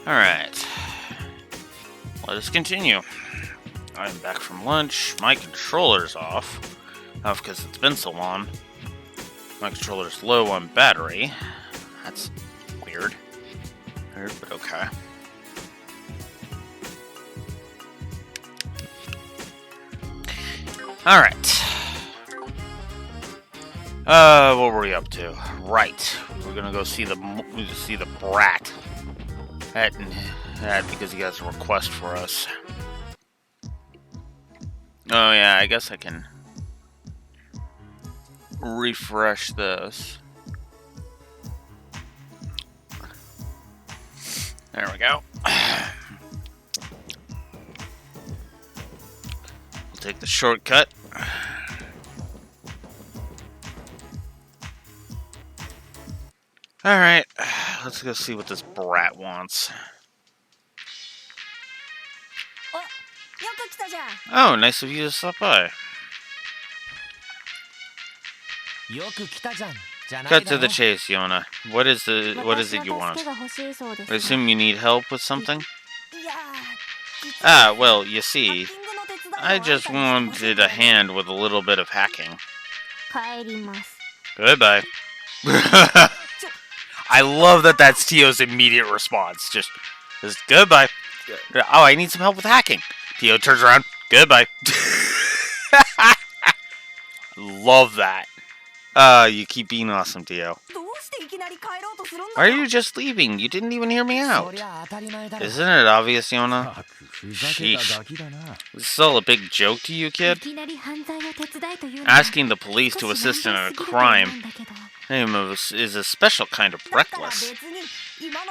Alright. Let us continue. I'm back from lunch. My controller's off. Because it's been so long. My controller's low on battery. That's weird. Weird, but okay. Alright. What were we up to? Right. We're gonna go see the brat. That because he has a request for us. Oh yeah, I guess I can refresh this. There we go. We'll take the shortcut. Alright, let's go see what this brat wants. Oh, nice of you to stop by. Cut to the chase, Yona. What is it you want? I assume you need help with something? Ah, well, you see, I just wanted a hand with a little bit of hacking. Goodbye. I love that that's Tio's immediate response. Just goodbye. Oh, I need some help with hacking. Tio turns around. Goodbye. Love that. You keep being awesome, Tio. Why are you just leaving? You didn't even hear me out. Isn't it obvious, Yona? Sheesh. This is all a big joke to you, kid? Asking the police to assist in a crime is a special kind of reckless.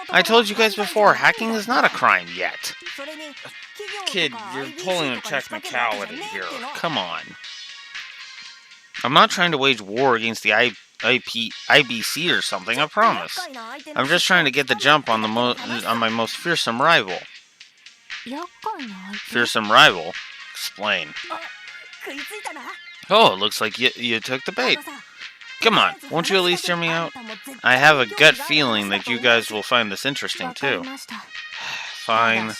I told you guys before, hacking is not a crime yet. Kid, you're pulling a technicality here. Come on. I'm not trying to wage war against the IBC or something, I promise. I'm just trying to get the jump on my most fearsome rival. Fearsome rival? Explain. Oh, it looks like you took the bait. Come on, won't you at least hear me out? I have a gut feeling that you guys will find this interesting, too. Fine.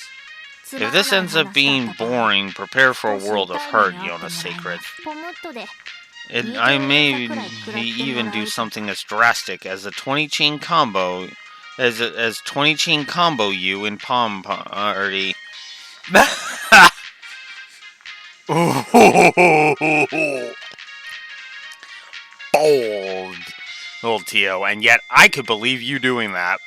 If this ends up being boring, prepare for a world of hurt, Yona Sacred. I may even do something as drastic as a 20-chain combo, as 20-chain combo you in Palm Party. Bold, old Tio, and yet I could believe you doing that.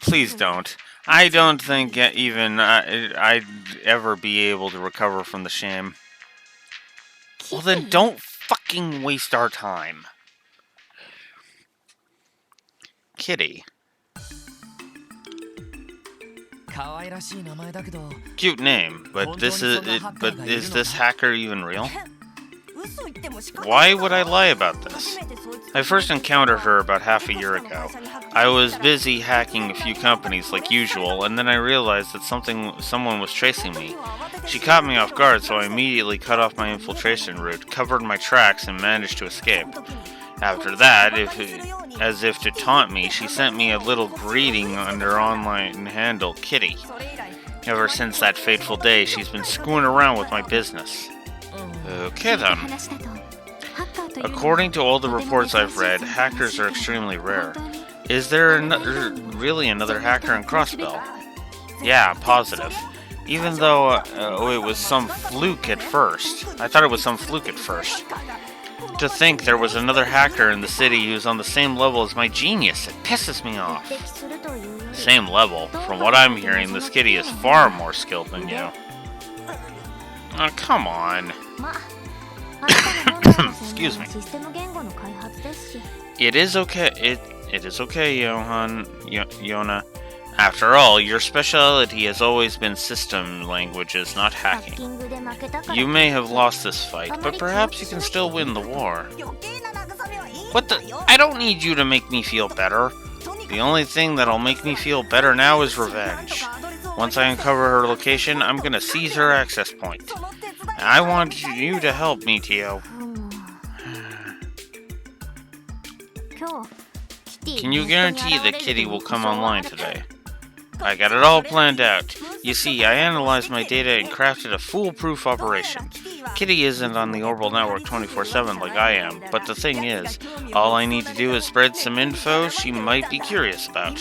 Please don't. I don't think even I'd ever be able to recover from the shame. Well then don't fucking waste our time. Kitty. Cute name, but is this hacker even real? Why would I lie about this? I first encountered her about half a year ago. I was busy hacking a few companies like usual, and then I realized that someone was tracing me. She caught me off guard, so I immediately cut off my infiltration route, covered my tracks, and managed to escape. After that, as if to taunt me, she sent me a little greeting on her online handle, Kitty. Ever since that fateful day, she's been screwing around with my business. Okay then. According to all the reports I've read, hackers are extremely rare. Is there really another hacker in Crossbell? Yeah, I'm positive. Even though it was some fluke at first. I thought it was some fluke at first. To think there was another hacker in the city who's on the same level as my genius. It pisses me off. Same level. From what I'm hearing, this kitty is far more skilled than you. Oh, come on. Excuse me. It is okay. It is okay, Yona. After all, your specialty has always been system languages, not hacking. You may have lost this fight, but perhaps you can still win the war. What the? I don't need you to make me feel better. The only thing that'll make me feel better now is revenge. Once I uncover her location, I'm gonna seize her access point. I want you to help me, Can you guarantee that Kitty will come online today? I got it all planned out. You see, I analyzed my data and crafted a foolproof operation. Kitty isn't on the Orbital Network 24/7 like I am, but the thing is, all I need to do is spread some info she might be curious about.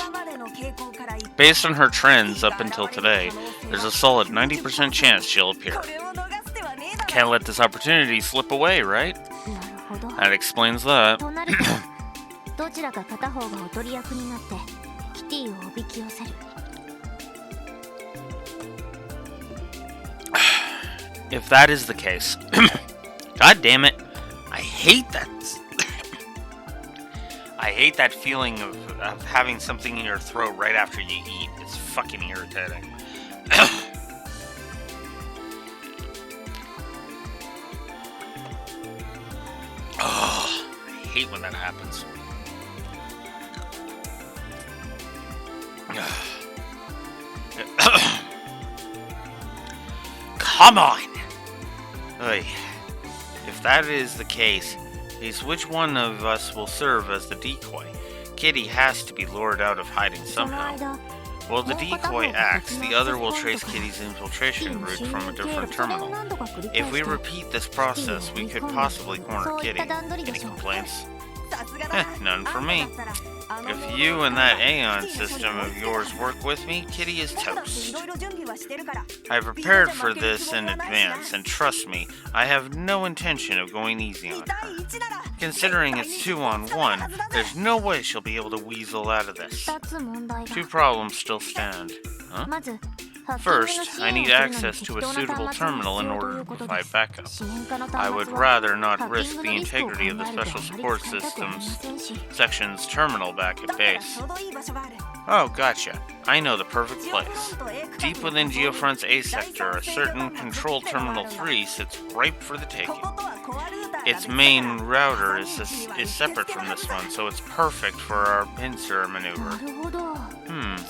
Based on her trends up until today, there's a solid 90% chance she'll appear. Can't let this opportunity slip away, right? That explains that. If that is the case, God damn it, I hate that. I hate that feeling of having something in your throat right after you eat. It's fucking irritating. Oh, I hate when that happens. Come on! Oy. If that is the case, which one of us will serve as the decoy? Kitty has to be lured out of hiding somehow. While the decoy acts, the other will trace Kitty's infiltration route from a different terminal. If we repeat this process, we could possibly corner Kitty. Any complaints? None for me. If you and that Aeon system of yours work with me, Kitty is toast. I prepared for this in advance, and trust me, I have no intention of going easy on her. Considering it's 2-on-1, there's no way she'll be able to weasel out of this. Two problems still stand. Huh? First, I need access to a suitable terminal in order to provide backup. I would rather not risk the integrity of the Special Support Systems Section's terminal back at base. Oh, gotcha. I know the perfect place. Deep within Geofront's A sector, a certain Control Terminal 3 sits ripe for the taking. Its main router is separate from this one, so it's perfect for our pincer maneuver.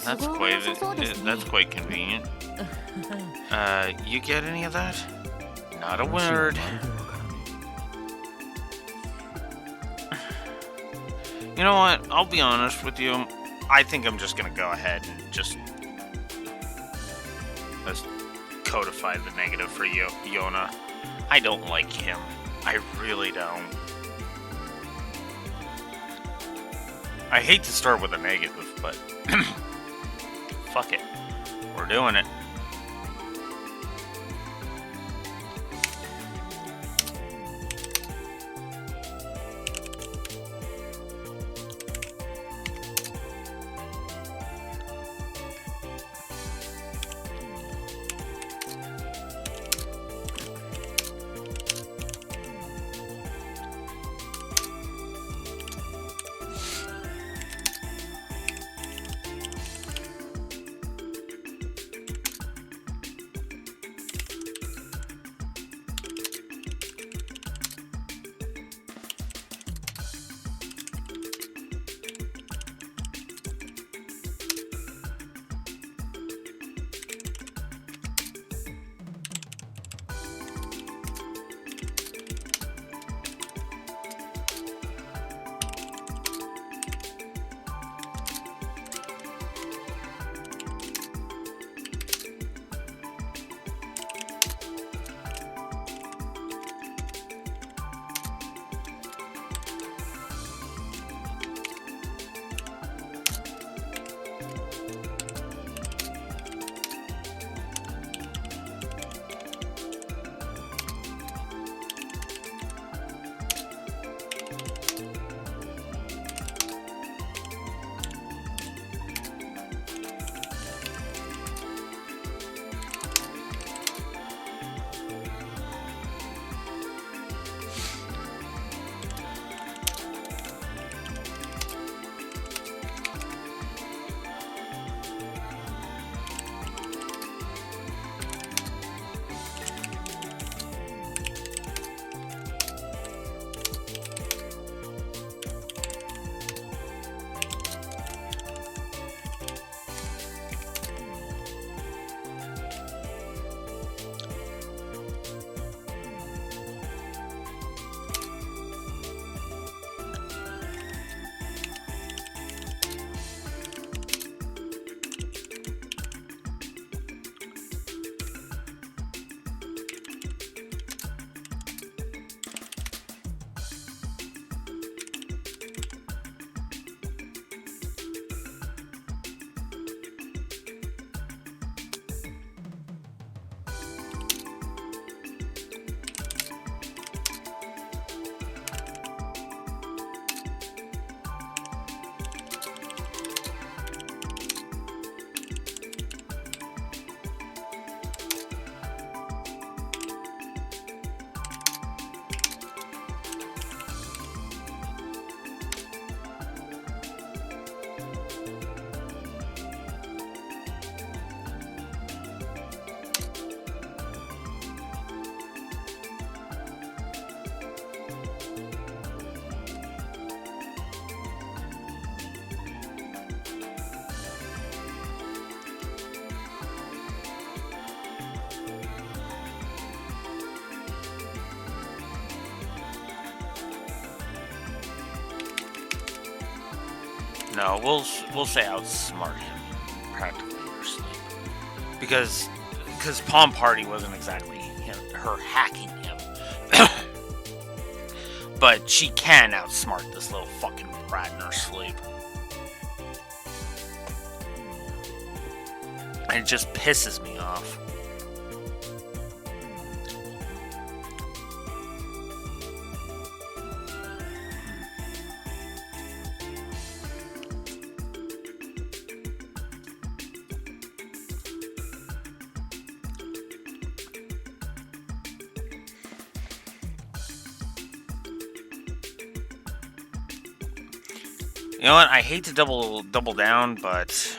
That's quite convenient. You get any of that? Not a word. You know what? I'll be honest with you. I think I'm just gonna go ahead and just codify the negative for Yona. I don't like him. I really don't. I hate to start with a negative, but fuck it. We're doing it. No, we'll say outsmart him practically in your sleep. Because Palm Party wasn't exactly her hacking him. But she can outsmart this little fucking brat in her sleep. And it just pisses me off. You know what? I hate to double down, but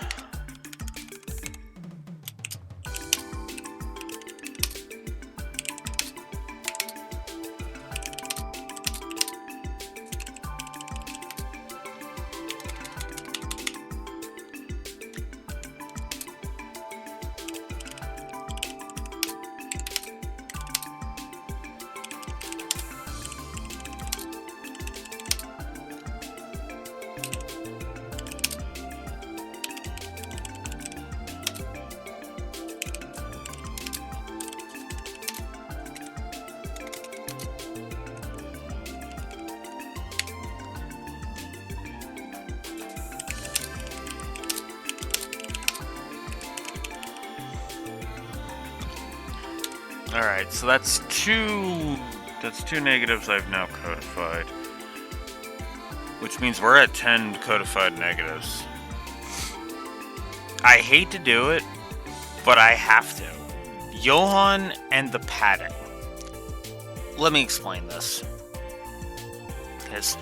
alright, so that's two negatives I've now codified. Which means we're at 10 codified negatives. I hate to do it, but I have to. Johan and the padding. Let me explain this. Because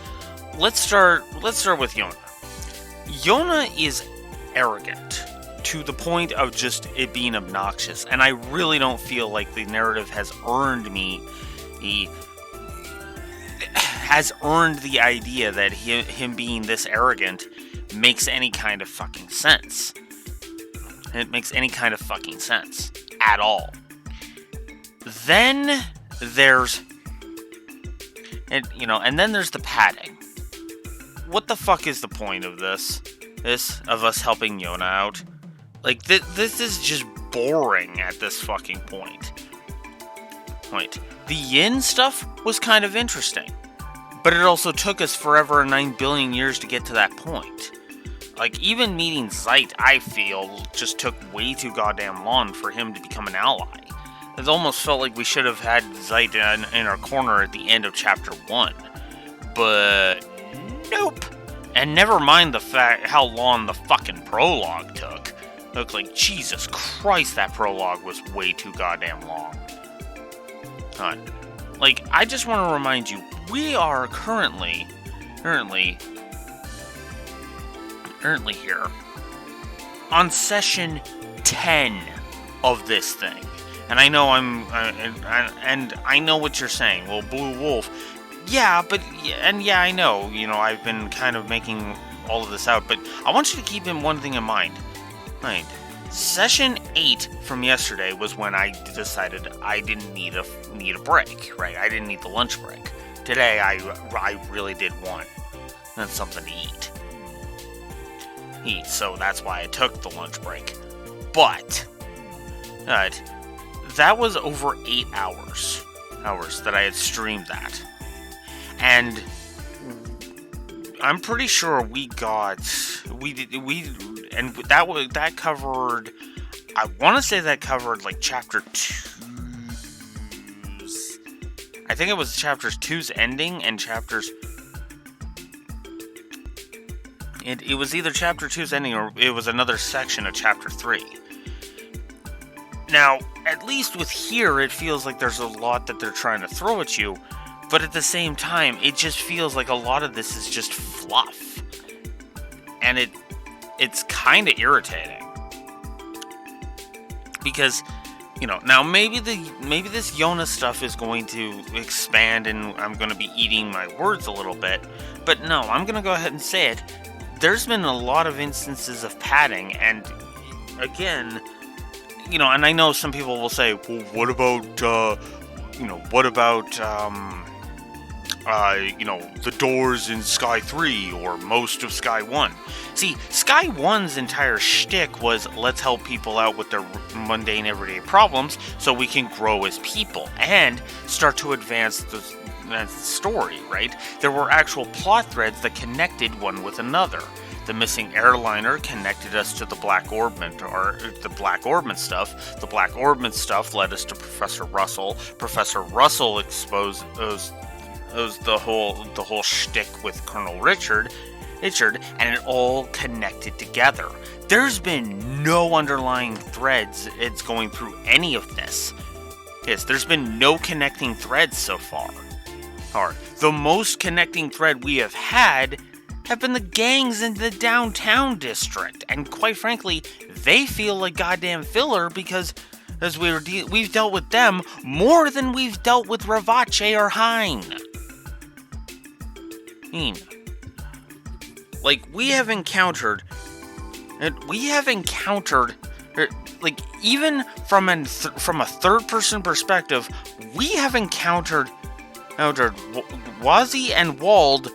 let's start with Yona. Yona is arrogant to the point of just it being obnoxious, and I really don't feel like the narrative has earned the idea that him being this arrogant makes any kind of fucking sense. It makes any kind of fucking sense at all. Then there's the padding. What the fuck is the point of this? Of us helping Yona out? Like, this is just boring at this fucking point. The Yin stuff was kind of interesting, but it also took us forever and 9 billion years to get to that point. Like, even meeting Zeit, I feel, just took way too goddamn long for him to become an ally. It almost felt like we should have had Zeit in our corner at the end of Chapter 1. But nope. And never mind the fact how long the fucking prologue took. It looked like, Jesus Christ, that prologue was way too goddamn long. Like, I just want to remind you, we are currently here on session 10 of this thing. And I know and I know what you're saying. Well, Blue Wolf, yeah, I know, I've been kind of making all of this out, but I want you to keep one thing in mind. Session 8 from yesterday was when I decided I didn't need a break, right? I didn't need the lunch break. Today, I really did want something to eat. So that's why I took the lunch break. But that was over 8 hours that I had streamed that. And I'm pretty sure that covered, I want to say that covered like chapter 2's, I think it was chapter 2's ending and chapters, it was either chapter 2's ending or it was another section of chapter 3. Now, at least with here, it feels like there's a lot that they're trying to throw at you, but at the same time, it just feels like a lot of this is just fluff. And it's kind of irritating. Because, now maybe this Yona stuff is going to expand and I'm going to be eating my words a little bit, but no, I'm going to go ahead and say it. There's been a lot of instances of padding, and again, and I know some people will say, well, what about the doors in Sky 3 or most of Sky 1. See, Sky 1's entire shtick was, let's help people out with their mundane everyday problems so we can grow as people and start to advance the story, right? There were actual plot threads that connected one with another. The missing airliner connected us to the Black Orbment, or the Black Orbment stuff. The Black Orbment stuff led us to Professor Russell. Professor Russell exposed the whole shtick with Colonel Richard, and it all connected together. There's been no underlying threads it's going through any of this. Yes, there's been no connecting threads so far. Alright, the most connecting thread we have had have been the gangs in the downtown district, and quite frankly, they feel like goddamn filler because as we've dealt with them more than we've dealt with Ravache or Hein. Like, we have encountered, like, even from a third-person perspective, we have encountered Wazi and Wald,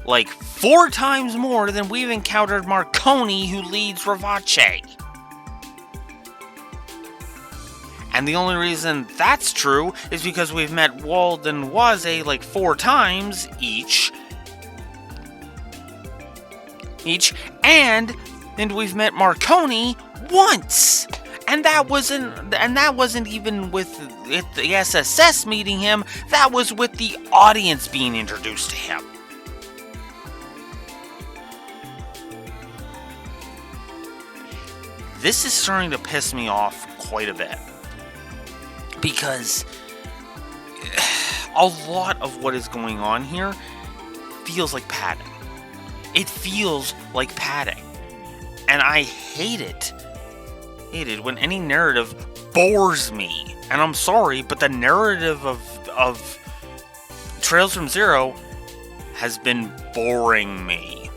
like, 4 times more than we've encountered Marconi, who leads Ravache. And the only reason that's true is because we've met Wald and Waze like 4 times each, and we've met Marconi once. And that wasn't even with the SSS meeting him. That was with the audience being introduced to him. This is starting to piss me off quite a bit. Because a lot of what is going on here feels like padding. It feels like padding. And I hate it. When any narrative bores me. And I'm sorry, but the narrative of Trails from Zero has been boring me.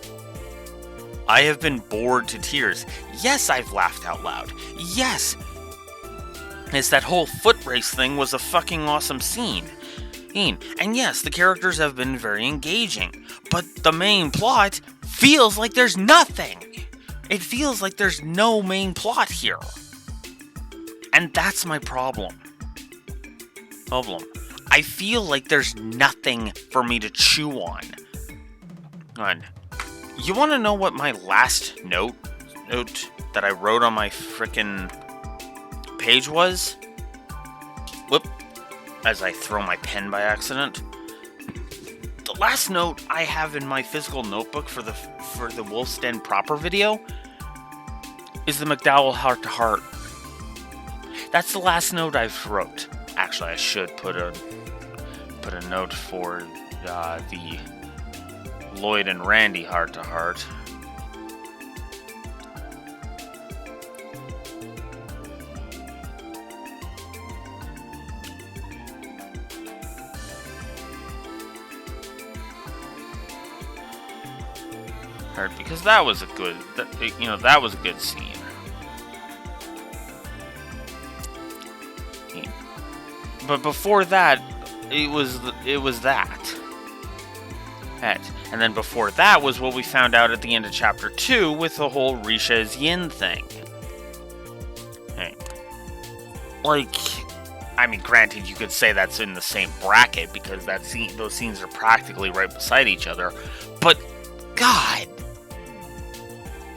I have been bored to tears. Yes, I've laughed out loud. Yes. That whole foot race thing was a fucking awesome scene. And yes, the characters have been very engaging. But the main plot feels like there's nothing. It feels like there's no main plot here. And that's my problem. I feel like there's nothing for me to chew on. And you want to know what my last note that I wrote on my frickin' page was? Whoop. As I throw my pen by accident. The last note I have in my physical notebook for the Wolf's Den proper video is the McDowell Heart to Heart. That's the last note I've wrote. Actually, I should put a note for the Lloyd and Randy Heart to Heart. Because that was a good scene. But before that, it was that. And then before that was what we found out at the end of Chapter 2 with the whole Risha's Yin thing. Hey. Like, I mean, granted, you could say that's in the same bracket because those scenes are practically right beside each other. But, God...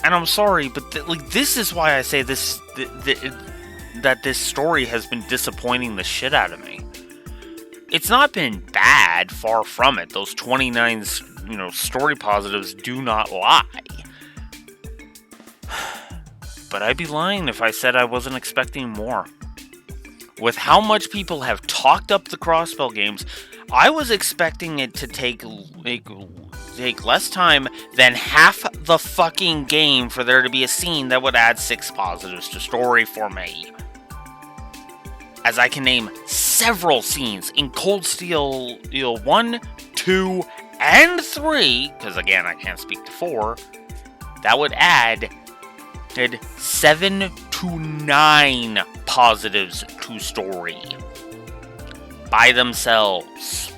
And I'm sorry, but this is why I say that this story has been disappointing the shit out of me. It's not been bad, far from it. Those 29, story positives do not lie. But I'd be lying if I said I wasn't expecting more. With how much people have talked up the Crossbell games, I was expecting it to take less time than half the fucking game for there to be a scene that would add 6 positives to story for me. As I can name several scenes in Cold Steel 1, 2, and 3, because again, I can't speak to 4, that would add 7 to 9 positives to story by themselves.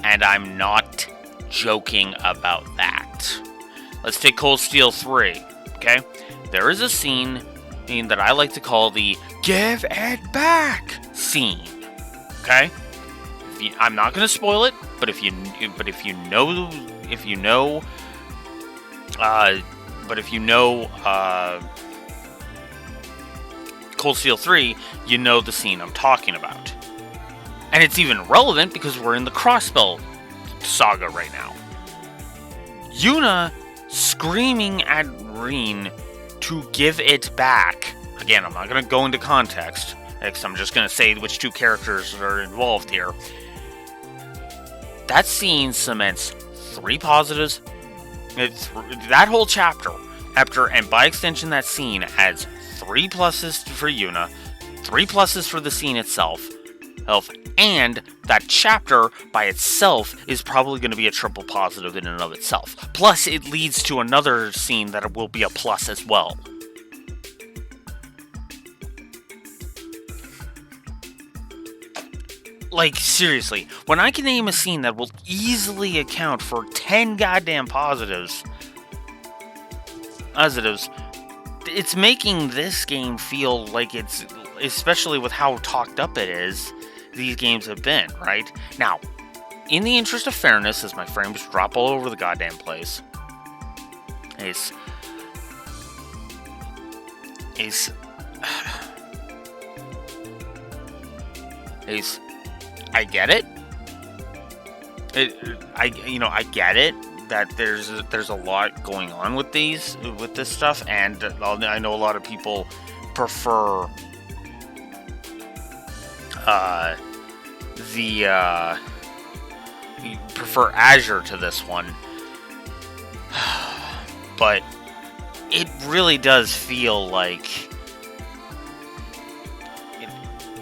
And I'm not joking about that. Let's take Cold Steel 3, okay? There is a scene that I like to call the give it back scene, okay? I'm not going to spoil it, but if you know Cold Steel 3, you know the scene I'm talking about. And it's even relevant because we're in the Crossbell saga right now. Yuna screaming at Rin to give it back. Again, I'm not going to go into context, because I'm just going to say which two characters are involved here. That scene cements 3 positives. That whole chapter, and by extension that scene, adds 3 pluses for Yuna, 3 pluses for the scene itself, and that chapter by itself is probably going to be a triple positive in and of itself. Plus, it leads to another scene that will be a plus as well. Like, seriously, when I can name a scene that will easily account for 10 goddamn positives, it's making this game feel like it's, especially with how talked up it is, these games have been, right? Now, in the interest of fairness, as my frames drop all over the goddamn place, I get it. I get it that there's a lot going on with this stuff, and I know a lot of people prefer Azure to this one, but it really does feel like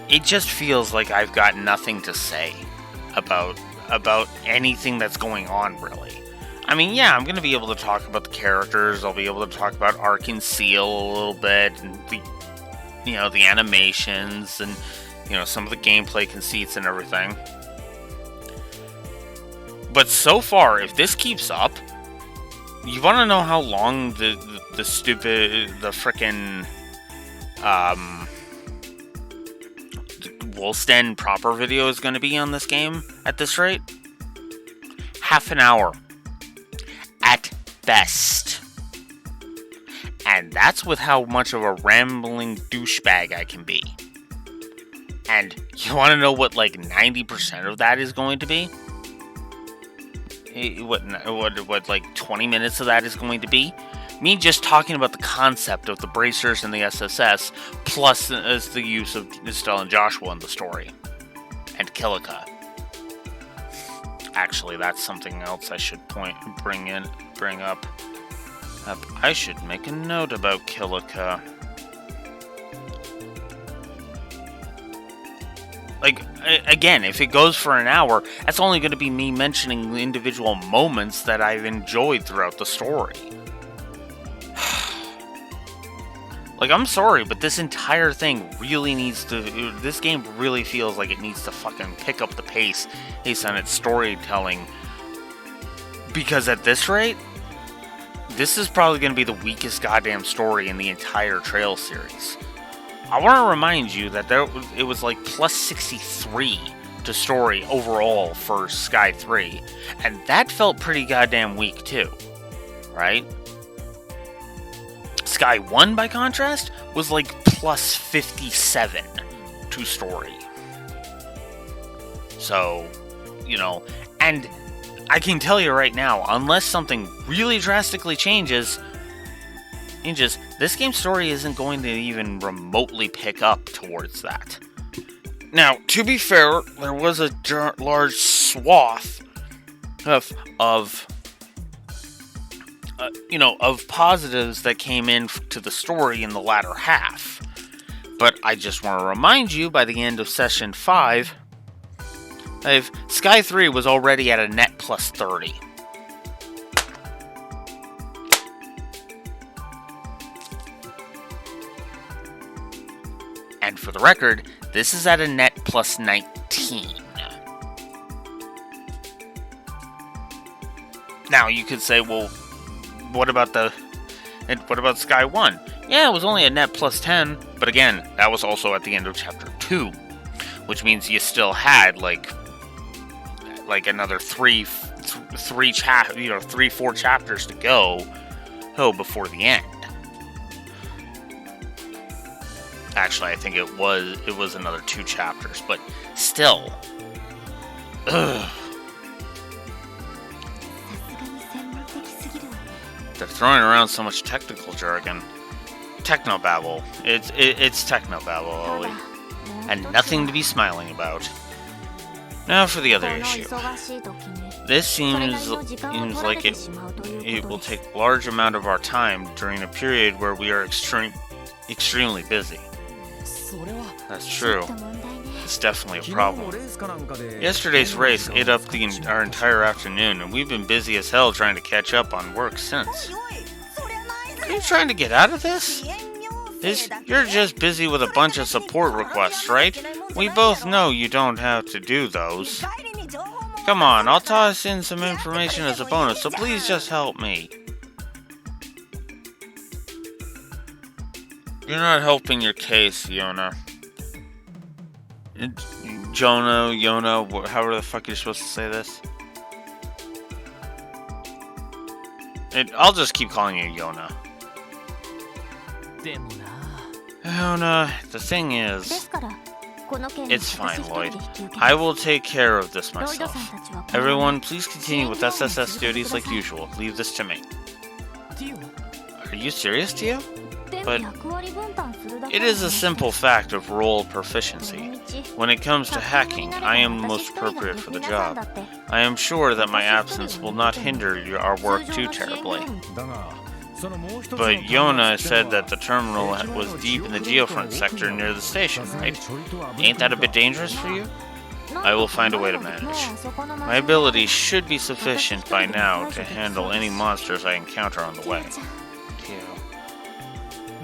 it just feels like I've got nothing to say about anything that's going on, really. I mean, yeah, I'm going to be able to talk about the characters, I'll be able to talk about Arc and Seal a little bit, and the animations, and some of the gameplay conceits and everything. But so far, if this keeps up, you want to know how long the frickin' Wolsten proper video is going to be on this game at this rate? Half an hour. At best. And that's with how much of a rambling douchebag I can be. And you want to know what, like, 90% of that is going to be? What, like, 20 minutes of that is going to be? Me just talking about the concept of the bracers and the SSS, plus as the use of Estelle and Joshua in the story. And Kilika. Actually, that's something else I should bring up. I should make a note about Kilika. Like, again, if it goes for an hour, that's only going to be me mentioning the individual moments that I've enjoyed throughout the story. Like, I'm sorry, but this entire thing really needs to... This game really feels like it needs to fucking pick up the pace based on its storytelling. Because at this rate, this is probably going to be the weakest goddamn story in the entire Trail series. I want to remind you that it was like plus 63 to story overall for Sky 3. And that felt pretty goddamn weak too. Right? Sky 1, by contrast, was like plus 57 to story. So, and I can tell you right now, unless something really drastically changes, this game's story isn't going to even remotely pick up towards that. Now, to be fair, there was a large swath of positives that came in to the story in the latter half. But I just want to remind you, by the end of Session 5, Sky 3 was already at a net plus 30. And for the record, this is at a net plus 19. Now you could say, well, what about Sky 1? Yeah, it was only a net plus 10, but again, that was also at the end of chapter 2, which means you still had like another 4 chapters to go before the end. Actually, I think it was another 2 chapters, but still. Ugh. They're throwing around so much technical jargon. Technobabble. It's technobabble, Ollie. And nothing to be smiling about. Now for the other issue. This seems like it will take a large amount of our time during a period where we are extremely busy. That's true. It's definitely a problem. Yesterday's race ate up our entire afternoon, and we've been busy as hell trying to catch up on work since. Are you trying to get out of this? You're just busy with a bunch of support requests, right? We both know you don't have to do those. Come on, I'll toss in some information as a bonus, so please just help me. You're not helping your case, Yona. Yona, however the fuck you're supposed to say this. I'll just keep calling you Yona. Yona, the thing is, it's fine, Lloyd. I will take care of this myself. Everyone, please continue with SSS duties like usual. Leave this to me. Are you serious, Tio? But it is a simple fact of role proficiency. When it comes to hacking, I am the most appropriate for the job. I am sure that my absence will not hinder our work too terribly. But Yona said that the terminal was deep in the geofront sector near the station, right? Ain't that a bit dangerous for you? I will find a way to manage. My ability should be sufficient by now to handle any monsters I encounter on the way.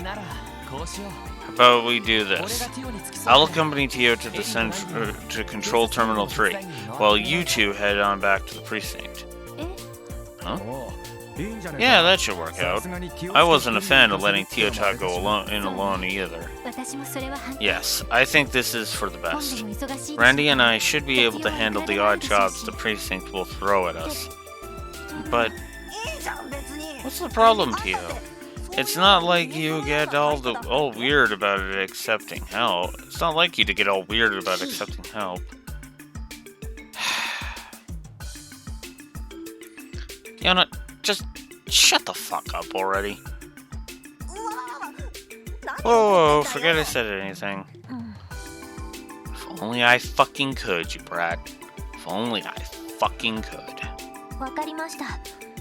How about we do this? I'll accompany Tio to the to Control Terminal 3, while you two head on back to the precinct. Huh? Yeah, that should work out. I wasn't a fan of letting Tio-ta go alone either. Yes, I think this is for the best. Randy and I should be able to handle the odd jobs the precinct will throw at us. But what's the problem, Tio? It's not like you get all weird about it accepting help. It's not like you to get all weird about accepting help. Yona, just shut the fuck up already. Whoa, forget I said anything. If only I fucking could, you brat. If only I fucking could.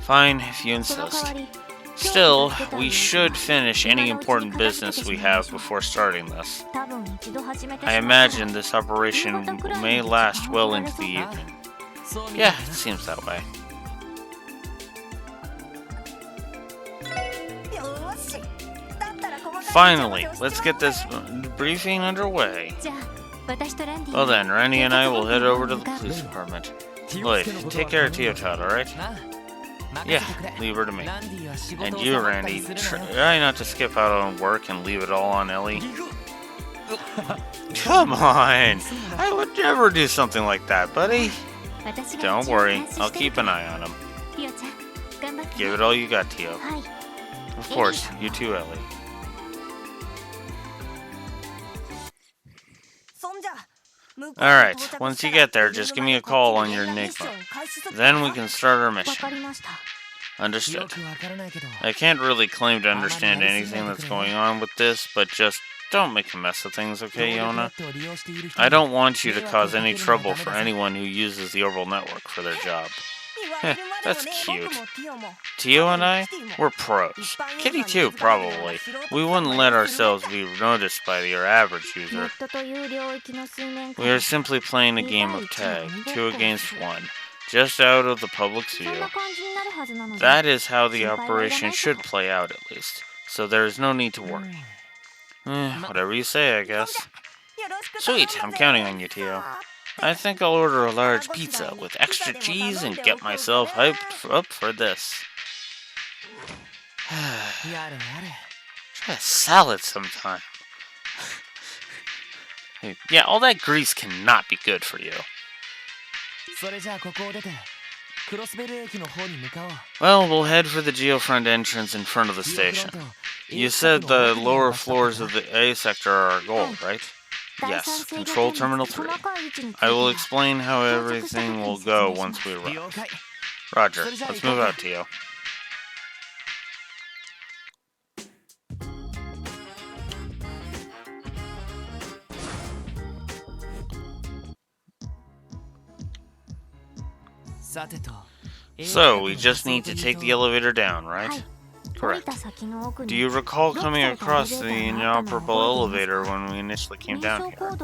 Fine, if you insist. Still, we should finish any important business we have before starting this. I imagine this operation may last well into the evening. Yeah, it seems that way. Finally, let's get this briefing underway. Well then, Randy and I will head over to the police department. Lloyd, take care of Tio-ta, alright? Yeah, leave her to me. And you, Randy, try not to skip out on work and leave it all on Ellie. Come on! I would never do something like that, buddy. Don't worry, I'll keep an eye on him. Give it all you got, Tio. Of course, you too, Ellie. Alright, once you get there, just give me a call on your Enigma. Then we can start our mission. Understood. I can't really claim to understand anything that's going on with this, but just don't make a mess of things, okay, Yona? I don't want you to cause any trouble for anyone who uses the Orbital Network for their job. That's cute. Tio and I? We're pros. Kitty too, probably. We wouldn't let ourselves be noticed by your average user. We are simply playing a game of tag, 2 against 1, just out of the public's view. That is how the operation should play out, at least. So there is no need to worry. Whatever you say, I guess. Sweet, I'm counting on you, Tio. I think I'll order a large pizza with extra cheese and get myself hyped up for this. Try a salad sometime. Yeah, all that grease cannot be good for you. Well, we'll head for the Geofront entrance in front of the station. You said the lower floors of the A sector are our goal, right? Yes, Control Terminal 3. I will explain how everything will go once we arrive. Roger, let's move out, Tio. So, we just need to take the elevator down, right? Correct. Do you recall coming across the inoperable elevator when we initially came down here?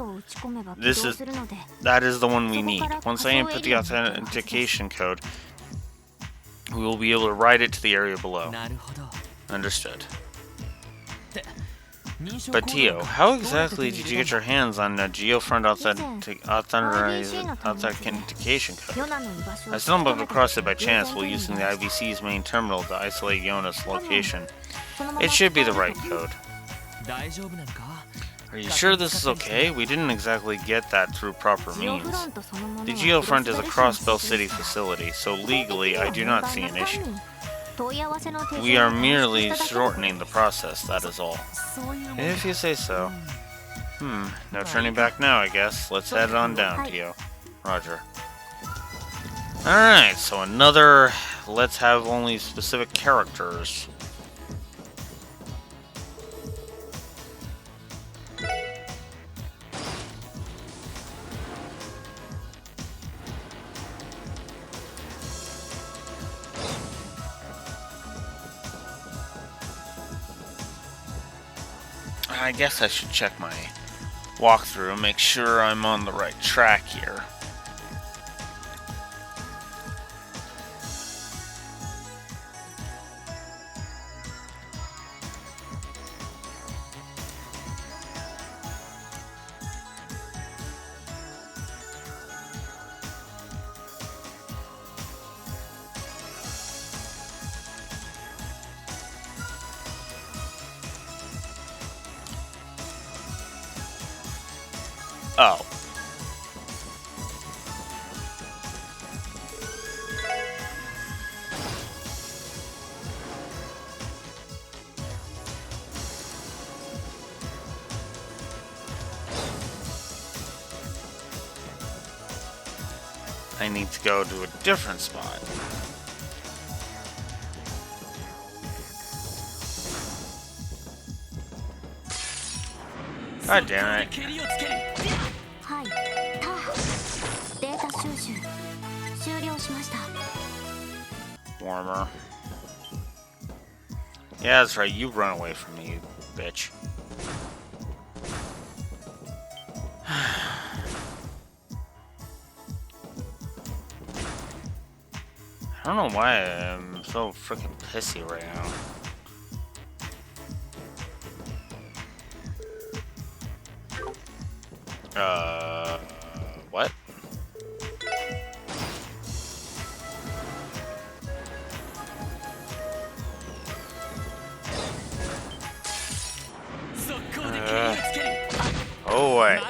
That is the one we need. Once I input the authentication code, we will be able to ride it to the area below. Understood. But Tio, how exactly did you get your hands on the Geofront authentication code? I stumbled across it by chance while using the IVC's main terminal to isolate Yona's location. It should be the right code. Are you sure this is okay? We didn't exactly get that through proper means. The Geofront is a cross-Bell City facility, so legally I do not see an issue. We are merely shortening the process, that is all. If you say so. No turning back now, I guess. Let's head on down, Tio. Roger. Alright, so another let's have only specific characters. I guess I should check my walkthrough and make sure I'm on the right track here. Oh. I need to go to a different spot. God damn it. Warmer. Yeah, that's right. You run away from me, you bitch. I don't know why I'm so freaking pissy right now. What? Oh, wait.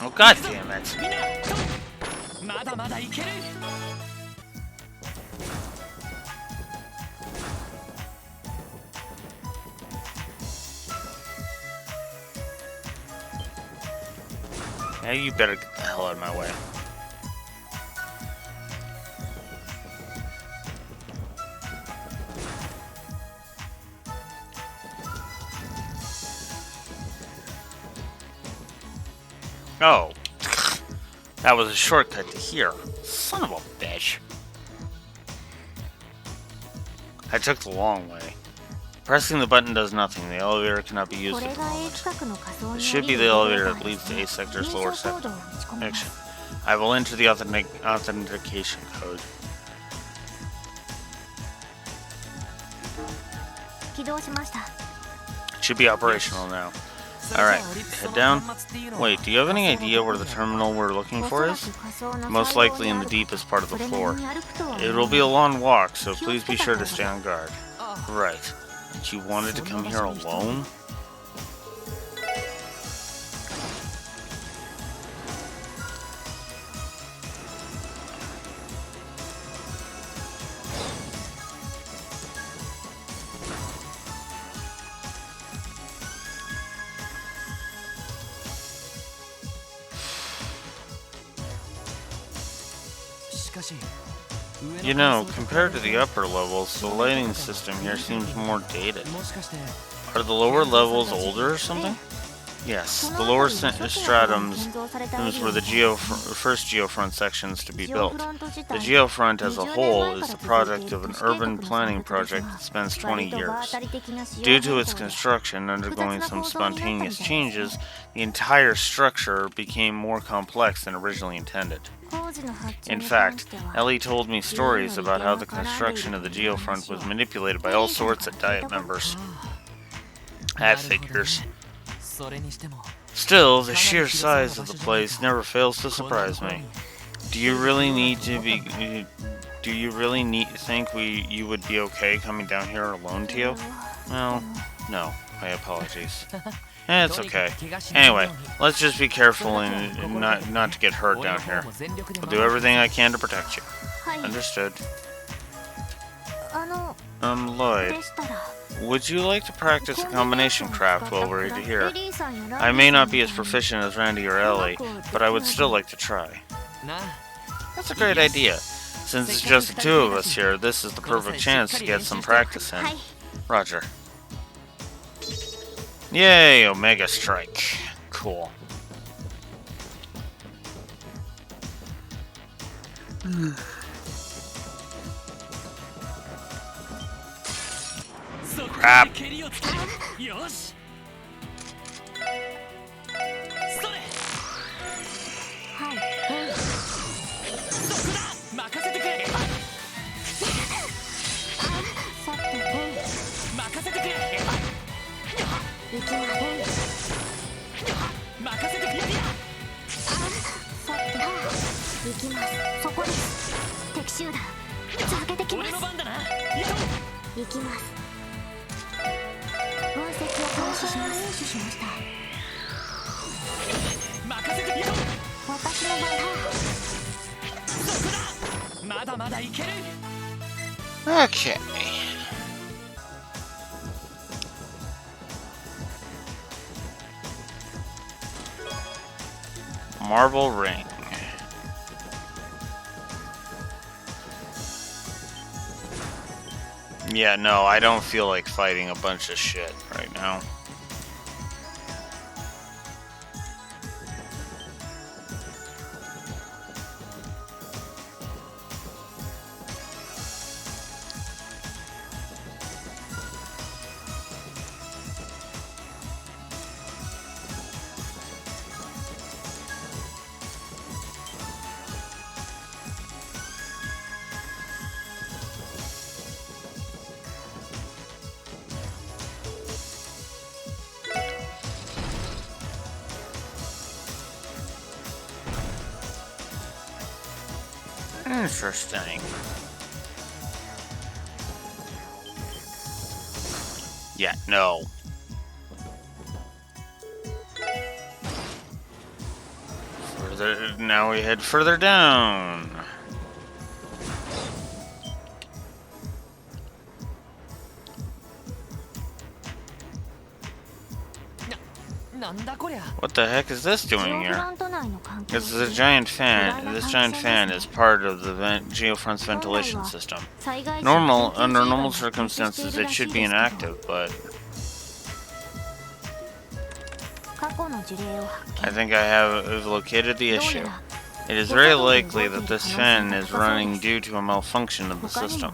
Oh, god damn it. Yeah, you better get the hell out of my way. Oh. That was a shortcut to here. Son of a bitch. I took the long way. Pressing the button does nothing. The elevator cannot be used at the moment. It should be the elevator that leads to A sector's lower section. I will enter the authentication code. It should be operational now. Alright, head down. Wait, do you have any idea where the terminal we're looking for is? Most likely in the deepest part of the floor. It will be a long walk, so please be sure to stay on guard. Right. And you wanted to come here alone? You know, compared to the upper levels, the lighting system here seems more dated. Are the lower levels older or something? Yes, the lower stratums were the first geofront sections to be built. The geofront as a whole is the product of an urban planning project that spans 20 years. Due to its construction undergoing some spontaneous changes, the entire structure became more complex than originally intended. In fact, Ellie told me stories about how the construction of the geofront was manipulated by all sorts of Diet members. That figures. Still, the sheer size of the place never fails to surprise me. Do you really think you would be okay coming down here alone, Tio? Well, no. My apologies. It's okay. Anyway, let's just be careful and not to get hurt down here. I'll do everything I can to protect you. Understood. Lloyd, would you like to practice a combination craft while we're here? I may not be as proficient as Randy or Ellie, but I would still like to try. That's a great idea. Since it's just the two of us here, this is the perfect chance to get some practice in. Roger. Yay, Omega Strike. Cool. Crap. Okay. Marble ring. Yeah, no, I don't feel like fighting a bunch of shit right now. Interesting. Yeah, no. Now we head further down. What the heck is this doing here? This is a giant fan. This giant fan is part of the geofront's ventilation system. Under normal circumstances, it should be inactive, but I think I have located the issue. It is very likely that this fan is running due to a malfunction of the system.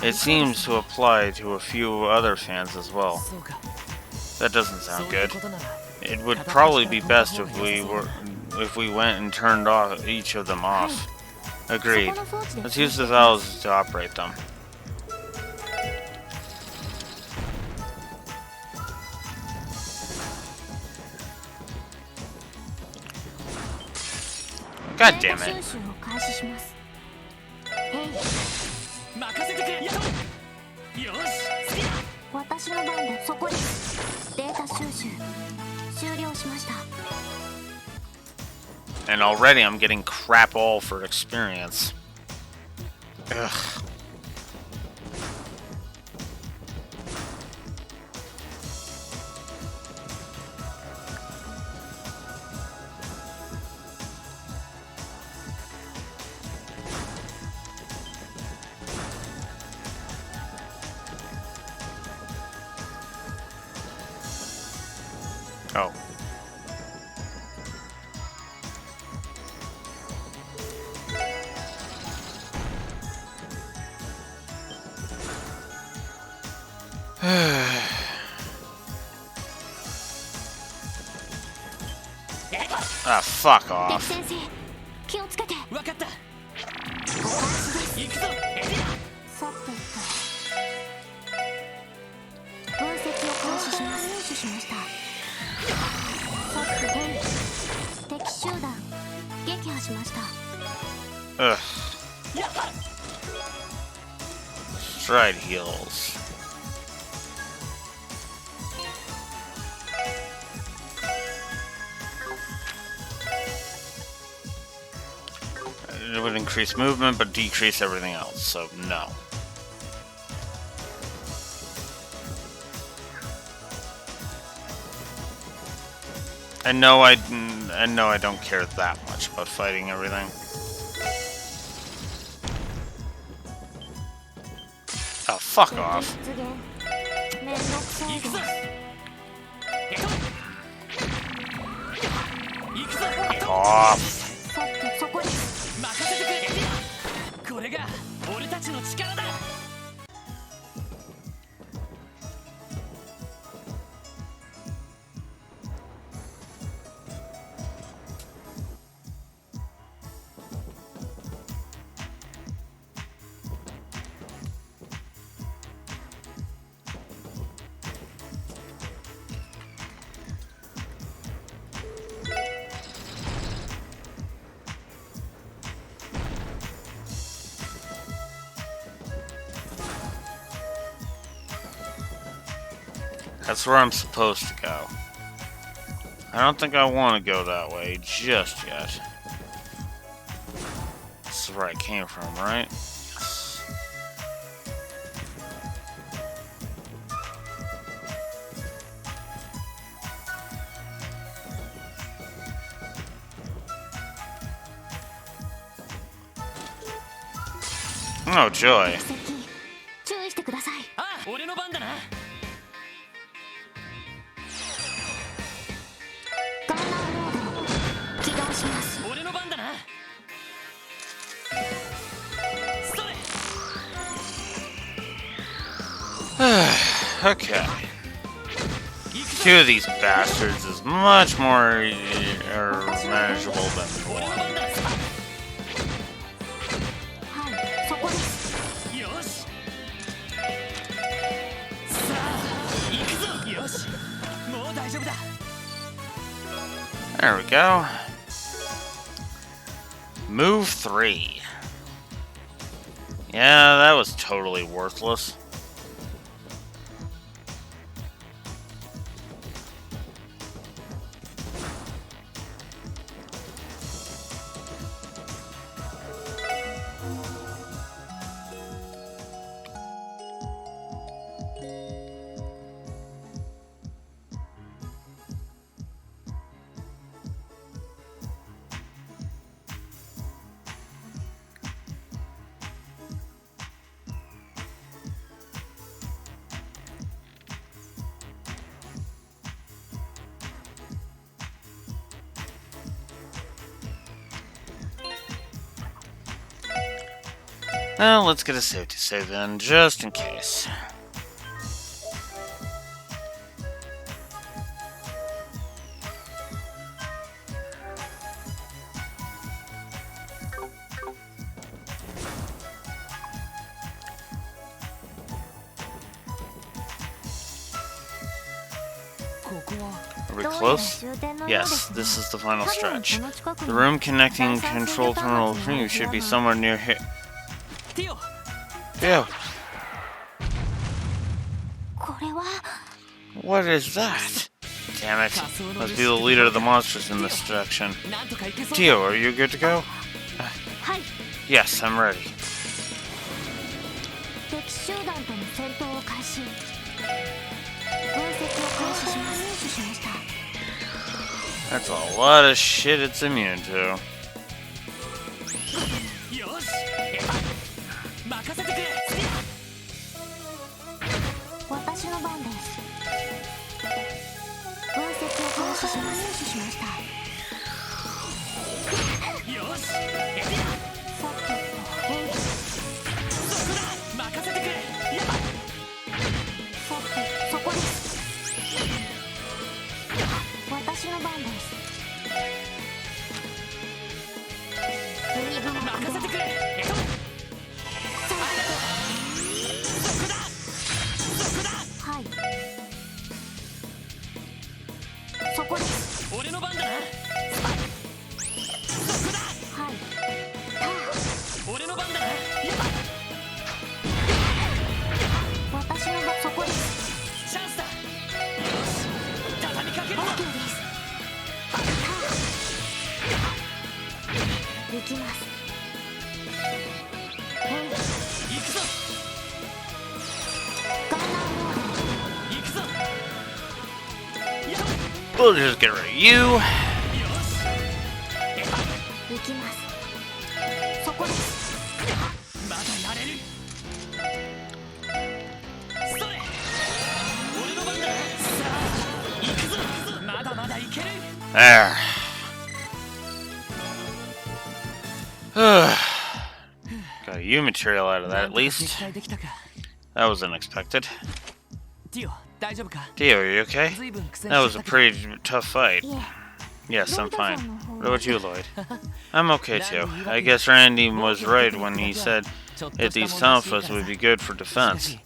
It seems to apply to a few other fans as well. That doesn't sound good. It would probably be best if we went and turned off each of them off. Agreed. Let's use the valves to operate them. God damn it. And already I'm getting crap all for experience. Ugh. Oh. Ah, fuck off. Ugh. Stride heals. It would increase movement, but decrease everything else, so no. And no, I don't care that much about fighting everything. Oh, fuck off. Fuck off. That's where I'm supposed to go. I don't think I want to go that way just yet. This is where I came from, right? Yes. Oh, joy. Okay. Two of these bastards is much more manageable than one. There we go. Move 3. Yeah, that was totally worthless. Well, let's get a safety save then, just in case. Are we close? Yes, this is the final stretch. The room connecting Control Terminal 3 should be somewhere near here. Theo! What is that? Damn it. Must be the leader of the monsters in this direction. Theo, are you good to go? Yes, I'm ready. That's a lot of shit it's immune to. We'll just get rid of you. There. Got a U material out of that at least. That was unexpected. Theo, are you okay? That was a pretty tough fight. Yes, I'm fine. What about you, Lloyd? I'm okay too. I guess Randy was right when he said that these Tonfas would be good for defense.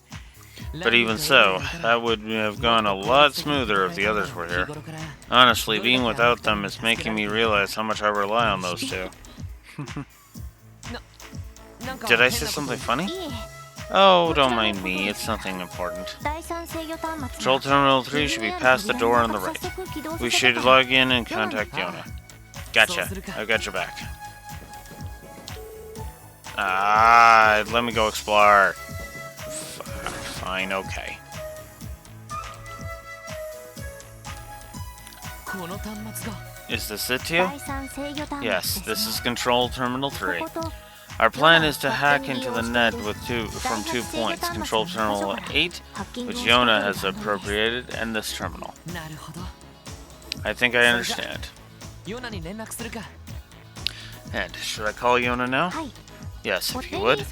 But even so, that would have gone a lot smoother if the others were here. Honestly, being without them is making me realize how much I rely on those two. Did I say something funny? Oh, don't mind me, it's nothing important. Control Terminal 3 should be past the door on the right. We should log in and contact Yona. Gotcha, I got your back. Let me go explore. Fine, okay. Is this it, Tio? Yes, this is Control Terminal 3. Our plan is to hack into the net with from 2 points, Control Terminal 8, which Yona has appropriated, and this terminal. I think I understand. And should I call Yona now? Yes, if you would.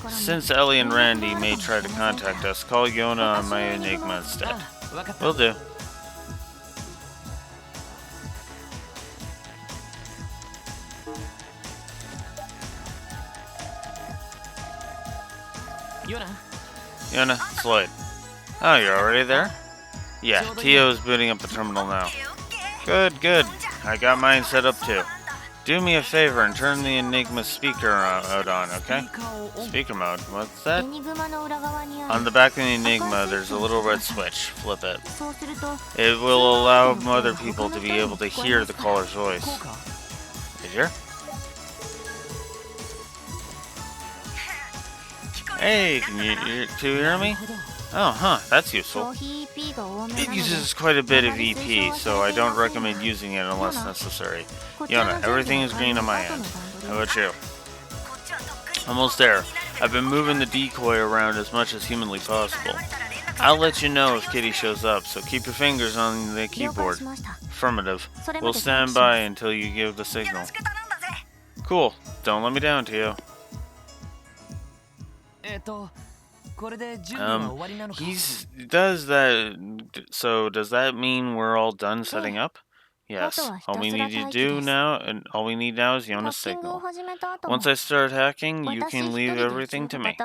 Since Ellie and Randy may try to contact us, call Yona on my Enigma instead. Will do. Yona, it's Lloyd. Oh, you're already there? Yeah, Tio's booting up the terminal now. Good, good. I got mine set up too. Do me a favor and turn the Enigma speaker mode on, okay? Speaker mode? What's that? On the back of the Enigma, there's a little red switch. Flip it. It will allow other people to be able to hear the caller's voice. Did you hear? Hey, can you hear me? Oh, huh, that's useful. It uses quite a bit of EP, so I don't recommend using it unless necessary. Yona, everything is green on my end. How about you? Almost there. I've been moving the decoy around as much as humanly possible. I'll let you know if Kitty shows up, so keep your fingers on the keyboard. Affirmative. We'll stand by until you give the signal. Cool. Don't let me down, Tio. Does that, so does that mean we're all done setting up? Yes. All we need to do now, and all we need now is Yona's signal. Once I start hacking, you can leave everything to me.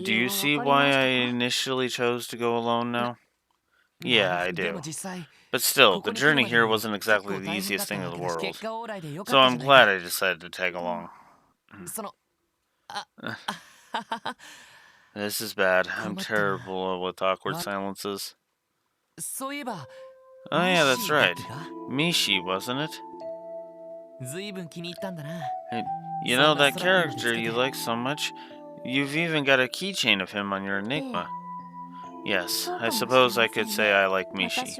Do you see why I initially chose to go alone now? Yeah, I do. But still, the journey here wasn't exactly the easiest thing in the world. So I'm glad I decided to tag along. This is bad. I'm terrible with awkward silences. Oh yeah, that's right. Mishi, wasn't it? Hey, you know that character you like so much? You've even got a keychain of him on your Enigma. Yes, I suppose I could say I like Mishi.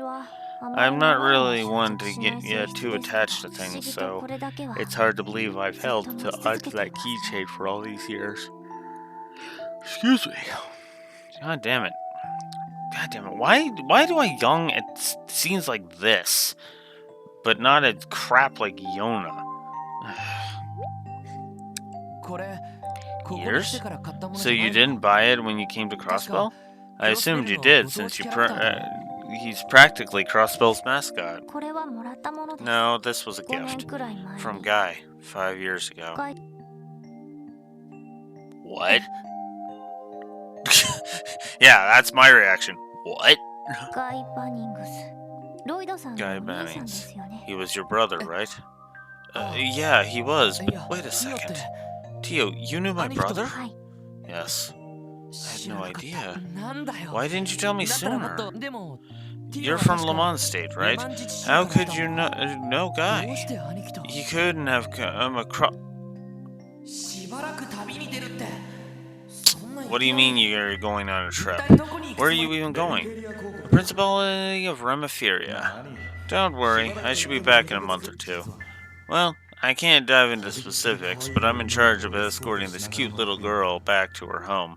I'm not really one to get too attached to things, so it's hard to believe I've held onto that keychain for all these years. Excuse me. God damn it. God damn it. Why do I young at scenes like this, but not at crap like Yona? Years? So you didn't buy it when you came to Crossbell? I assumed you did, since he's practically Crossbell's mascot. No, this was a gift. From Guy, 5 years ago. What? Yeah, that's my reaction. What? Guy Bannings. He was your brother, right? Yeah, he was, but wait a second. Tio, you knew my brother? Yes. I had no idea. Why didn't you tell me sooner? You're from Lamont State, right? How could you know Guy? He couldn't have come across... What do you mean you're going on a trip? Where are you even going? The Principality of Remiferia. Don't worry, I should be back in a month or two. Well, I can't dive into specifics, but I'm in charge of escorting this cute little girl back to her home.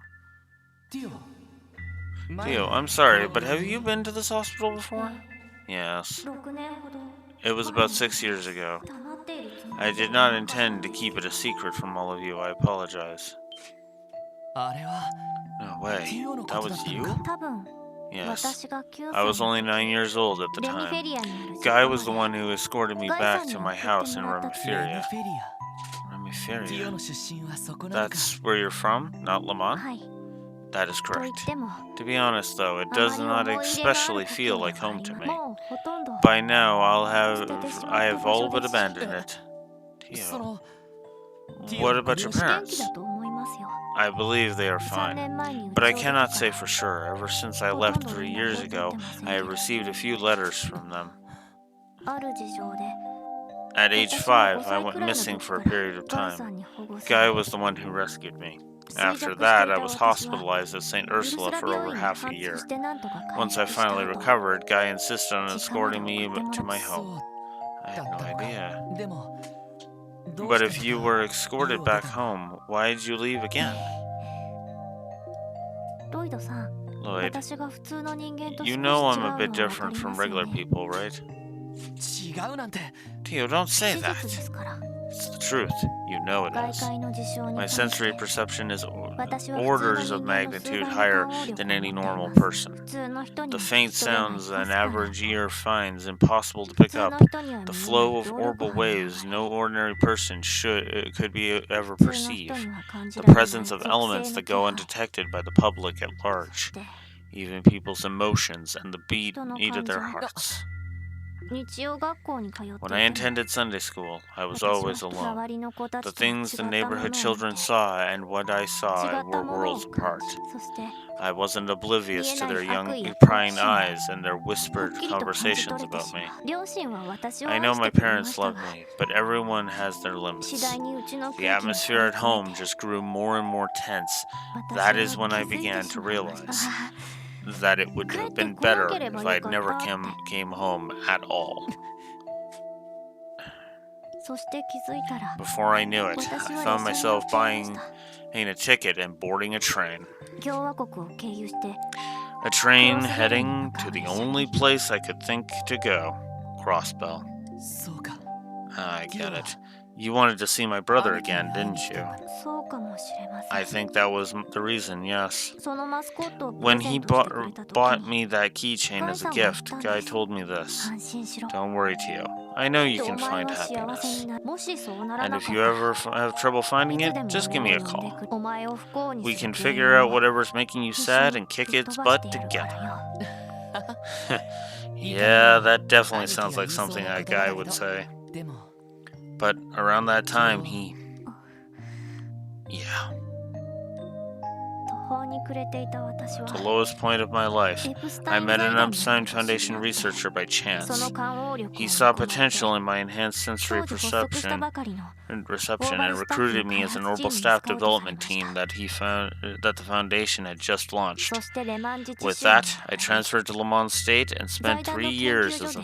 Tio, I'm sorry, but have you been to this hospital before? Yes. It was about 6 years ago. I did not intend to keep it a secret from all of you. I apologize. No way. That was you? Yes. I was only 9 years old at the time. Guy was the one who escorted me back to my house in Remiferia. Remiferia? That's where you're from, not Lamont? That is correct. To be honest, though, it does not especially feel like home to me. By now, I have all but abandoned it. Tio. What about your parents? I believe they are fine, but I cannot say for sure. Ever since I left 3 years ago, I have received a few letters from them. At age 5, I went missing for a period of time. Guy was the one who rescued me. After that, I was hospitalized at St. Ursula for over half a year. Once I finally recovered, Guy insisted on escorting me to my home. I had no idea. But if you were escorted back home, why did you leave again? Lloyd, you know I'm a bit different from regular people, right? Tio, don't say that. It's the truth. You know it is. My sensory perception is orders of magnitude higher than any normal person. The faint sounds an average ear finds impossible to pick up. The flow of orbal waves no ordinary person could be ever perceive. The presence of elements that go undetected by the public at large. Even people's emotions and the beat of their hearts. When I attended Sunday school, I was always alone. The things the neighborhood children saw and what I saw were worlds apart. I wasn't oblivious to their young, prying eyes and their whispered conversations about me. I know my parents love me, but everyone has their limits. The atmosphere at home just grew more and more tense. That is when I began to realize that it would have been better if I had never came home at all. Before I knew it, I found myself buying a ticket and boarding a train. A train heading to the only place I could think to go, Crossbell. I get it. You wanted to see my brother again, didn't you? I think that was the reason, yes. When he bought me that keychain as a gift, Guy told me this. Don't worry, Tio. I know you can find happiness. And if you ever have trouble finding it, just give me a call. We can figure out whatever's making you sad and kick its butt together. Yeah, that definitely sounds like something a guy would say. But around that time, yeah. The lowest point of my life, I met an Epstein Foundation researcher by chance. He saw potential in my enhanced sensory perception and reception and recruited me as an orbital staff development team that the foundation had just launched. With that, I transferred to Le Mans State and spent 3 years as a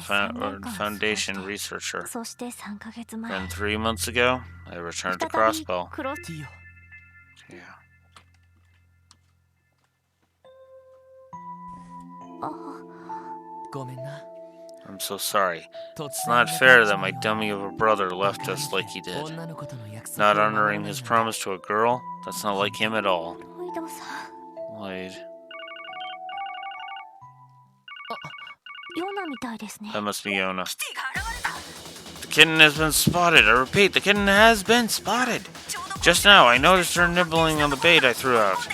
foundation researcher. Then 3 months ago, I returned to Crossbell. Yeah. I'm so sorry. It's not fair that my dummy of a brother left us like he did. Not honoring his promise to a girl? That's not like him at all. Wait. That must be Yona. The kitten has been spotted. I repeat, the kitten has been spotted. Just now, I noticed her nibbling on the bait I threw out.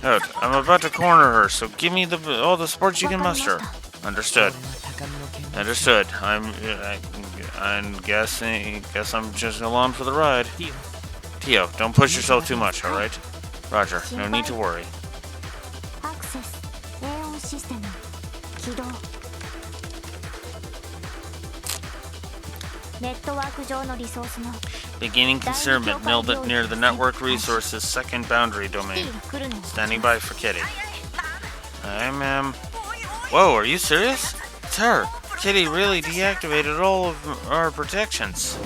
I'm about to corner her, so give me all the sports you can muster. Understood. Understood. I'm guessing. Guess I'm just along for the ride. Tio, don't push yourself too much, all right? Roger. No need to worry. Beginning concealment near the network resources second boundary domain. Standing by for Kitty. Hi, ma'am. Whoa, are you serious? It's her. Kitty really deactivated all of our protections.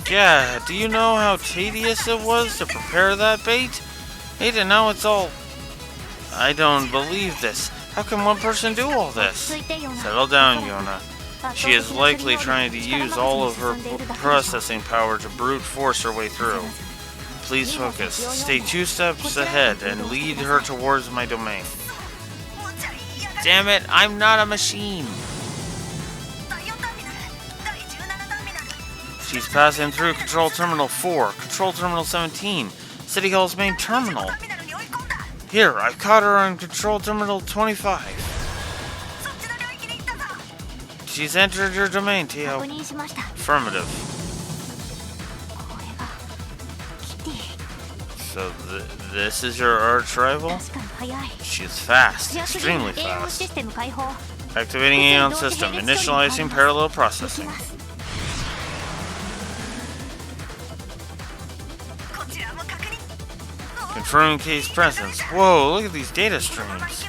Yeah, do you know how tedious it was to prepare that bait? Ada, now it's all... I don't believe this. How can one person do all this? Settle down, Yona. She is likely trying to use all of her processing power to brute force her way through. Please focus. Stay 2 steps ahead and lead her towards my domain. Damn it, I'm not a machine. She's passing through Control Terminal 4, Control Terminal 17, City Hall's main terminal. Here, I've caught her on Control Terminal 25. She's entered your domain, Tio. Affirmative. So this is your arch rival? She's fast, extremely fast. Activating Aeon system, initializing parallel processing. Confirming case presence. Whoa, look at these data streams.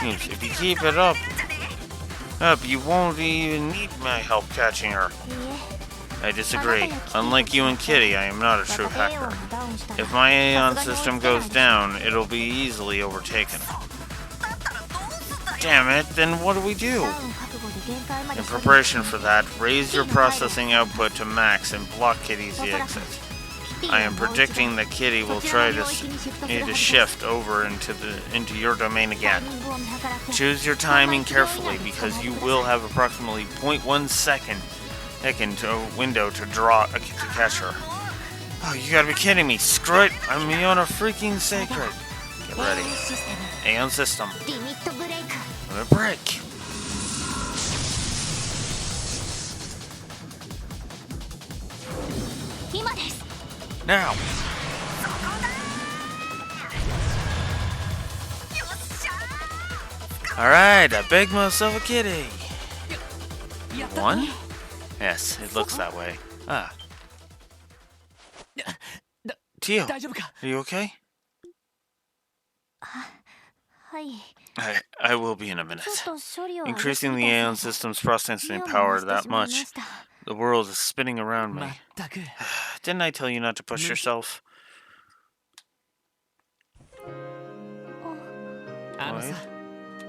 If you keep it up, you won't even need my help catching her. I disagree. Unlike you and Kitty, I am not a true hacker. If my Aeon system goes down, it'll be easily overtaken. Damn it, then what do we do? In preparation for that, raise your processing output to max and block Kitty's exit. I am predicting that Kitty will try to shift over into your domain again. Choose your timing carefully because you will have approximately 0.1 second window to catch her. Oh, you gotta be kidding me! Screw it! I'm Yona freaking Sacred. Get ready. Aeon system. Limit break. Now. Alright, I begged myself a kitty. One? Yes, it looks that way. Ah. Tio, are you okay? I will be in a minute. Increasing the Aeon system's processing power that much, the world is spinning around me. Didn't I tell you not to push yourself? What?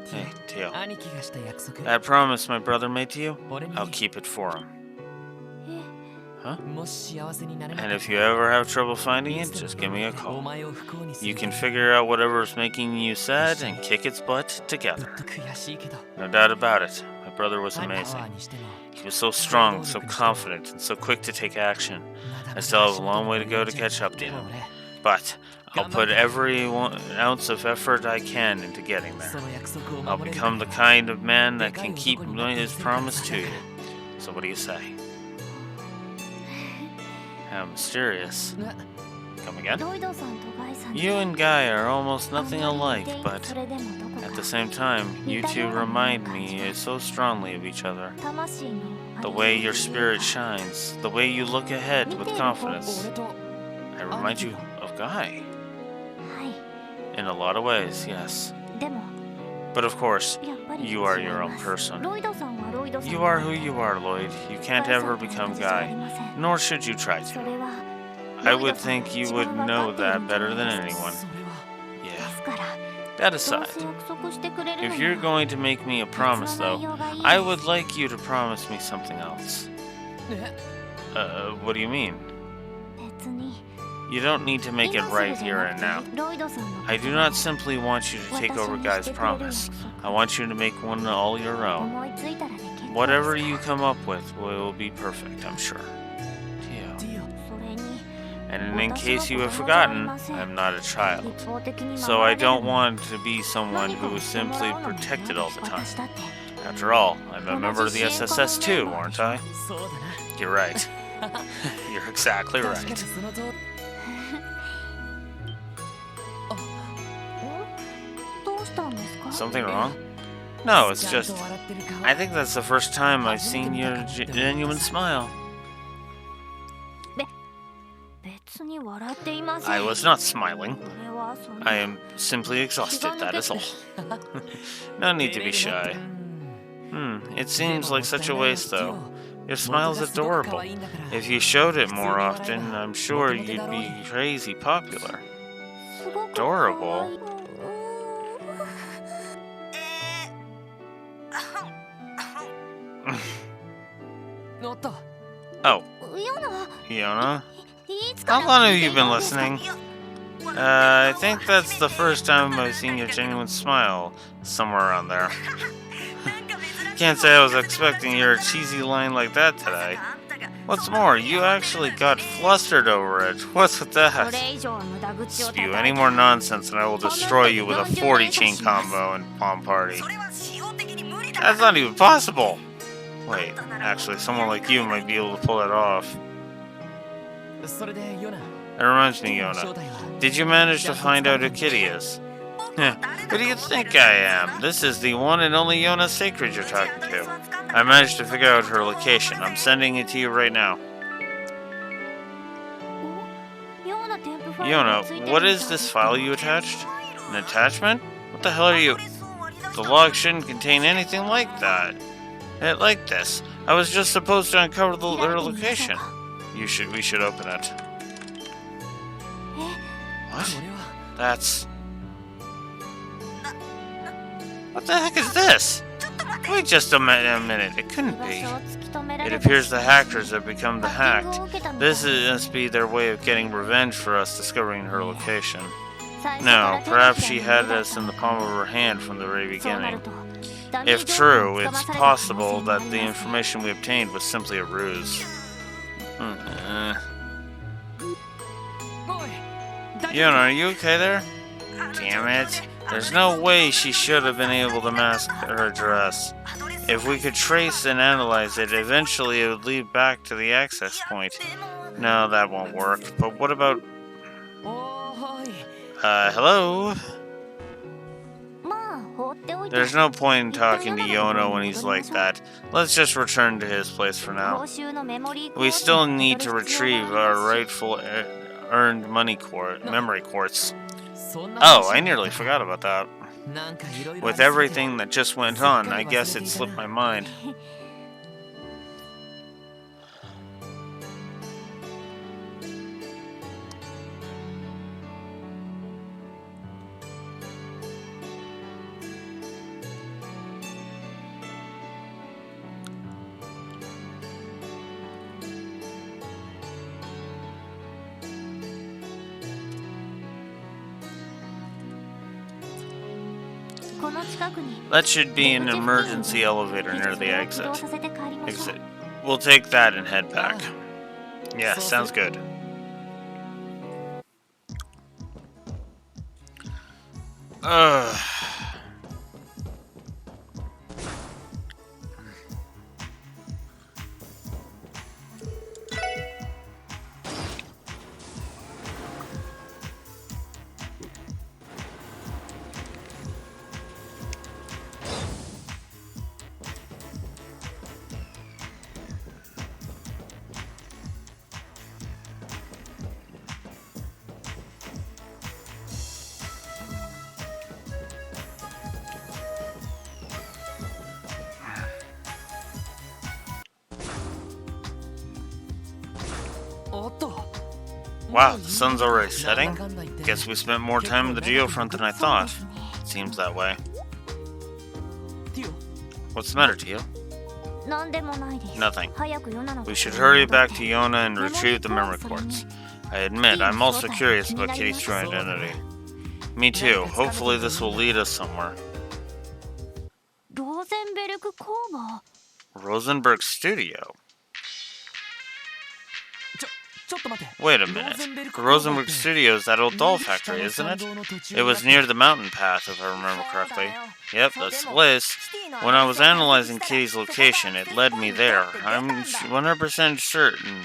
Hey, Tio. That promise my brother made to you, I'll keep it for him. Huh? And if you ever have trouble finding it, just give me a call. You can figure out whatever's making you sad and kick its butt together. No doubt about it, my brother was amazing. He was so strong, so confident, and so quick to take action. I still have a long way to go to catch up to him. But I'll put every ounce of effort I can into getting there. I'll become the kind of man that can keep his promise to you. So what do you say? How mysterious. Come again? You and Guy are almost nothing alike, but at the same time, you two remind me so strongly of each other. The way your spirit shines, the way you look ahead with confidence. I remind you of Guy. In a lot of ways, yes. But of course, you are your own person. You are who you are, Lloyd. You can't ever become Guy, nor should you try to. I would think you would know that better than anyone. Yeah. That aside, if you're going to make me a promise, though, I would like you to promise me something else. What do you mean? You don't need to make it right here and now. I do not simply want you to take over Guy's promise. I want you to make one all your own. Whatever you come up with will be perfect, I'm sure. Tio. And in case you have forgotten, I'm not a child. So I don't want to be someone who is simply protected all the time. After all, I'm a member of the SSS too, aren't I? You're right. You're exactly right. Something wrong? No, it's just... I think that's the first time I've seen your genuine smile. I was not smiling. I am simply exhausted, that is all. No need to be shy. It seems like such a waste, though. Your smile's adorable. If you showed it more often, I'm sure you'd be crazy popular. Adorable? Oh. Yona? How long have you been listening? I think that's the first time I've seen your genuine smile. Somewhere around there. Can't say I was expecting your cheesy line like that today. What's more, you actually got flustered over it. What's with that? Spew any more nonsense and I will destroy you with a 40-chain combo and Palm Party. That's not even possible! Wait, actually, someone like you might be able to pull it off. That reminds me, Yona. Did you manage to find out who Kitty is? Who do you think I am? This is the one and only Yona Sacred you're talking to. I managed to figure out her location. I'm sending it to you right now. Yona, what is this file you attached? An attachment? What the hell are you... The log shouldn't contain anything like that. Like this. I was just supposed to uncover her location. We should open it. What? That's... What the heck is this? Wait just a minute. It couldn't be. It appears the hackers have become the hacked. This must be their way of getting revenge for us discovering her location. No, perhaps she had us in the palm of her hand from the very beginning. If true, it's possible that the information we obtained was simply a ruse. Yona, are you okay there? Damn it. There's no way she should have been able to mask her dress. If we could trace and analyze it, eventually it would lead back to the access point. No, that won't work. But what about... hello? There's no point in talking to Yona when he's like that. Let's just return to his place for now. We still need to retrieve our rightful earned memory quartz. Oh, I nearly forgot about that. With everything that just went on, I guess it slipped my mind. That should be an emergency elevator near the exit. We'll take that and head back. Yeah, sounds good. Ugh. Wow, the sun's already setting? Guess we spent more time in the geofront than I thought. Seems that way. What's the matter, Tio? Nothing. We should hurry back to Yona and retrieve the memory quartz. I admit, I'm also curious about Kitty's true identity. Me too. Hopefully this will lead us somewhere. Rosenberg Studio? Wait a minute. The Rosenberg Studio is that old doll factory, isn't it? It was near the mountain path, if I remember correctly. Yep, that's the place. When I was analyzing Kitty's location, it led me there. I'm 100% certain.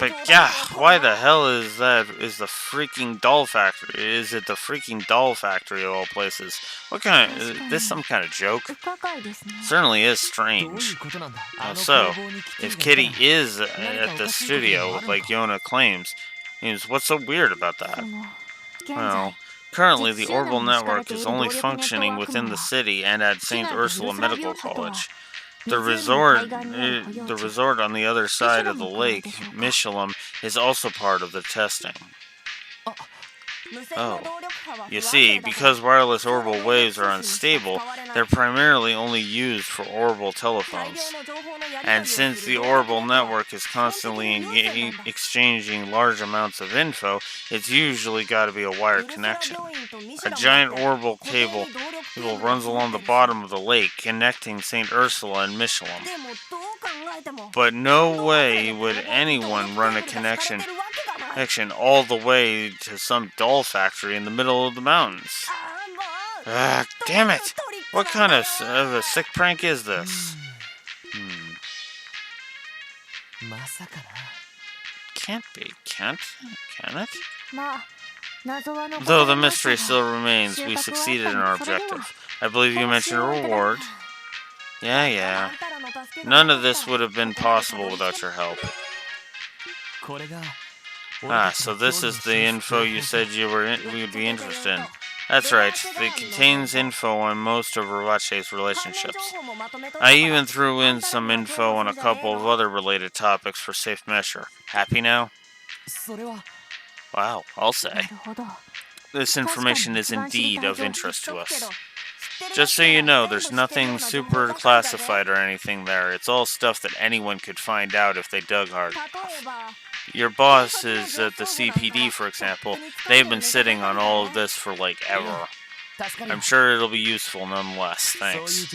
But yeah, why the hell is the freaking doll factory? Is it the freaking doll factory of all places? What kind of, is this some kind of joke? Certainly is strange. So, if Kitty is at the studio, like Yona claims, what's so weird about that? Well, currently the Orbital Network is only functioning within the city and at St. Ursula Medical College. The resort on the other side of the lake, Michelum, is also part of the testing. Oh. You see, because wireless orbital waves are unstable, they're primarily only used for orbital telephones. And since the orbital network is constantly exchanging large amounts of info, it's usually got to be a wired connection. A giant orbital cable runs along the bottom of the lake, connecting St. Ursula and Michelum. But no way would anyone run a connection all the way to some doll factory in the middle of the mountains. Damn it! What kind of a sick prank is this? Can't be, can it? Though the mystery still remains, we succeeded in our objective. I believe you mentioned a reward. Yeah. None of this would have been possible without your help. So this is the info you said we would be interested in. That's right, it contains info on most of Urache's relationships. I even threw in some info on a couple of other related topics for safe measure. Happy now? Wow, I'll say. This information is indeed of interest to us. Just so you know, there's nothing super classified or anything there. It's all stuff that anyone could find out if they dug hard enough. Your bosses at the CPD, for example, they've been sitting on all of this for like ever. I'm sure it'll be useful nonetheless, thanks.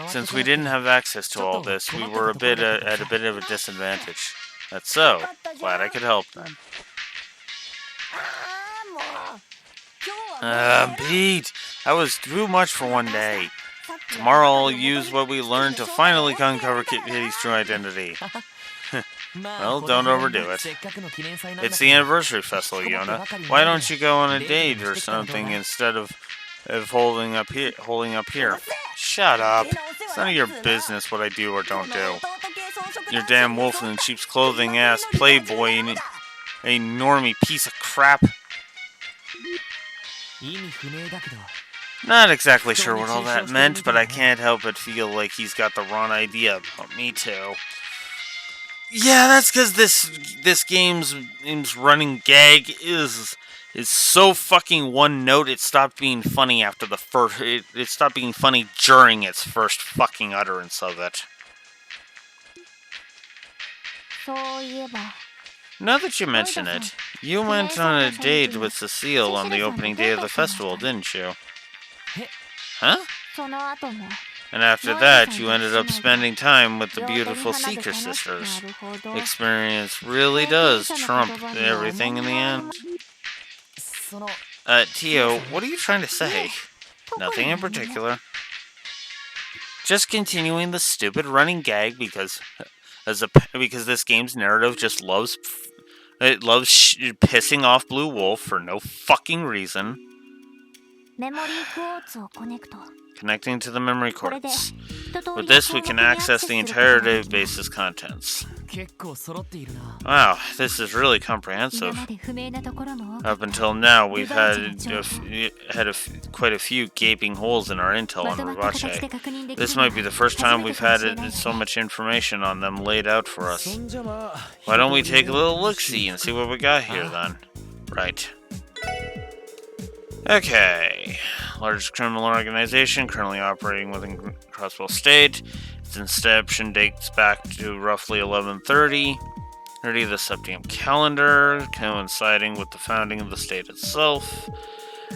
Since we didn't have access to all this, we were at a bit of a disadvantage. That's so. Glad I could help then. Pete, that was too much for one day. Tomorrow I'll use what we learned to finally uncover Kitty's true identity. Well, don't overdo it. It's the anniversary festival, Yona. Why don't you go on a date or something instead of holding up here? Shut up. It's none of your business what I do or don't do. Your damn wolf in sheep's clothing ass playboy and a normie piece of crap. Not exactly sure what all that meant, but I can't help but feel like he's got the wrong idea about me too. Yeah, that's because this game's running gag is so fucking one note. It stopped being funny after the first. It stopped being funny during its first fucking utterance of it. Now that you mention it, you went on a date with Cecile on the opening day of the festival, didn't you? Huh? And after that, you ended up spending time with the beautiful Seeker sisters. Experience really does trump everything in the end. Tio, what are you trying to say? Nothing in particular. Just continuing the stupid running gag because this game's narrative just loves pissing off Blue Wolf for no fucking reason. Connecting to the memory quartz. With this, we can access the entire database's contents. Wow, this is really comprehensive. Up until now, we've had quite a few gaping holes in our intel on Rovache. This might be the first time we've had so much information on them laid out for us. Why don't we take a little look-see and see what we got here, then? Right. Okay. Largest criminal organization currently operating within Crosswell State. Its inception dates back to roughly 1130. The Septium calendar, coinciding with the founding of the state itself.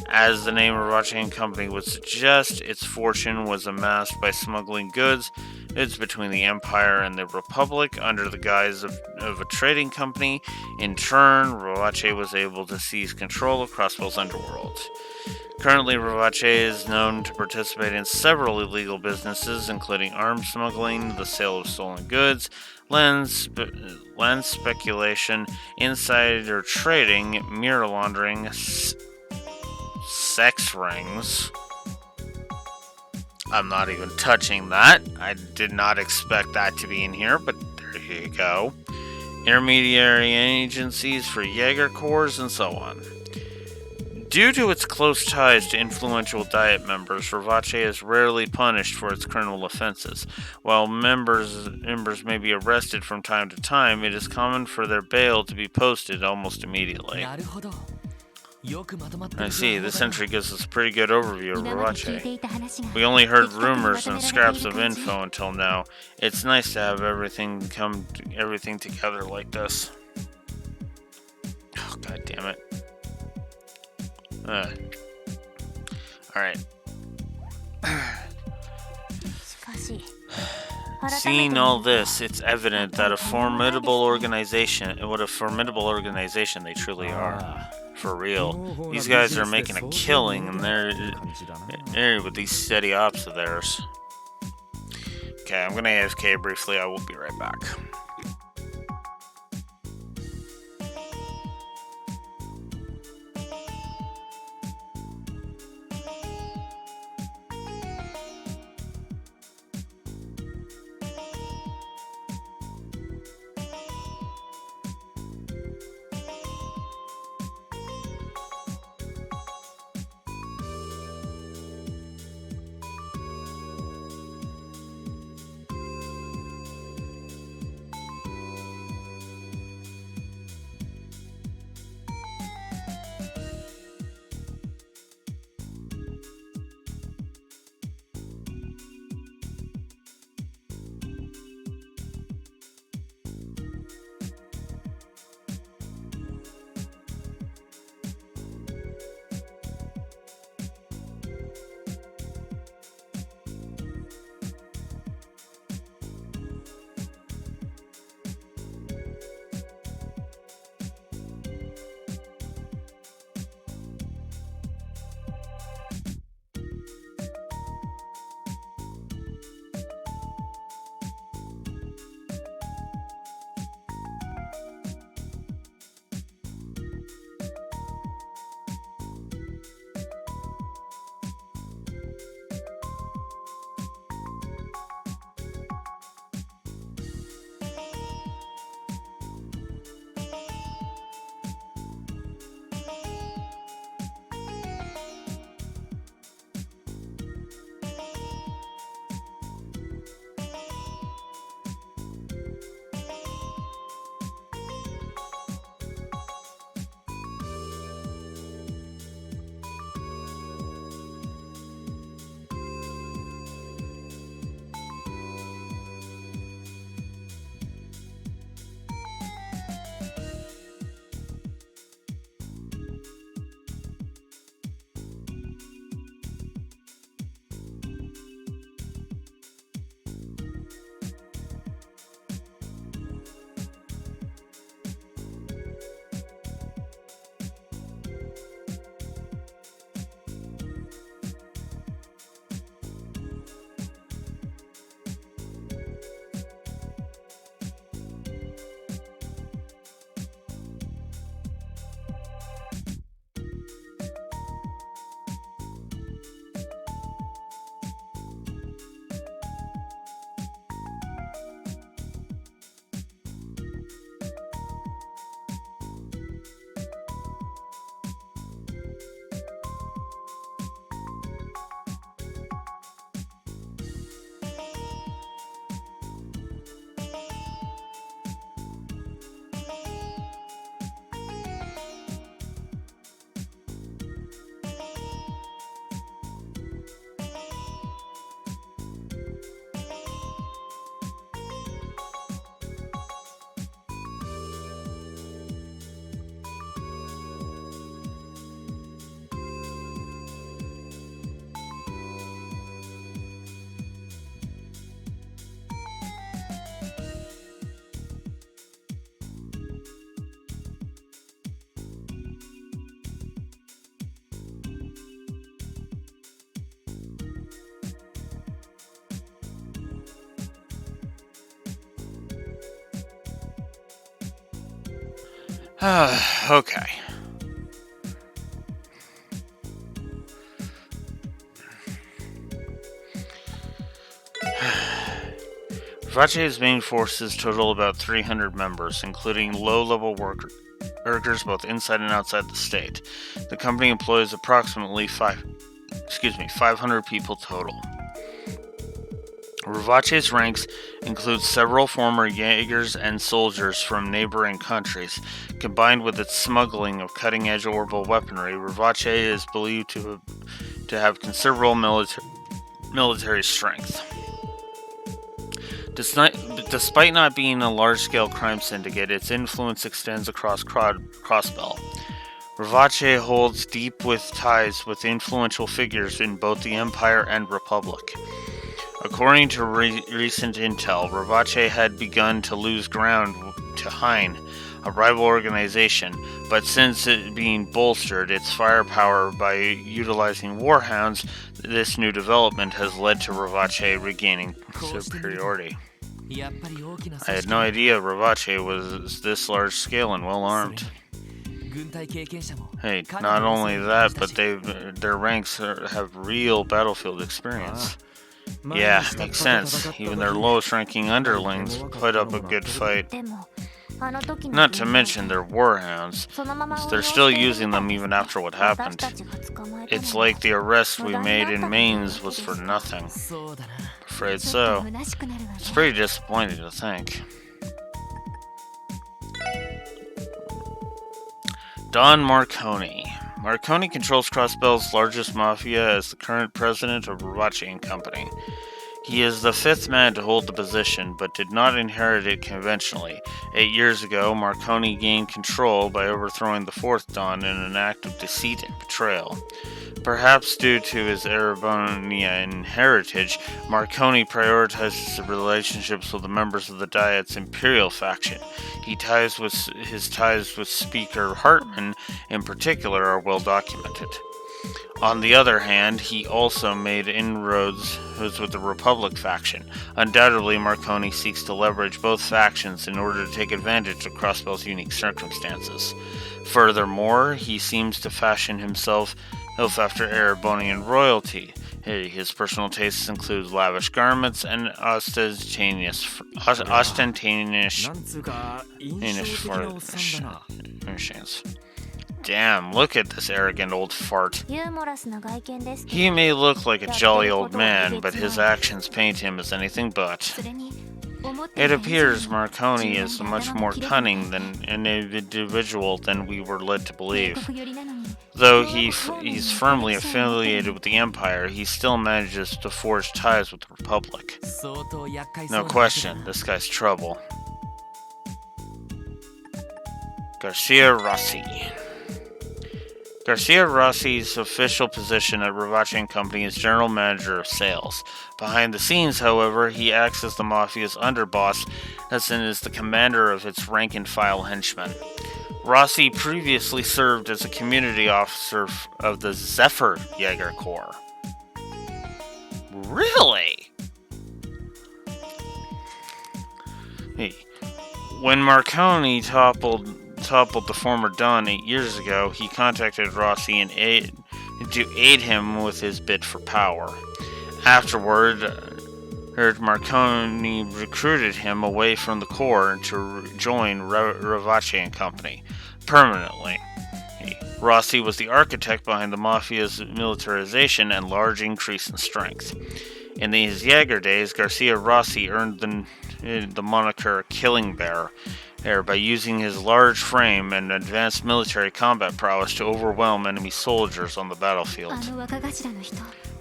As the name Rovache & Company would suggest, its fortune was amassed by smuggling goods. It's between the Empire and the Republic under the guise of a trading company. In turn, Rovache was able to seize control of Crosswell's underworld. Currently, Rovache is known to participate in several illegal businesses, including arms smuggling, the sale of stolen goods, land speculation, insider trading, mirror laundering, sex rings. I'm not even touching that. I did not expect that to be in here, but there you go. Intermediary agencies for Jaeger Corps and so on. Due to its close ties to influential Diet members, Rovache is rarely punished for its criminal offenses. While members may be arrested from time to time, it is common for their bail to be posted almost immediately. I see, this entry gives us a pretty good overview of Rovache. We only heard rumors and scraps of info until now. It's nice to have everything together like this. Oh, god damn it. Alright. Seeing all this, it's evident that what a formidable organization they truly are. For real. These guys are making a killing, and they're with these steady ops of theirs. Okay, I'm gonna AFK briefly. I will be right back. Okay. Ravache's main forces total about 300 members, including low-level workers both inside and outside the state. The company employs approximately 500 people total. Ravache's ranks include several former Jaegers and soldiers from neighboring countries. Combined with its smuggling of cutting-edge orbital weaponry, Ravache is believed to have considerable military strength. Despite not being a large-scale crime syndicate, its influence extends across Crossbell. Ravache holds deep ties with influential figures in both the Empire and Republic. According to recent intel, Ravache had begun to lose ground to Hein, a rival organization, but since it being bolstered its firepower by utilizing warhounds, this new development has led to Ravache regaining superiority. I had no idea Ravache was this large scale and well armed. Hey, not only that, but their ranks have real battlefield experience. Yeah, makes sense. Even their lowest ranking underlings put up a good fight. Not to mention their warhounds. They're still using them even after what happened. It's like the arrest we made in Mainz was for nothing. Afraid so. It's pretty disappointing to think. Don Marconi. Marconi controls Crossbell's largest mafia as the current president of Ravache & Company. He is the fifth man to hold the position, but did not inherit it conventionally. 8 years ago, Marconi gained control by overthrowing the fourth Don in an act of deceit and betrayal. Perhaps due to his Erebonian heritage, Marconi prioritizes the relationships with the members of the Diet's Imperial faction. His ties with Speaker Hartman, in particular, are well documented. On the other hand, he also made inroads with the Republic faction. Undoubtedly, Marconi seeks to leverage both factions in order to take advantage of Crossbell's unique circumstances. Furthermore, he seems to fashion himself after Erebonian royalty. His personal tastes include lavish garments and ostentatious furnishings. Damn, look at this arrogant old fart. He may look like a jolly old man, but his actions paint him as anything but. It appears Marconi is much more cunning than an individual than we were led to believe. Though he's firmly affiliated with the Empire, he still manages to forge ties with the Republic. No question, this guy's trouble. Garcia Rossi. Garcia Rossi's official position at Ravache & Company is General Manager of Sales. Behind the scenes, however, he acts as the Mafia's underboss, as in is the commander of its rank-and-file henchmen. Rossi previously served as a community officer of the Zephyr Jaeger Corps. Really? Hey. When Marconi toppled the former Don 8 years ago, he contacted Rossi to aid him with his bid for power. Afterward, Marconi recruited him away from the Corps to join Ravache & Company permanently. Rossi was the architect behind the Mafia's militarization and large increase in strength. In his Jaeger days, Garcia Rossi earned the moniker Killing Bear by using his large frame and advanced military combat prowess to overwhelm enemy soldiers on the battlefield.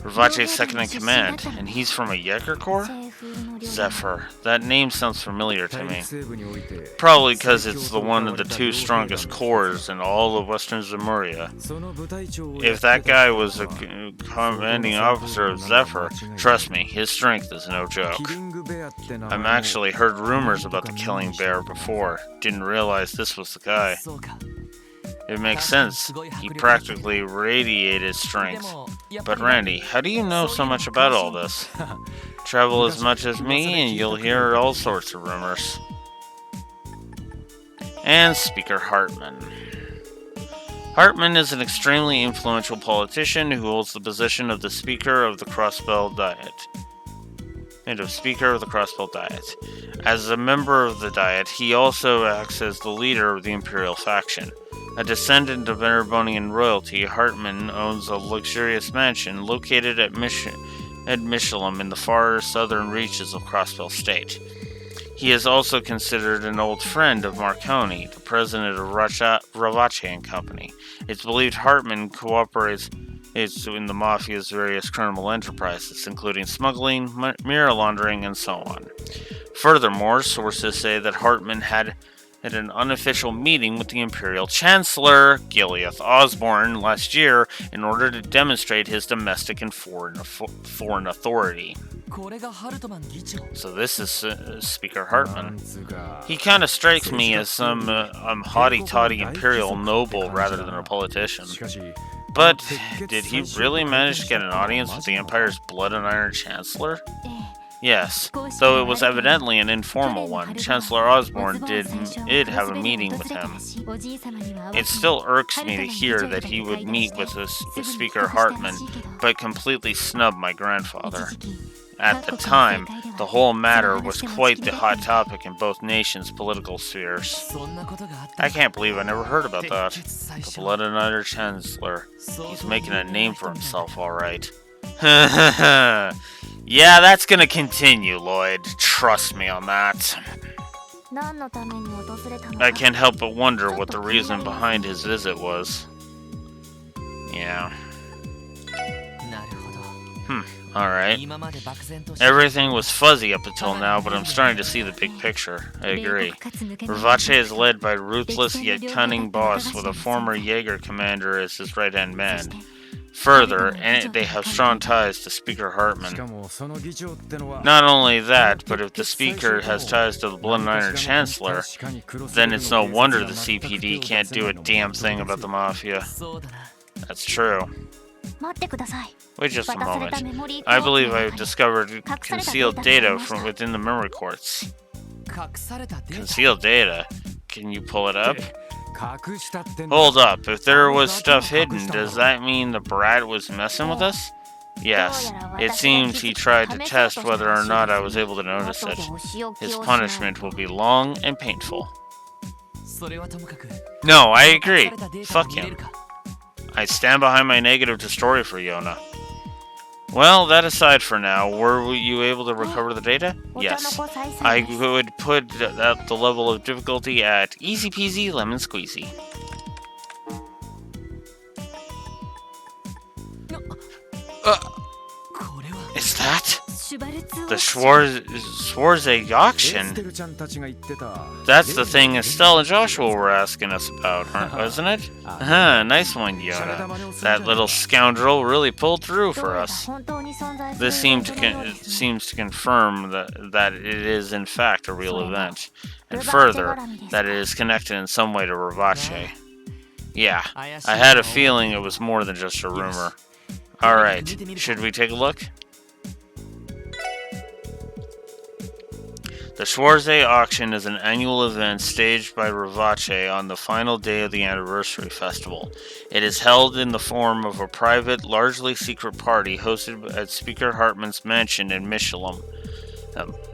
Ravache's second in command, and he's from a Jaeger Corps? Zephyr. That name sounds familiar to me. Probably because it's one of the two strongest corps in all of Western Zemuria. If that guy was a commanding officer of Zephyr, trust me, his strength is no joke. I've actually heard rumors about the Killing Bear before. Didn't realize this was the guy. It makes sense. He practically radiated strength. But Randy, how do you know so much about all this? Travel as much as me and you'll hear all sorts of rumors. and Speaker Hartman. Hartman is an extremely influential politician who holds the position of the Speaker of the Crossbell Diet. As a member of the Diet, he also acts as the leader of the Imperial faction. A descendant of Erebonian royalty, Hartman owns a luxurious mansion located at Michelum in the far southern reaches of Crossbell State. He is also considered an old friend of Marconi, the president of Ravache & Company. It's believed Hartman cooperates in the Mafia's various criminal enterprises, including smuggling, mirror laundering, and so on. Furthermore, sources say that Hartman had an unofficial meeting with the Imperial Chancellor, Gileath Osborne, last year in order to demonstrate his domestic and foreign authority. So this is Speaker Hartman. He kind of strikes me as some haughty-taughty imperial noble rather than a politician. But did he really manage to get an audience with the Empire's Blood and Iron Chancellor? Yes, though it was evidently an informal one. Chancellor Osborne did have a meeting with him. It still irks me to hear that he would meet with Speaker Hartman, but completely snub my grandfather. At the time, the whole matter was quite the hot topic in both nations' political spheres. I can't believe I never heard about that. The Blood and Iron Chancellor. He's making a name for himself, alright. Yeah, that's gonna continue, Lloyd. Trust me on that. I can't help but wonder what the reason behind his visit was. Yeah. Alright. Everything was fuzzy up until now, but I'm starting to see the big picture. I agree. Ravache is led by a ruthless yet cunning boss with a former Jaeger commander as his right-hand man. Further, they have strong ties to Speaker Hartman. Not only that, but if the Speaker has ties to the Blood and Iron Chancellor, then it's no wonder the CPD can't do a damn thing about the Mafia. That's true. Wait just a moment. I believe I've discovered concealed data from within the memory quartz. Concealed data? Can you pull it up? Hold up, if there was stuff hidden, does that mean the brat was messing with us? Yes, it seems he tried to test whether or not I was able to notice it. His punishment will be long and painful. No, I agree. Fuck him. I stand behind my negative to story for Yona. Well, that aside for now, were you able to recover the data? Yes. I would put the level of difficulty at easy peasy lemon squeezy. Is that the Schwarze auction? That's the thing Estelle and Joshua were asking us about, wasn't it? Nice one, Yona. That little scoundrel really pulled through for us. This seems to confirm that it is in fact a real event, and further, that it is connected in some way to Ravache. Yeah, I had a feeling it was more than just a rumor. Alright, should we take a look? The Schwarze auction is an annual event staged by Ravache on the final day of the anniversary festival. It is held in the form of a private, largely secret party hosted at Speaker Hartman's mansion in Michelum.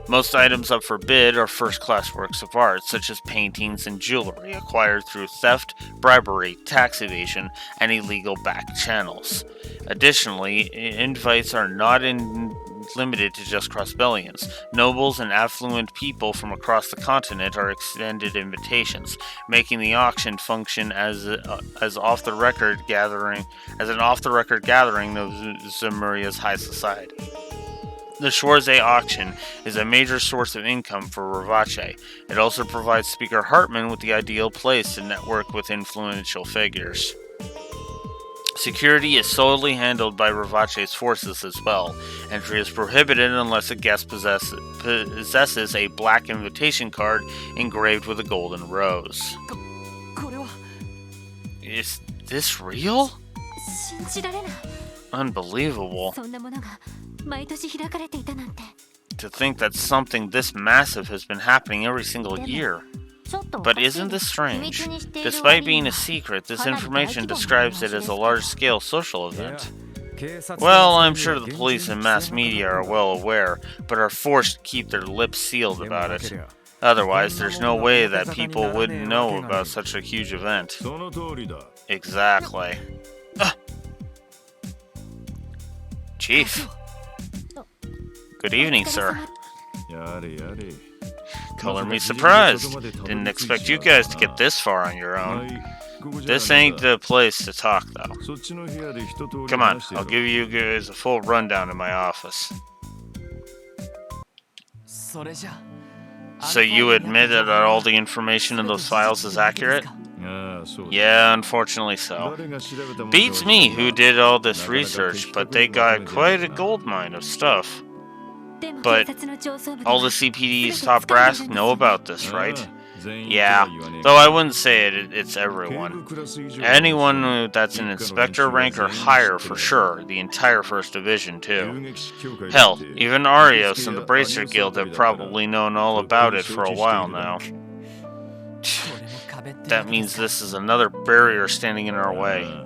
Most items up for bid are first-class works of art, such as paintings and jewelry acquired through theft, bribery, tax evasion, and illegal back channels. Additionally, invites are not limited to just Crossbellians. Nobles and affluent people from across the continent are extended invitations, making the auction function as an off-the-record gathering of Zemuria's high society. The Schwarze auction is a major source of income for Ravache. It also provides Speaker Hartman with the ideal place to network with influential figures. Security is solely handled by Ravache's forces as well. Entry is prohibited unless a guest possesses a black invitation card engraved with a golden rose. Is this real? Unbelievable. To think that something this massive has been happening every single year. But isn't this strange? Despite being a secret, this information describes it as a large-scale social event. Well, I'm sure the police and mass media are well aware, but are forced to keep their lips sealed about it. Otherwise, there's no way that people wouldn't know about such a huge event. Exactly. Chief. Good evening, sir. Color me surprised. Didn't expect you guys to get this far on your own. This ain't the place to talk, though. Come on, I'll give you guys a full rundown in my office. So you admit that all the information in those files is accurate? Yeah, unfortunately so. Beats me who did all this research, but they got quite a goldmine of stuff. But all the CPD's top brass know about this, right? Yeah, though I wouldn't say it's everyone. Anyone that's an inspector rank or higher for sure, the entire 1st Division too. Hell, even Arios and the Bracer Guild have probably known all about it for a while now. That means this is another barrier standing in our way.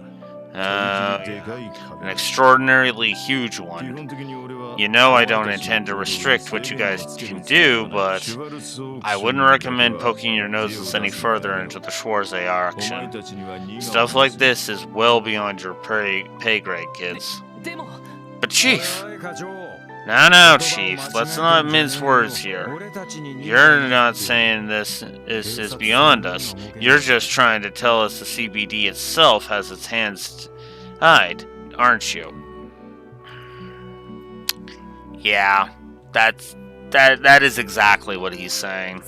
An extraordinarily huge one. You know I don't intend to restrict what you guys can do, but I wouldn't recommend poking your noses any further into the Schwarze auction. Stuff like this is well beyond your pay grade, kids. But Chief! Now, Chief, let's not mince words here. You're not saying this is beyond us. You're just trying to tell us the CBD itself has its hands tied, aren't you? Yeah, that is exactly what he's saying.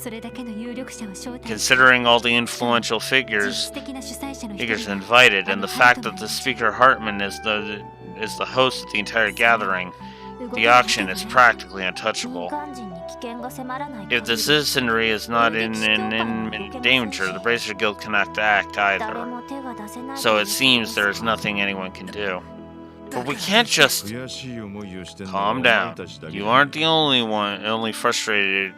Considering all the influential figures invited, and the fact that the Speaker Hartman is the host of the entire gathering, the auction is practically untouchable. If the citizenry is not in danger, the Bracer Guild cannot act either. So it seems there is nothing anyone can do. But we can't just... Calm down. You aren't the only frustrated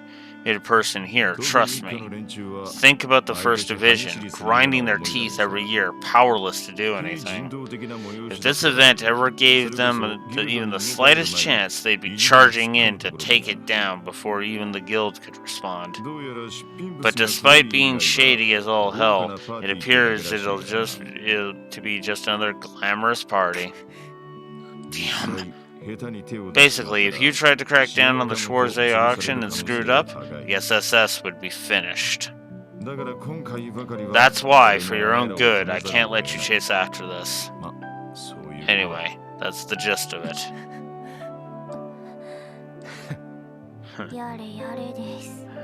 person here, trust me. Think about the 1st Division, grinding their teeth every year, powerless to do anything. If this event ever gave them even the slightest chance, they'd be charging in to take it down before even the guild could respond. But despite being shady as all hell, it appears to be just another glamorous party. Damn. Basically, if you tried to crack down on the Schwarze auction and screwed up, the SSS would be finished. That's why, for your own good, I can't let you chase after this. Anyway, that's the gist of it.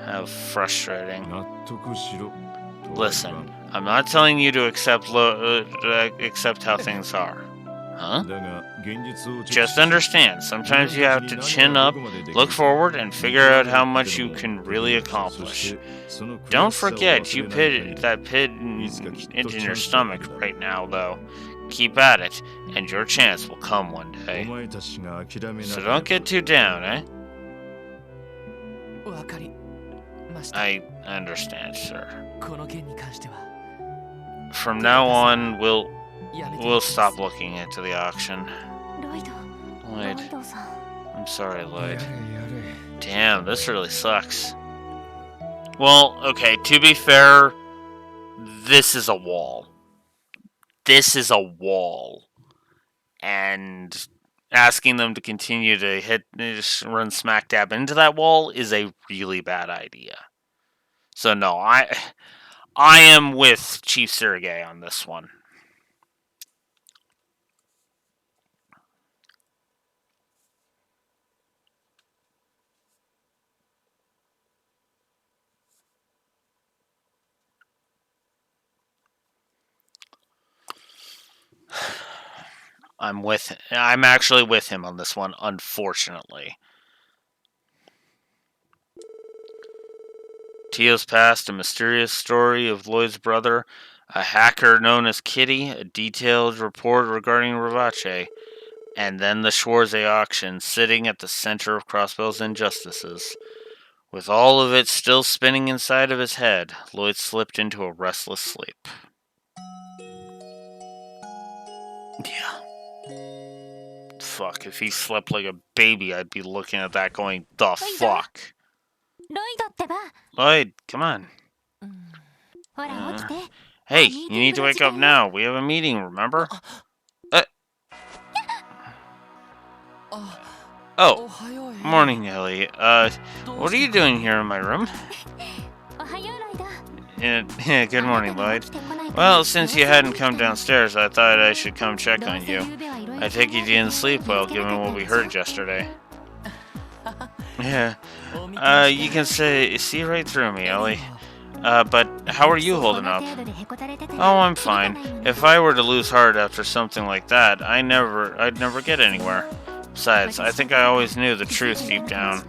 How frustrating. Listen, I'm not telling you to accept how things are. Huh? Just understand, sometimes you have to chin up, look forward, and figure out how much you can really accomplish. Don't forget you that pit in your stomach right now, though. Keep at it, and your chance will come one day. So don't get too down, eh? I understand, sir. From now on, we'll stop looking into the auction. Lloyd. I'm sorry, Lloyd. Damn, this really sucks. Well, okay, to be fair, this is a wall. This is a wall. And asking them to continue to run smack dab into that wall is a really bad idea. So no, I am with Chief Sergei on this one. I'm actually with him on this one, unfortunately. Tio's past, a mysterious story of Lloyd's brother, a hacker known as Kitty, a detailed report regarding Ravache, and then the Schwarze auction, sitting at the center of Crossbell's injustices. With all of it still spinning inside of his head, Lloyd slipped into a restless sleep. Yeah. Fuck, if he slept like a baby, I'd be looking at that going, the fuck? Lloyd, come on. Hey, you need to wake up now. We have a meeting, remember? Oh, morning, Ellie. What are you doing here in my room? Yeah, good morning, Lloyd. Well, since you hadn't come downstairs, I thought I should come check on you. I take you didn't sleep well, given what we heard yesterday. Yeah. You can see right through me, Ellie. But how are you holding up? Oh, I'm fine. If I were to lose heart after something like that, I'd never get anywhere. Besides, I think I always knew the truth deep down.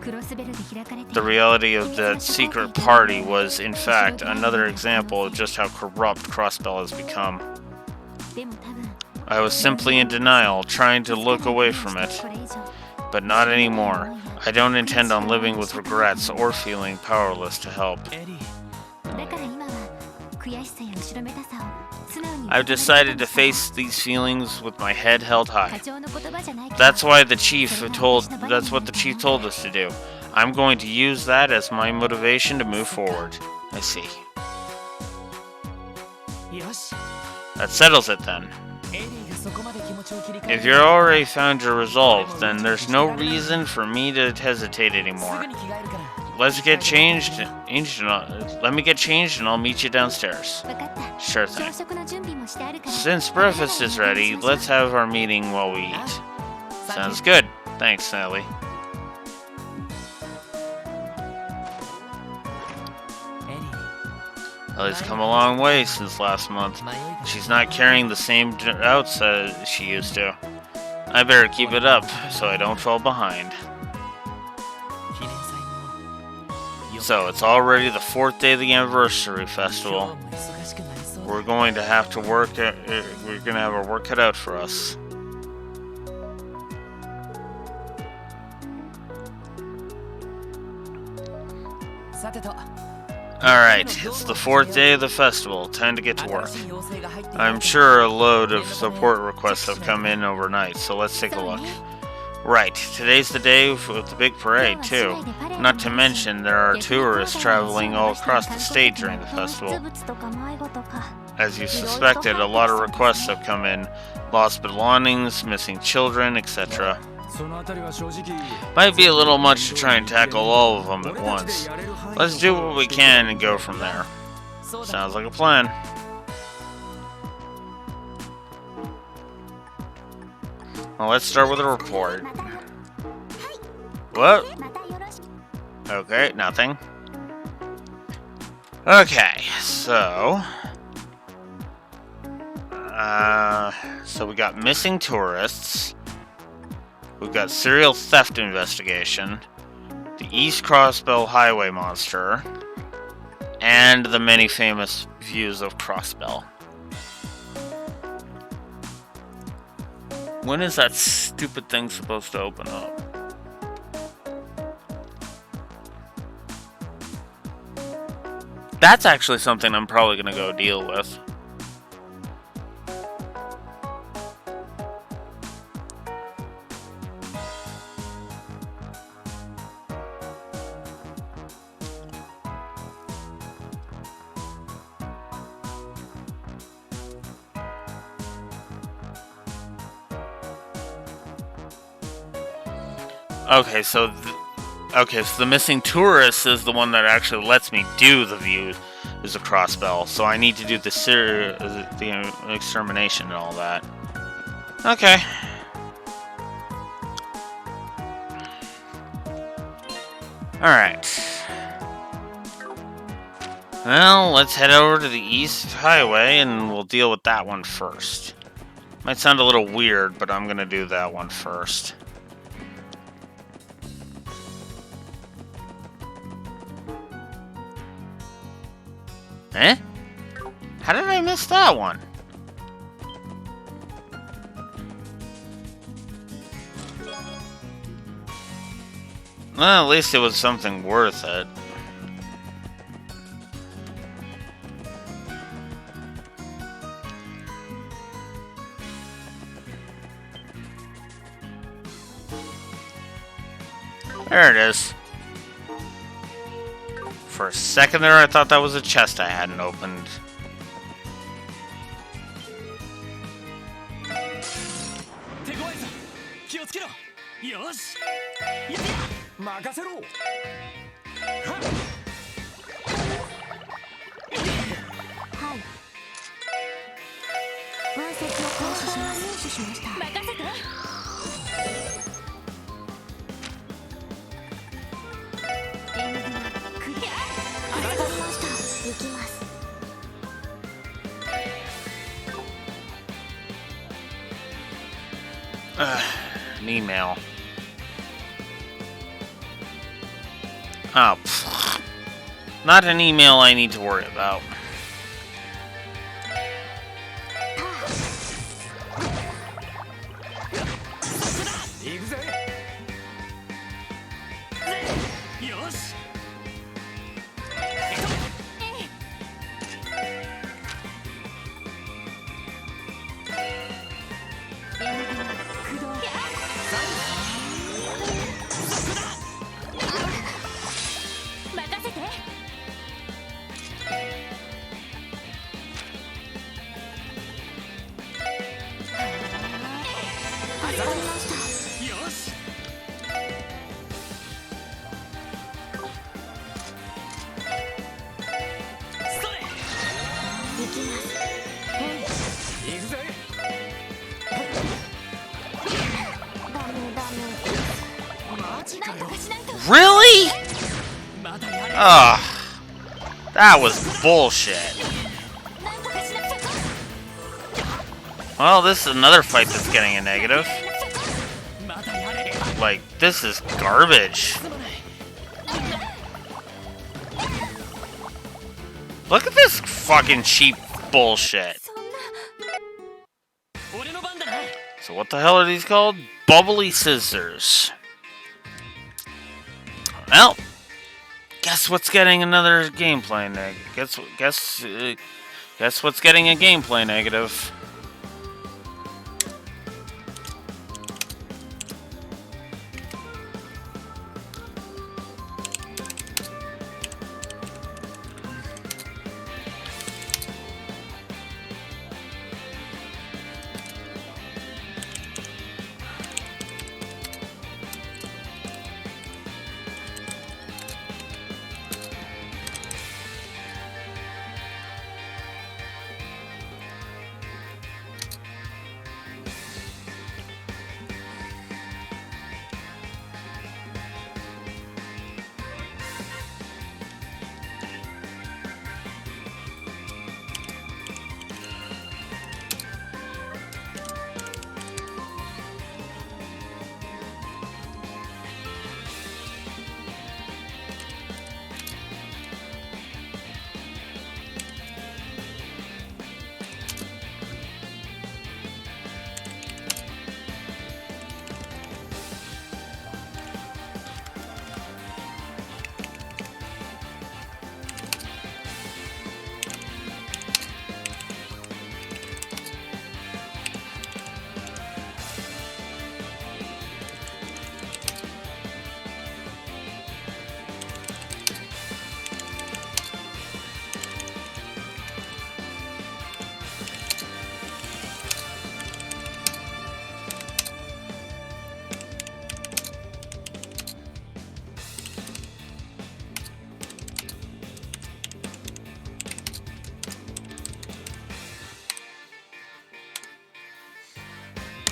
The reality of that secret party was, in fact, another example of just how corrupt Crossbell has become. I was simply in denial, trying to look away from it. But not anymore. I don't intend on living with regrets or feeling powerless to help. I've decided to face these feelings with my head held high. That's what the chief told us to do. I'm going to use that as my motivation to move forward. I see. That settles it then. If you've already found your resolve, then there's no reason for me to hesitate anymore. Let's get changed. Let me get changed and I'll meet you downstairs. Sure thing. Since breakfast is ready, let's have our meeting while we eat. Sounds good. Thanks, Sally. Ellie's come a long way since last month. She's not carrying the same doubts as she used to. I better keep it up so I don't fall behind. So, it's already the 4th day of the anniversary festival. We're going to have our work cut out for us. Alright, it's the 4th day of the festival. Time to get to work. I'm sure a load of support requests have come in overnight, so let's take a look. Right, today's the day with the big parade, too. Not to mention, there are tourists traveling all across the state during the festival. As you suspected, a lot of requests have come in. Lost belongings, missing children, etc. Might be a little much to try and tackle all of them at once. Let's do what we can and go from there. Sounds like a plan. Well, let's start with a report. What? Okay, nothing. Okay, so we got missing tourists. We've got serial theft investigation, the East Crossbell Highway monster, and the many famous views of Crossbell. When is that stupid thing supposed to open up? That's actually something I'm probably going to go deal with. Okay, so the missing tourist is the one that actually lets me do the view is a Crossbell. So I need to do the extermination and all that. Okay. Alright. Well, let's head over to the East Highway and we'll deal with that one first. Might sound a little weird, but I'm gonna do that one first. Eh? How did I miss that one? Well, at least it was something worth it. There it is. For a second there, I thought that was a chest I hadn't opened. An email. Oh, pfft. Not an email I need to worry about. Really? Ugh. That was bullshit. Well, this is another fight that's getting a negative. Like, this is garbage. Look at this fucking cheap bullshit. So what the hell are these called? Bubbly scissors. Well, guess what's getting another gameplay negative? Guess what's getting a gameplay negative?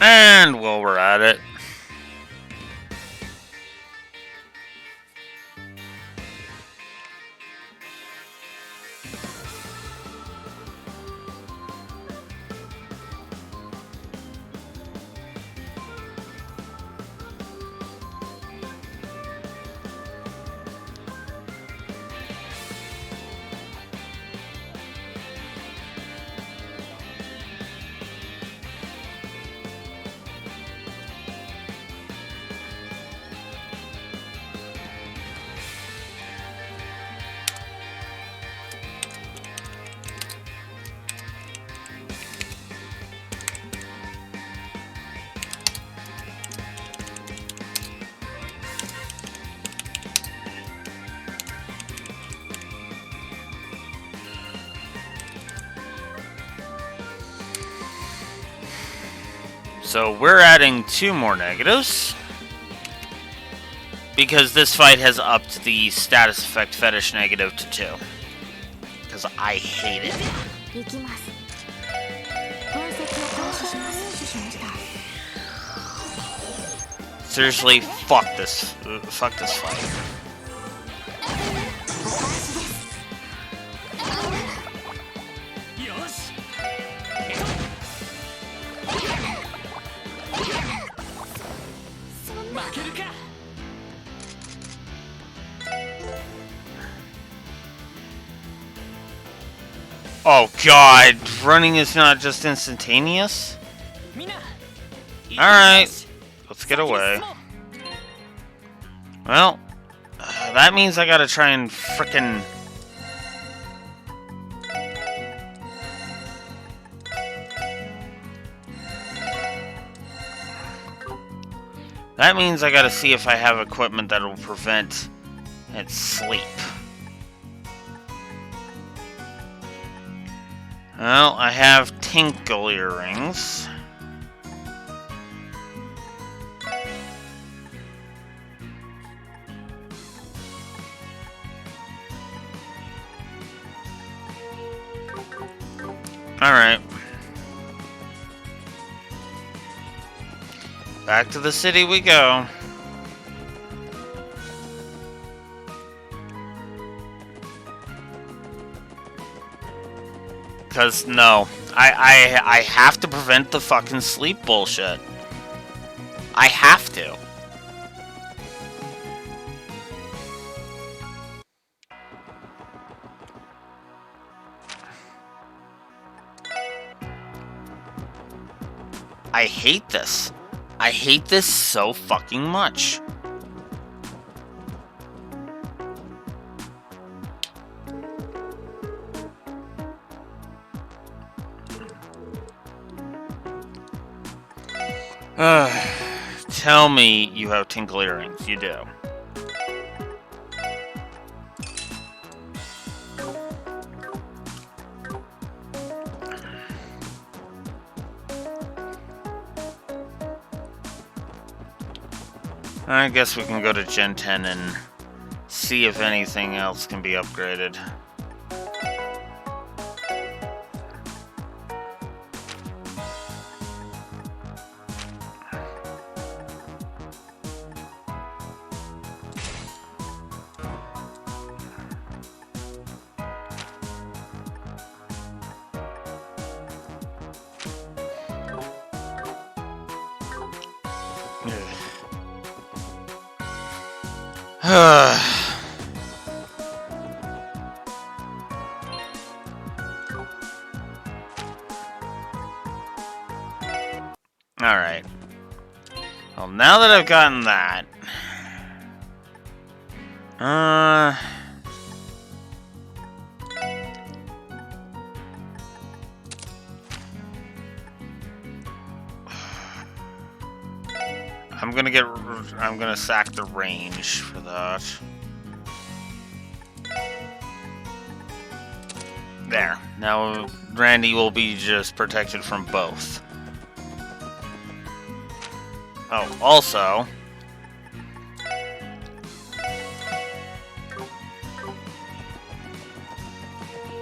And while we're at it, So we're adding 2 more negatives. Because this fight has upped the status effect fetish negative to 2. Because I hate it. Seriously, fuck this fight. Oh god, running is not just instantaneous? Alright, let's get away. Well, that means I gotta try and frickin'... That means I gotta see if I have equipment that'll prevent its sleep. Well, I have tinkle earrings. Alright. Back to the city we go. Because, no. I have to prevent the fucking sleep bullshit. I have to. I hate this. I hate this so fucking much. Tell me you have tinkle earrings. You do. I guess we can go to Gen 10 and see if anything else can be upgraded. Alright. Well, now that I've gotten that... I'm gonna sack the range for that. There. Now Randy will be just protected from both. Oh, also...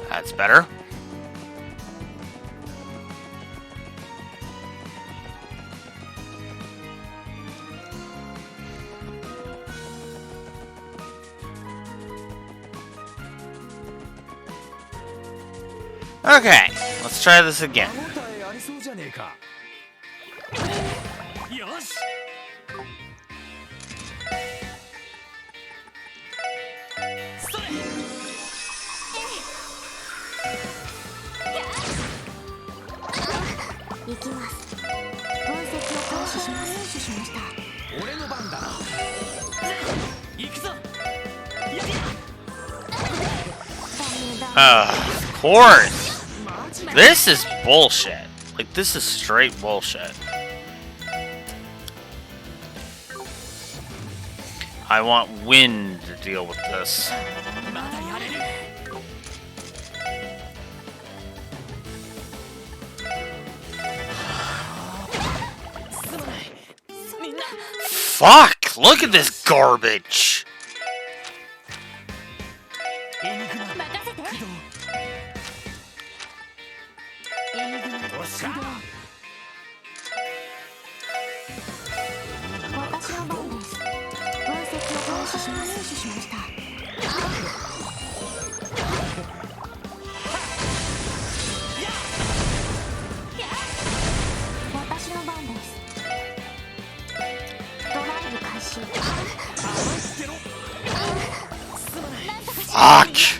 That's better. Okay, let's try this again. Of course! This is bullshit. Like, this is straight bullshit. I want wind to deal with this. Fuck! Look at this garbage! Fuck!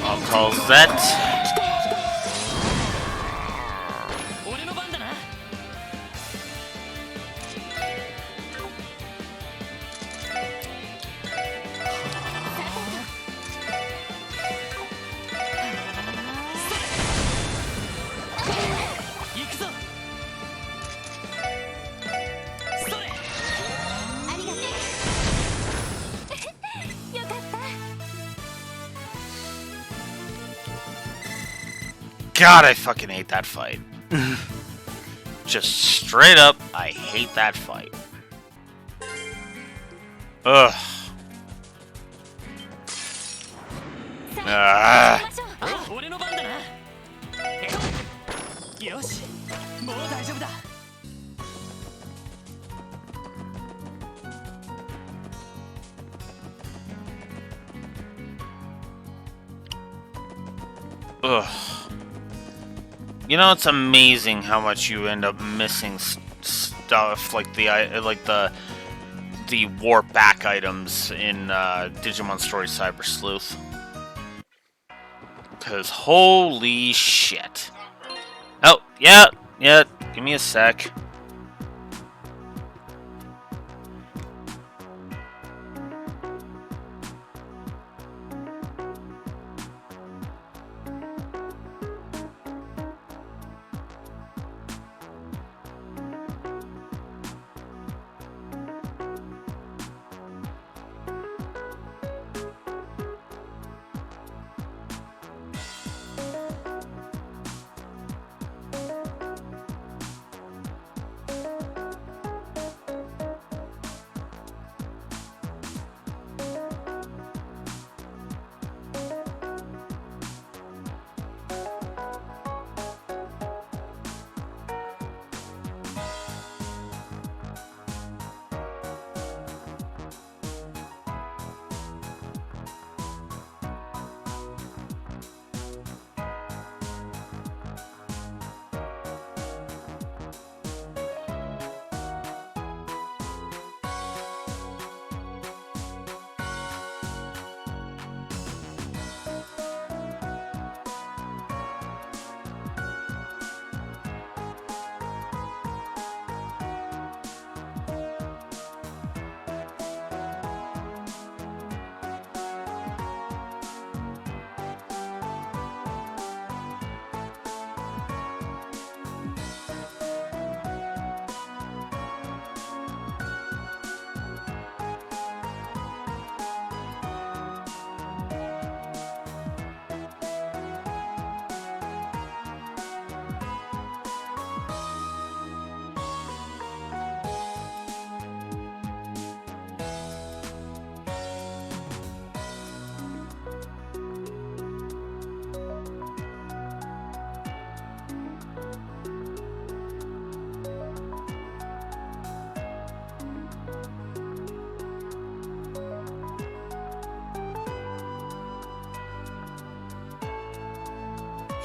I'll call that. God, I fucking hate that fight. Just straight up, I hate that fight. Ugh. Ah. Ugh. You know, it's amazing how much you end up missing stuff like the warp back items in Digimon Story Cyber Sleuth. Cause holy shit! Oh yeah, give me a sec.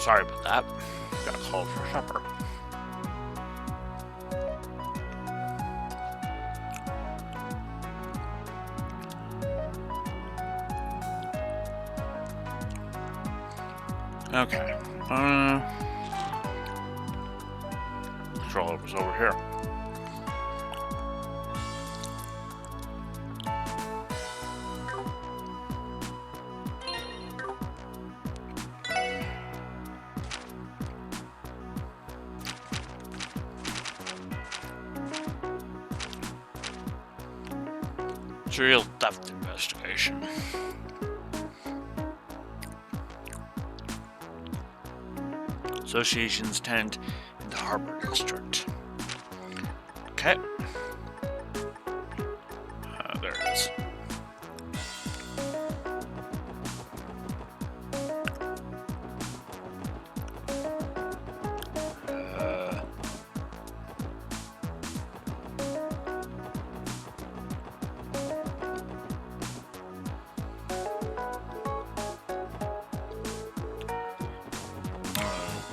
Sorry about that. Got called for supper. Okay. Controller was over here. Serial theft investigation. Association's tent in the Harbor District. Okay. There it is.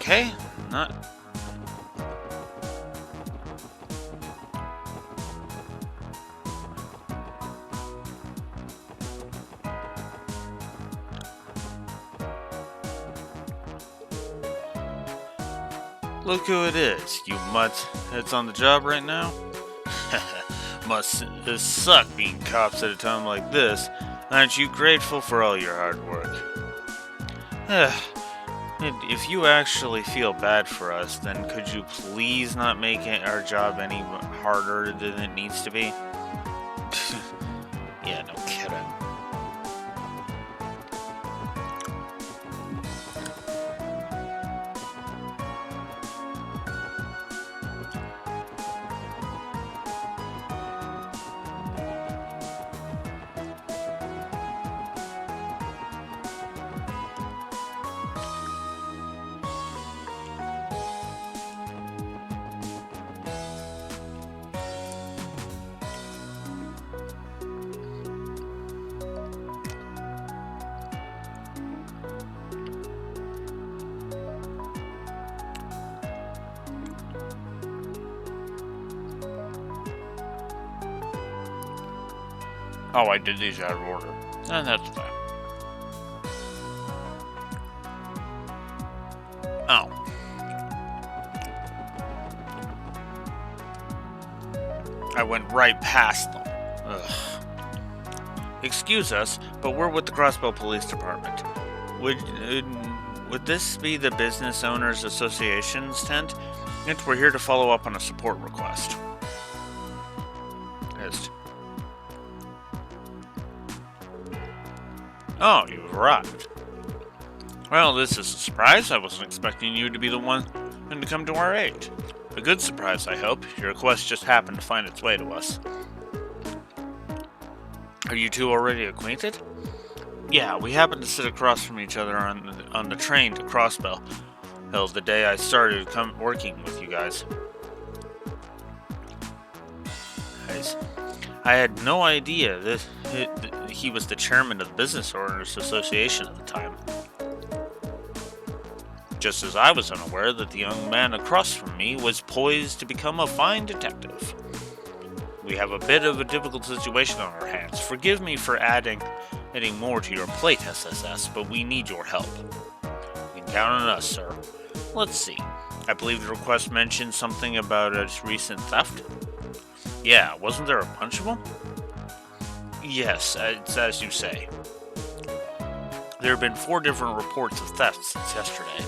Okay, not. Look who it is, you mutts. It's on the job right now? Must suck being cops at a time like this. Aren't you grateful for all your hard work? If you actually feel bad for us, then could you please not make our job any harder than it needs to be? Yeah, no kidding. Oh, I did these out of order. And that's fine. Oh. I went right past them. Ugh. Excuse us, but we're with the Crossbell Police Department. Would this be the Business Owners Association's tent? We're here to follow up on a support request. Oh, you've arrived. Well, this is a surprise. I wasn't expecting you to be the one to come to our aid. A good surprise, I hope. Your request just happened to find its way to us. Are you two already acquainted? Yeah, we happened to sit across from each other on the train to Crossbell Hill the day I started working with you guys. Nice. I had no idea that he was the chairman of the Business Owners Association at the time. Just as I was unaware that the young man across from me was poised to become a fine detective. We have a bit of a difficult situation on our hands. Forgive me for adding more to your plate, SSS, but we need your help. You can count on us, sir. Let's see. I believe the request mentioned something about a recent theft? Yeah, wasn't there a bunch of them? Yes, it's as you say. There have been 4 different reports of theft since yesterday.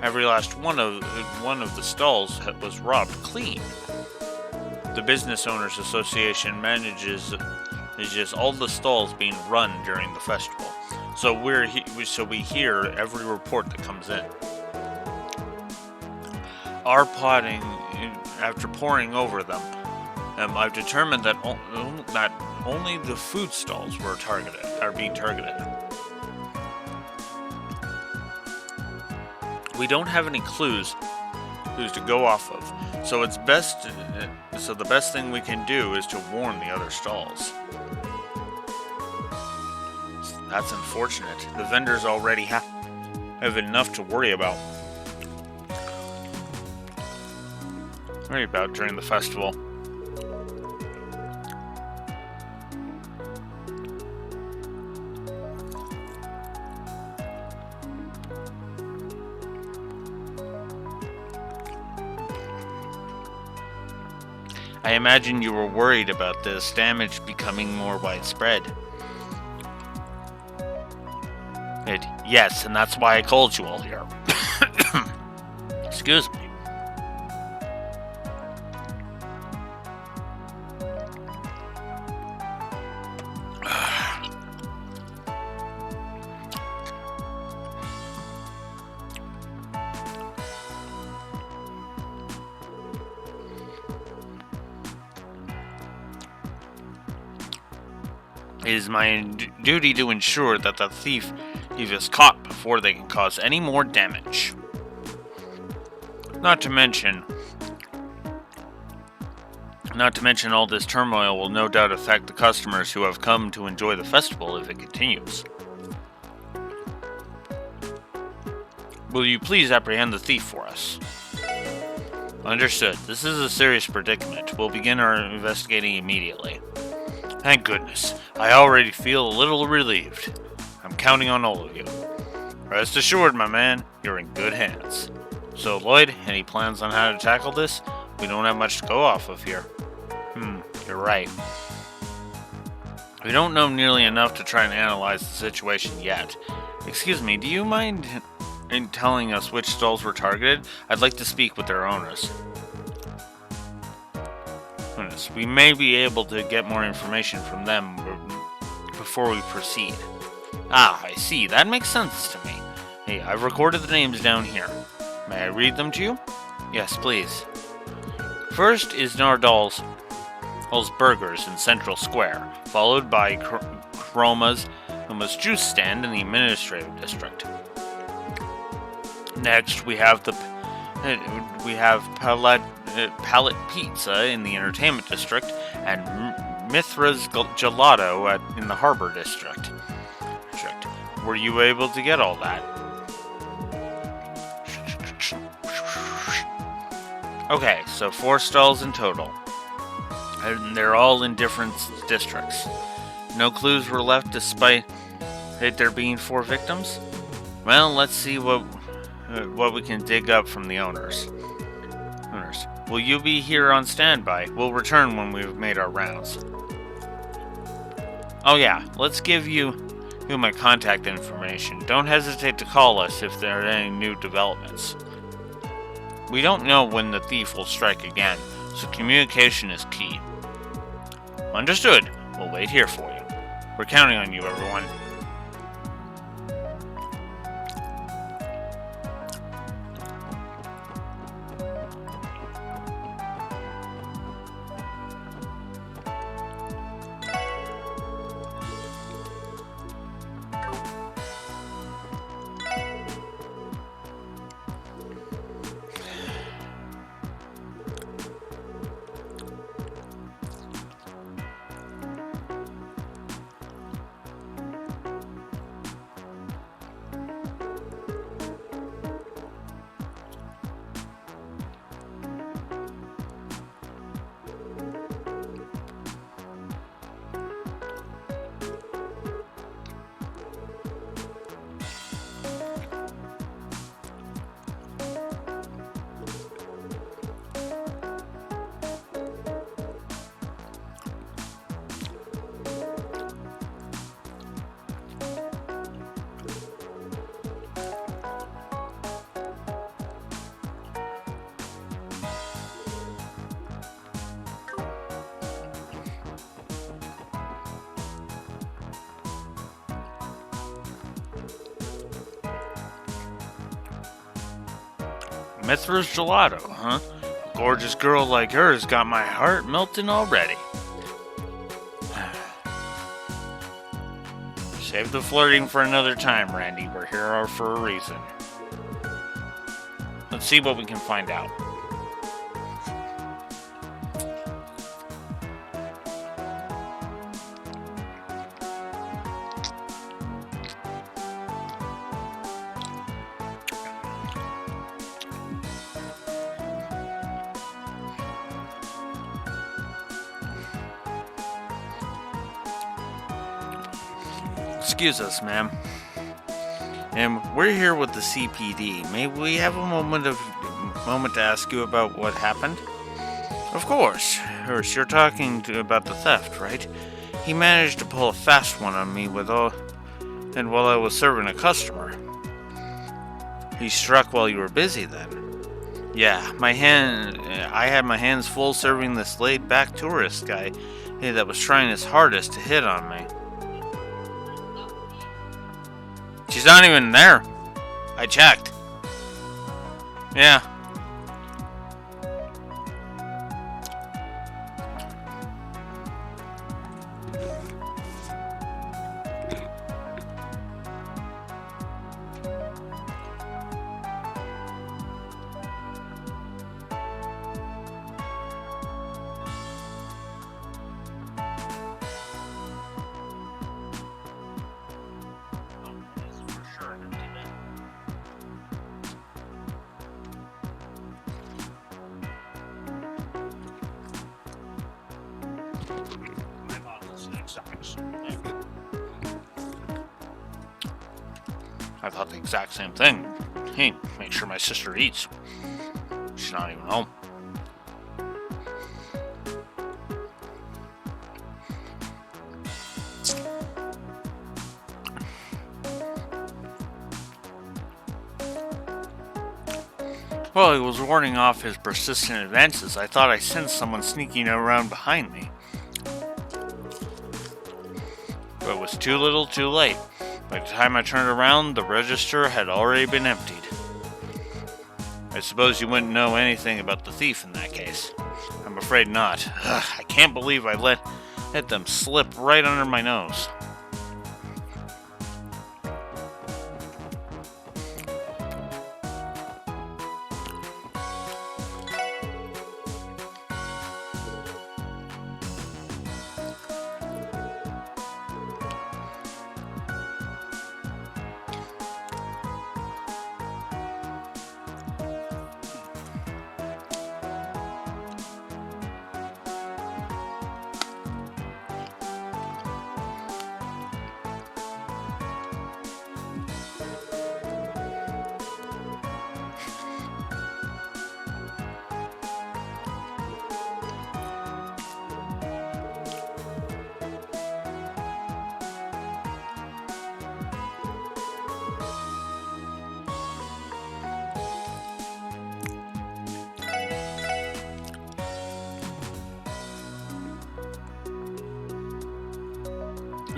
Every last one of the stalls was robbed clean. The Business Owners Association manages all the stalls being run during the festival. So we hear every report that comes in. After poring over them, I've determined that only the food stalls are being targeted. We don't have any clues to go off of, so it's best. So the best thing we can do is to warn the other stalls. That's unfortunate. The vendors already have have enough to worry about. During the festival. I imagine you were worried about this damage becoming more widespread. Yes, and that's why I called you all here. Excuse me. It is my duty to ensure that the thief is caught before they can cause any more damage. Not to mention all this turmoil will no doubt affect the customers who have come to enjoy the festival if it continues. Will you please apprehend the thief for us? Understood. This is a serious predicament. We'll begin our investigating immediately. Thank goodness. I already feel a little relieved. I'm counting on all of you. Rest assured, my man, you're in good hands. So, Lloyd, any plans on how to tackle this? We don't have much to go off of here. You're right. We don't know nearly enough to try and analyze the situation yet. Excuse me, do you mind in telling us which stalls were targeted? I'd like to speak with their owners. We may be able to get more information from them before we proceed. Ah, I see. That makes sense to me. Hey, I've recorded the names down here. May I read them to you? Yes, please. First is Nardal's Burgers in Central Square, followed by Chroma's Juice Stand in the Administrative District. Next, we have Palette Pizza in the Entertainment District, and Mithra's Gelato in the Harbor District. Were you able to get all that? Okay, so 4 stalls in total. And they're all in different districts. No clues were left despite there being 4 victims? Well, let's see what we can dig up from the owners. Will you be here on standby? We'll return when we've made our rounds. Oh yeah, let's give you my contact information. Don't hesitate to call us if there are any new developments. We don't know when the thief will strike again, so communication is key. Understood. We'll wait here for you. We're counting on you, everyone. Mithra's Gelato, huh? A gorgeous girl like her's got my heart melting already. Save the flirting for another time, Randy. We're here for a reason. Let's see what we can find out. Excuse us, ma'am. And we're here with the CPD. May we have a moment to ask you about what happened? Of course. You're talking about the theft, right? He managed to pull a fast one on me while I was serving a customer. He struck while you were busy then. Yeah, I had my hands full serving this laid-back tourist guy that was trying his hardest to hit on me. She's not even there. I checked. Yeah. I thought the exact same thing. Hey, make sure my sister eats. She's not even home. While he was warding off his persistent advances, I thought I sensed someone sneaking around behind me. But it was too little too late. By the time I turned around, the register had already been emptied. I suppose you wouldn't know anything about the thief in that case. I'm afraid not. Ugh, I can't believe I let them slip right under my nose.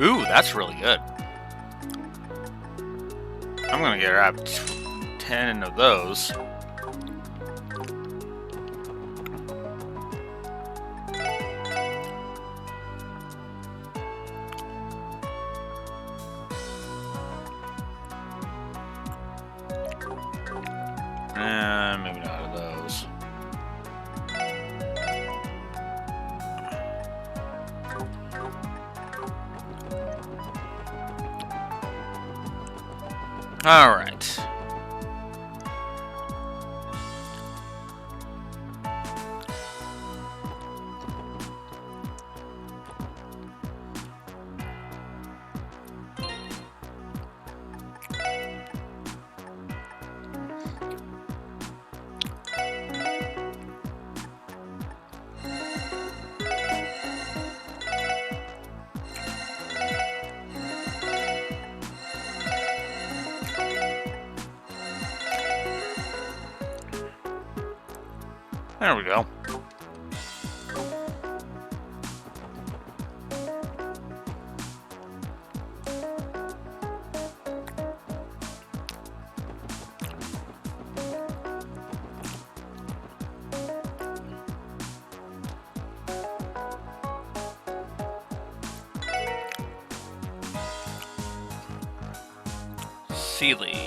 Ooh, that's really good. I'm gonna grab 10 of those. And maybe not of those. All right. There we go. Sealy.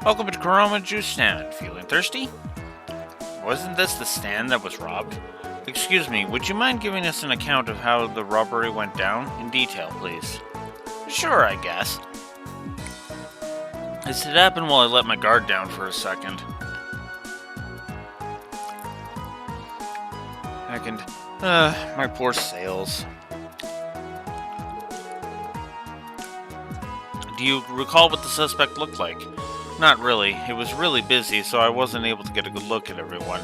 Welcome to Kurama Juice Stand. Feeling thirsty? Wasn't this the stand that was robbed? Excuse me, would you mind giving us an account of how the robbery went down? In detail, please. Sure, I guess. This had happened while I let my guard down for a second. My poor sales. Do you recall what the suspect looked like? Not really. It was really busy, so I wasn't able to get a good look at everyone.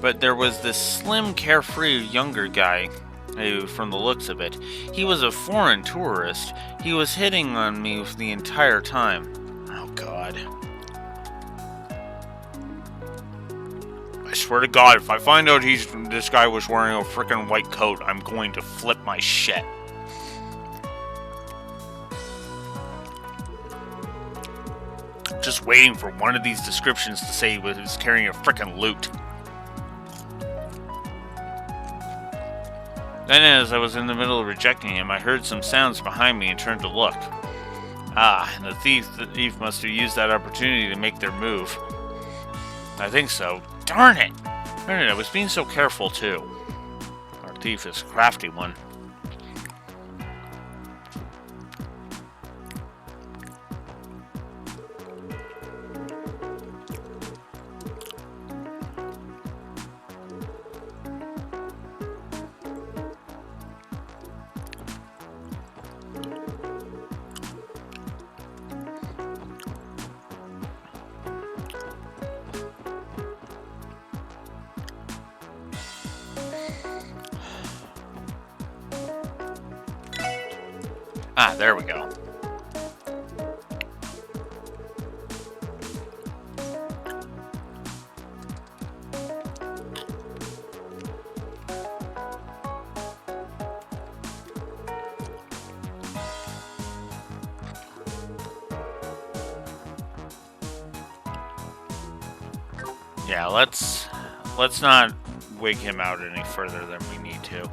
But there was this slim, carefree, younger guy, from the looks of it. He was a foreign tourist. He was hitting on me the entire time. Oh, God. I swear to God, if I find out this guy was wearing a frickin' white coat, I'm going to flip my shit. Just waiting for one of these descriptions to say he was carrying a frickin' loot. Then as I was in the middle of rejecting him, I heard some sounds behind me and turned to look. Ah, and the thief must have used that opportunity to make their move. I think so. Darn it! I was being so careful, too. Our thief is a crafty one. Ah, there we go. Yeah, let's not wig him out any further than we need to.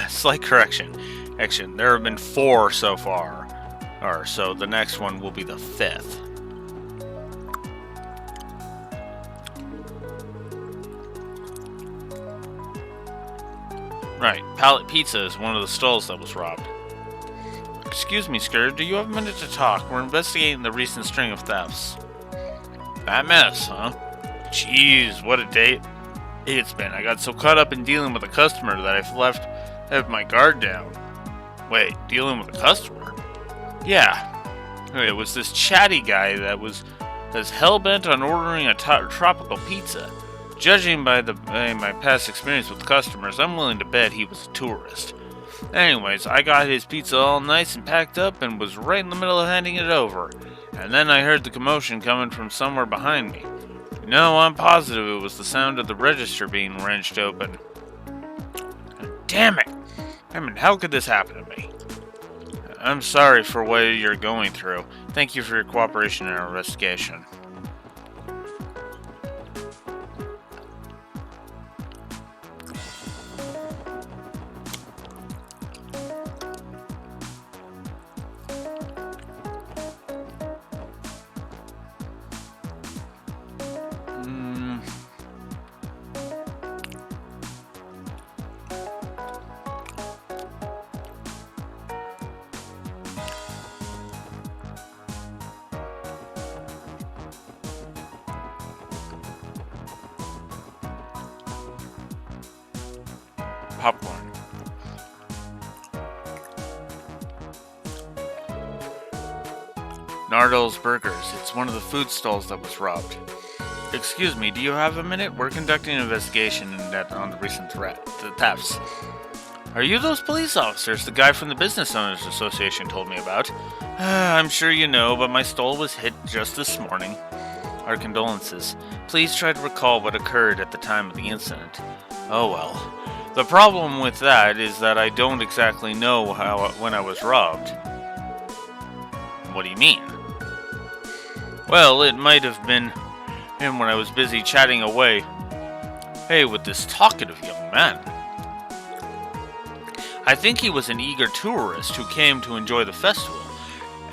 Slight correction. Action. There have been 4 so far. So the next one will be the 5th. Right. Pallet Pizza is one of the stalls that was robbed. Excuse me, Scourge, do you have a minute to talk? We're investigating the recent string of thefts. That mess, huh? Jeez, what a day it's been. I got so caught up in dealing with a customer that I left my guard down. Wait, dealing with a customer? Yeah. It was this chatty guy that's hell-bent on ordering a tropical pizza. Judging by my past experience with customers, I'm willing to bet he was a tourist. Anyways, I got his pizza all nice and packed up and was right in the middle of handing it over. And then I heard the commotion coming from somewhere behind me. No, I'm positive it was the sound of the register being wrenched open. Damn it! I mean, how could this happen to me? I'm sorry for what you're going through. Thank you for your cooperation in our investigation. popcorn. Nardol's Burgers. It's one of the food stalls that was robbed. Excuse me, do you have a minute? We're conducting an investigation on the recent thefts. Are you those police officers the guy from the Business Owners Association told me about? I'm sure you know, but my stall was hit just this morning. Our condolences. Please try to recall what occurred at the time of the incident. Oh well. The problem with that is that I don't exactly know when I was robbed. What do you mean? Well, it might have been him when I was busy chatting away. Hey, with this talkative young man. I think he was an eager tourist who came to enjoy the festival.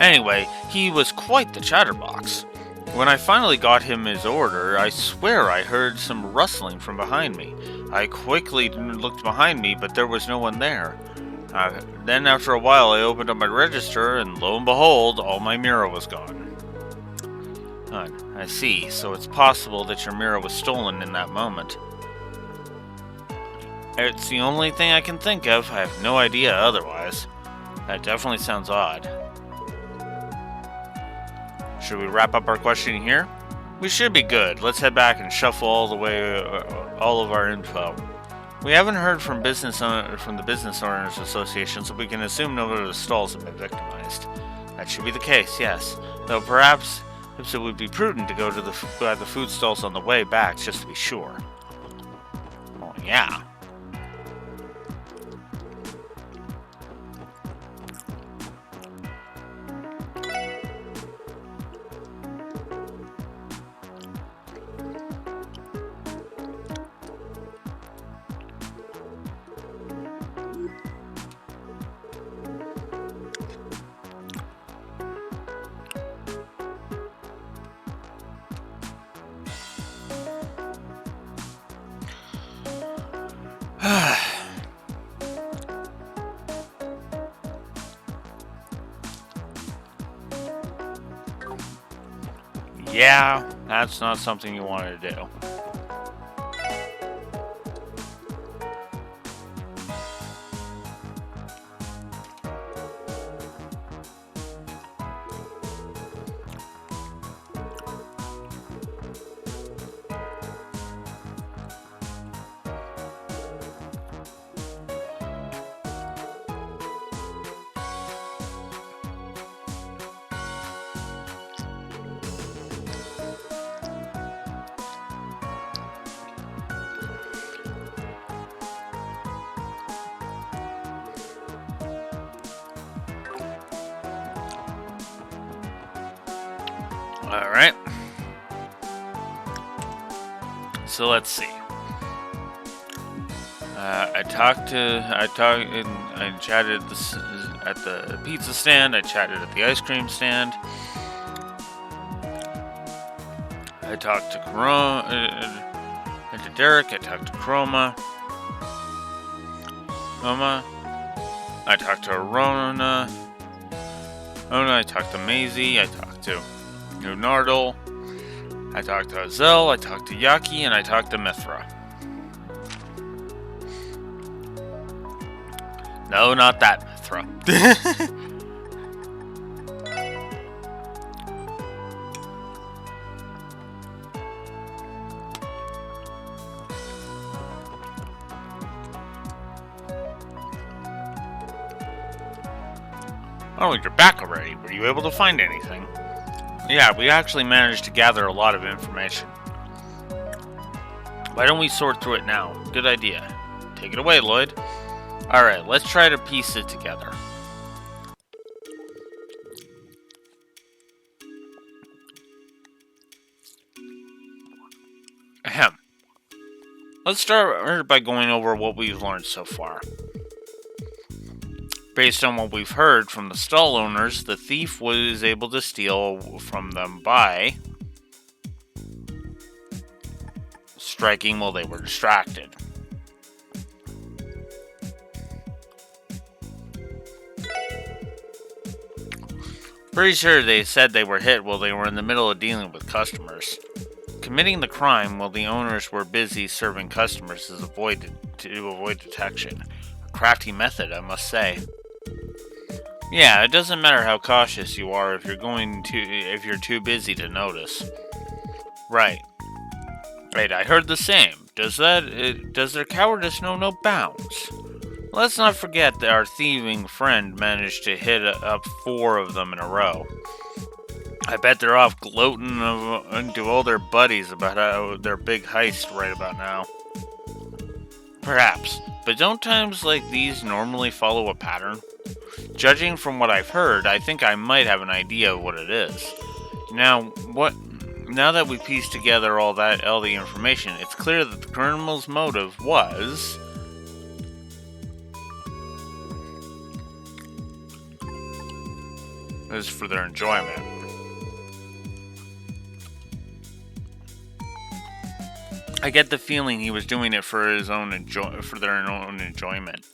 Anyway, he was quite the chatterbox. When I finally got him his order, I swear I heard some rustling from behind me. I quickly looked behind me, but there was no one there. Then after a while, I opened up my register, and lo and behold, all my mirror was gone. I see, so it's possible that your mirror was stolen in that moment. It's the only thing I can think of. I have no idea otherwise. That definitely sounds odd. Should we wrap up our questioning here? We should be good. Let's head back and shuffle all of our info. We haven't heard from the Business Owners Association, so we can assume none of the stalls have been victimized. That should be the case, yes. Though perhaps it would be prudent to go to the food stalls on the way back just to be sure. Oh yeah. Yeah, that's not something you want to do. Alright. So let's see. I chatted at the pizza stand, I chatted at the ice cream stand. I talked to Derek, I talked to Chroma. I talked to Rona. I talked to Maisie, I talked to Nardol, I talked to Azel, I talked to Yaki, and I talked to Mithra. No, not that Mithra. Oh, you're back already. Were you able to find anything? Yeah, we actually managed to gather a lot of information. Why don't we sort through it now? Good idea. Take it away, Lloyd. Alright, let's try to piece it together. Ahem. Let's start by going over what we've learned so far. Based on what we've heard from the stall owners, the thief was able to steal from them by striking while they were distracted. Pretty sure they said they were hit while they were in the middle of dealing with customers. Committing the crime while the owners were busy serving customers is to avoid detection. A crafty method, I must say. Yeah, it doesn't matter how cautious you are if you're too busy to notice. Right. Right, I heard the same. Does their cowardice know no bounds? Let's not forget that our thieving friend managed to hit up 4 of them in a row. I bet they're off gloating to all their buddies about their big heist right about now. Perhaps, but don't times like these normally follow a pattern? Judging from what I've heard, I think I might have an idea of what it is. Now that we piece together all the information, it's clear that the criminal's motive was for their enjoyment. I get the feeling he was doing it for their own enjoyment.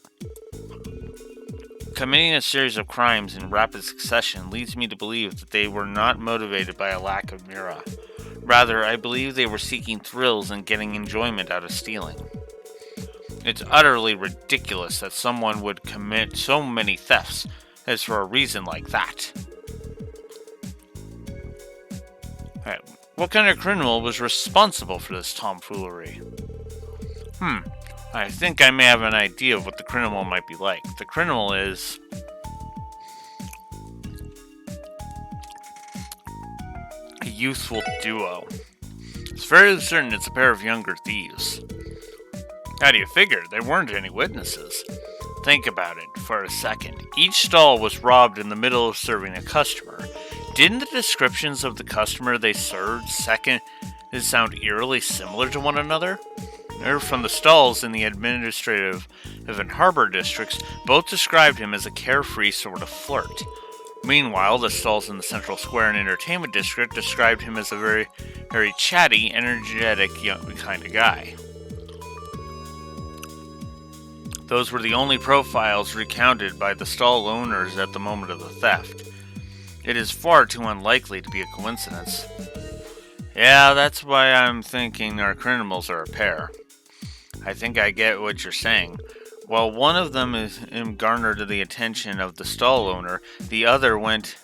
Committing a series of crimes in rapid succession leads me to believe that they were not motivated by a lack of Mira. Rather, I believe they were seeking thrills and getting enjoyment out of stealing. It's utterly ridiculous that someone would commit so many thefts as for a reason like that. What kind of criminal was responsible for this tomfoolery? I think I may have an idea of what the criminal might be like. The criminal is a youthful duo. It's fairly certain it's a pair of younger thieves. How do you figure? There weren't any witnesses. Think about it for a second. Each stall was robbed in the middle of serving a customer. Didn't the descriptions of the customer they served sound eerily similar to one another? Or from the stalls in the administrative and harbor districts, both described him as a carefree sort of flirt. Meanwhile, the stalls in the Central Square and Entertainment District described him as a very, very chatty, energetic young kind of guy. Those were the only profiles recounted by the stall owners at the moment of the theft. It is far too unlikely to be a coincidence. Yeah, that's why I'm thinking our criminals are a pair. I think I get what you're saying. While one of them garnered the attention of the stall owner, the other went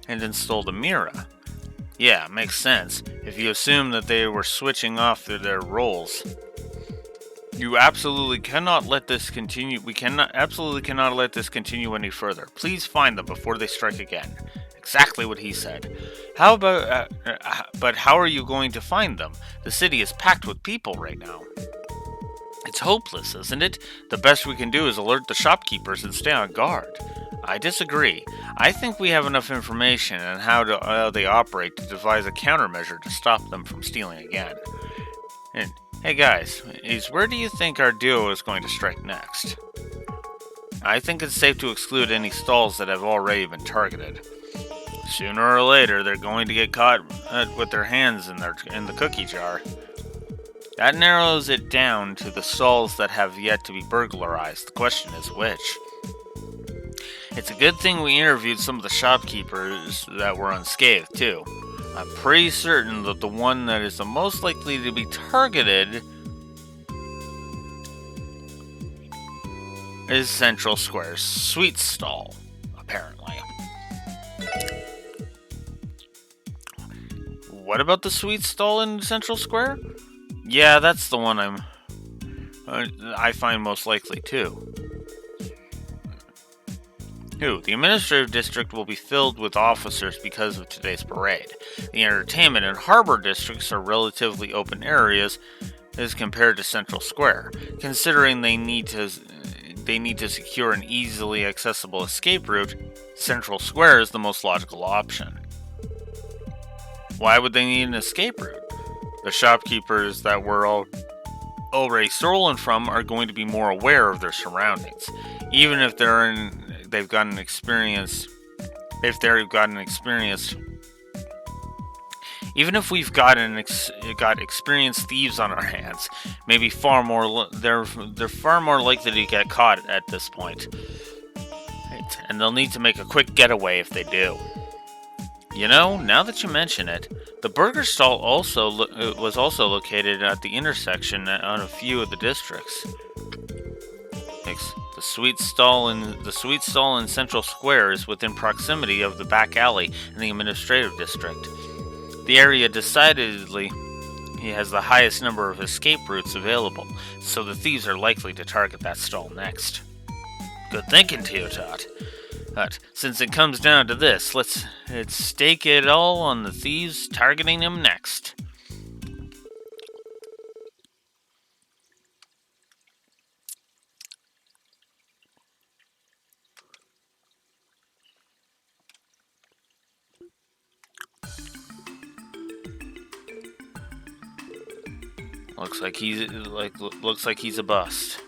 and installed a Mira. Yeah, makes sense, if you assume that they were switching off their roles. You absolutely cannot let this continue. We absolutely cannot let this continue any further. Please find them before they strike again. Exactly what he said. But how are you going to find them? The city is packed with people right now. It's hopeless, isn't it? The best we can do is alert the shopkeepers and stay on guard. I disagree. I think we have enough information on how they operate to devise a countermeasure to stop them from stealing again. And hey guys, where do you think our duo is going to strike next? I think it's safe to exclude any stalls that have already been targeted. Sooner or later, they're going to get caught with their hands in the cookie jar. That narrows it down to the stalls that have yet to be burglarized. The question is which. It's a good thing we interviewed some of the shopkeepers that were unscathed, too. I'm pretty certain that the one that is the most likely to be targeted is Central Square's sweet stall, apparently. What about the sweet stall in Central Square? Yeah, that's the one I find most likely too. The administrative district will be filled with officers because of today's parade. The entertainment and harbor districts are relatively open areas as compared to Central Square, considering they need to secure an easily accessible escape route. Central Square is the most logical option. Why would they need an escape route? The shopkeepers that were already stolen from are going to be more aware of their surroundings, even if they've gotten experienced. Even if we've got experienced thieves on our hands, they're far more likely to get caught at this point. And they'll need to make a quick getaway if they do. You know, now that you mention it, The burger stall was also located at the intersection on a few of the districts. The sweet stall in Central Square is within proximity of the back alley in the administrative district. The area decidedly has the highest number of escape routes available, so the thieves are likely to target that stall next. Good thinking, Teotot. But since it comes down to this, let's stake it all on the thieves targeting him next. Looks like he's a bust.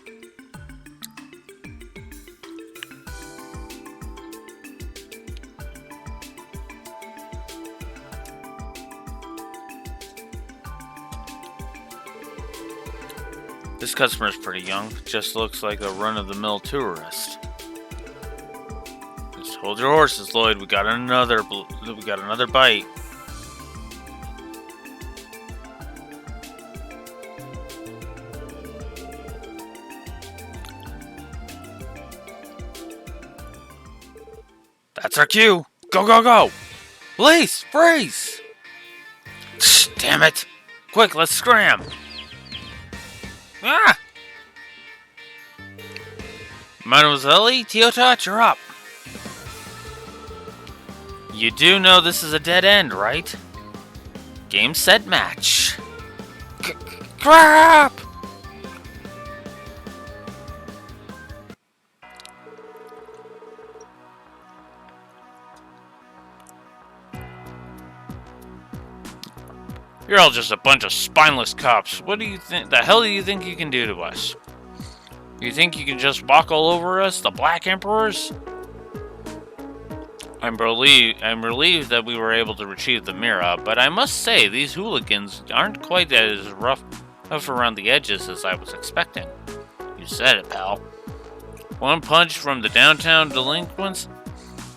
This customer's pretty young, just looks like a run-of-the-mill tourist. Just hold your horses, Lloyd. We got another bite. That's our cue. Go, go, go! Police, freeze! Damn it! Quick, let's scram! Ah! Mademoiselle, Teotot, you're up. You do know this is a dead end, right? Game, set, match. Crap! You're all just a bunch of spineless cops. What do you think? The hell do you think you can do to us? You think you can just walk all over us, the Black Emperors? I'm relieved that we were able to retrieve the Mira, but I must say these hooligans aren't quite as rough around the edges as I was expecting. You said it, pal. One punch from the downtown delinquents,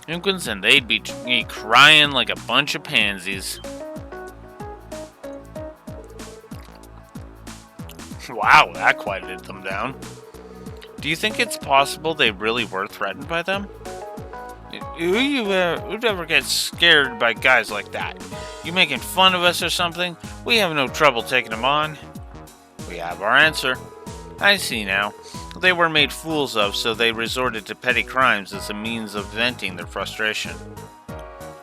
and they'd be crying like a bunch of pansies. Wow, that quieted them down. Do you think it's possible they really were threatened by them? Who'd ever get scared by guys like that? You making fun of us or something? We have no trouble taking them on. We have our answer. I see now. They were made fools of, so they resorted to petty crimes as a means of venting their frustration.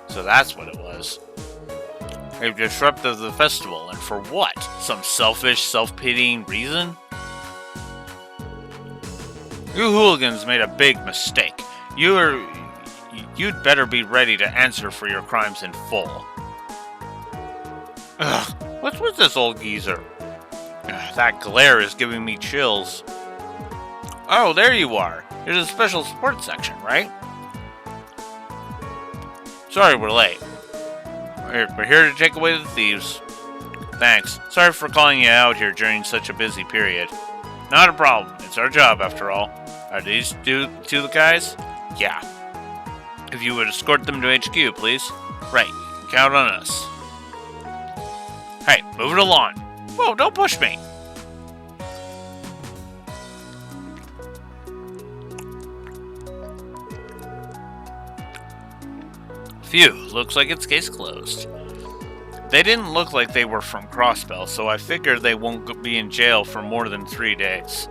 So that's what it was. They disrupted the festival, and for what? Some selfish, self-pitying reason? You hooligans made a big mistake. You'd better be ready to answer for your crimes in full. Ugh, what's with this old geezer? Ugh, that glare is giving me chills. Oh, there you are. There's a special sports section, right? Sorry we're late. We're here to take away the thieves. Thanks. Sorry for calling you out here during such a busy period. Not a problem. It's our job, after all. Are these two the guys? Yeah. If you would escort them to HQ, please. Right. Count on us. Hey, move it along. Whoa, don't push me. Phew, looks like it's case closed. They didn't look like they were from Crossbell, so I figured they won't be in jail for more than 3 days.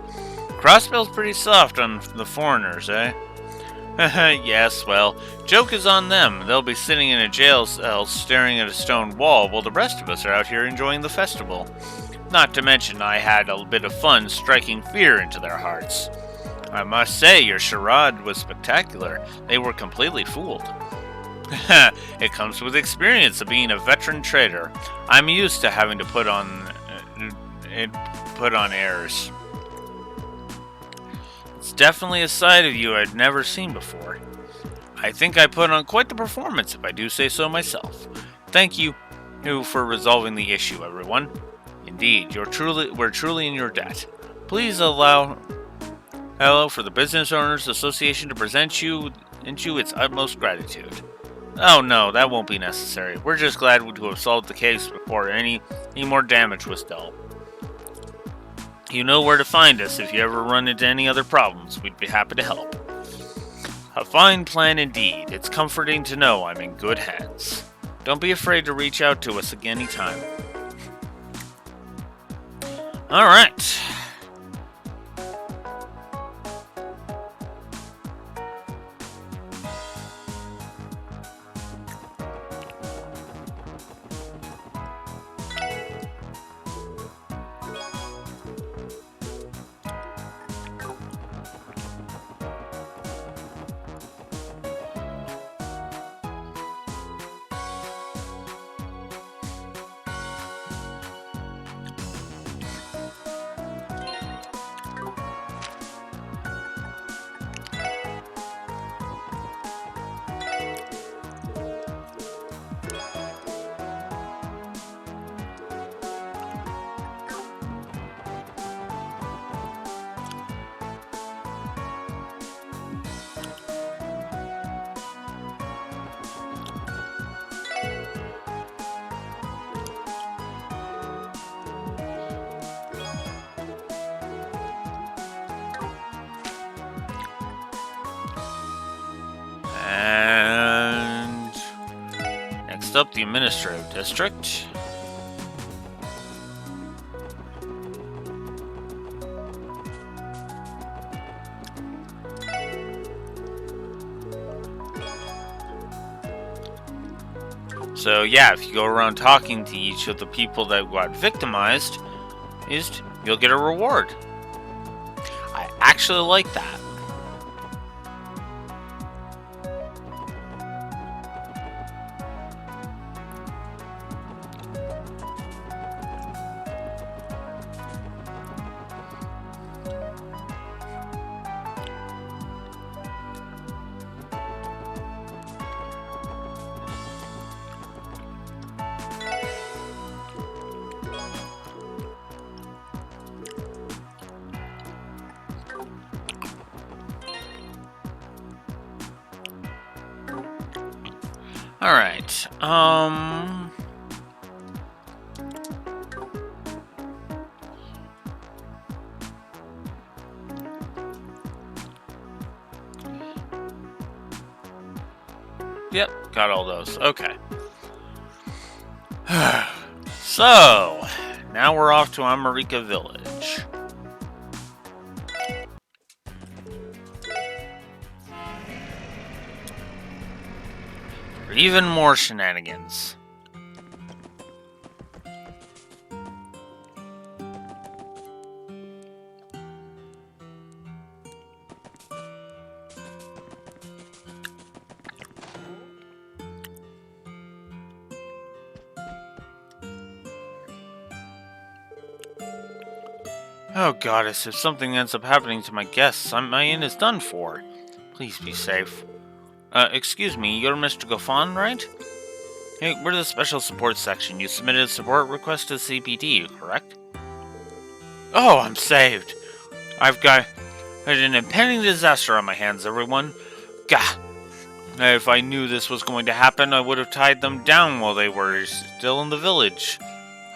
Crossbell's pretty soft on the foreigners, eh? Yes, well, joke is on them. They'll be sitting in a jail cell staring at a stone wall while the rest of us are out here enjoying the festival. Not to mention I had a bit of fun striking fear into their hearts. I must say, your charade was spectacular. They were completely fooled. It comes with experience of being a veteran trader. I'm used to having to put on airs. It's definitely a side of you I'd never seen before. I think I put on quite the performance, if I do say so myself. Thank you for resolving the issue, everyone. Indeed, we're truly in your debt. Please allow for the Business Owners Association to present you its utmost gratitude. Oh no, that won't be necessary. We're just glad to have solved the case before any more damage was dealt. You know where to find us if you ever run into any other problems. We'd be happy to help. A fine plan indeed. It's comforting to know I'm in good hands. Don't be afraid to reach out to us again anytime. Alright. And next up, the Administrative District. So yeah, if you go around talking to each of the people that got victimized, you'll get a reward. I actually like that. Alright, Yep, got all those. Okay. So, now we're off to America Village. For even more shenanigans. Oh, Goddess, if something ends up happening to my guests, my inn is done for. Please be safe. Excuse me, you're Mr. Goffin, right? Hey, we're the Special Support Section. You submitted a support request to CPD, correct? Oh, I'm saved. I've got an impending disaster on my hands, everyone. Gah! If I knew this was going to happen, I would have tied them down while they were still in the village.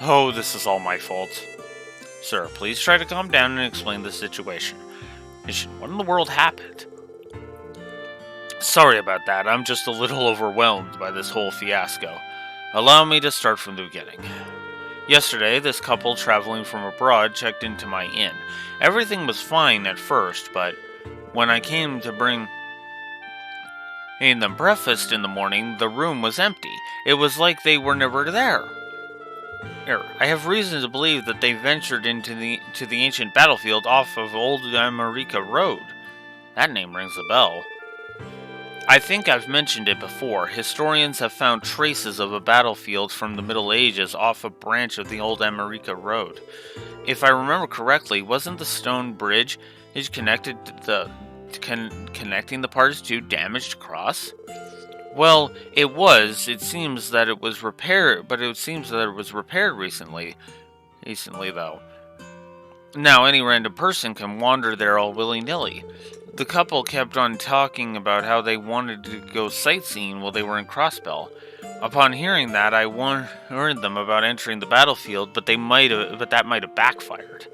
Oh, this is all my fault. Sir, please try to calm down and explain the situation. What in the world happened? Sorry about that, I'm just a little overwhelmed by this whole fiasco. Allow me to start from the beginning. Yesterday, this couple traveling from abroad checked into my inn. Everything was fine at first, but when I came to bring them breakfast in the morning, the room was empty. It was like they were never there. I have reason to believe that they ventured into the ancient battlefield off of Old America Road. That name rings a bell. I think I've mentioned it before. Historians have found traces of a battlefield from the Middle Ages off a branch of the Old America Road. If I remember correctly, wasn't the stone bridge connecting the parts to damaged across? Well, it was. It seems that it was repaired, but it seems that it was repaired recently. Recently, though. Now, any random person can wander there all willy-nilly. The couple kept on talking about how they wanted to go sightseeing while they were in Crossbell. Upon hearing that, I warned them about entering the battlefield, but that might have backfired.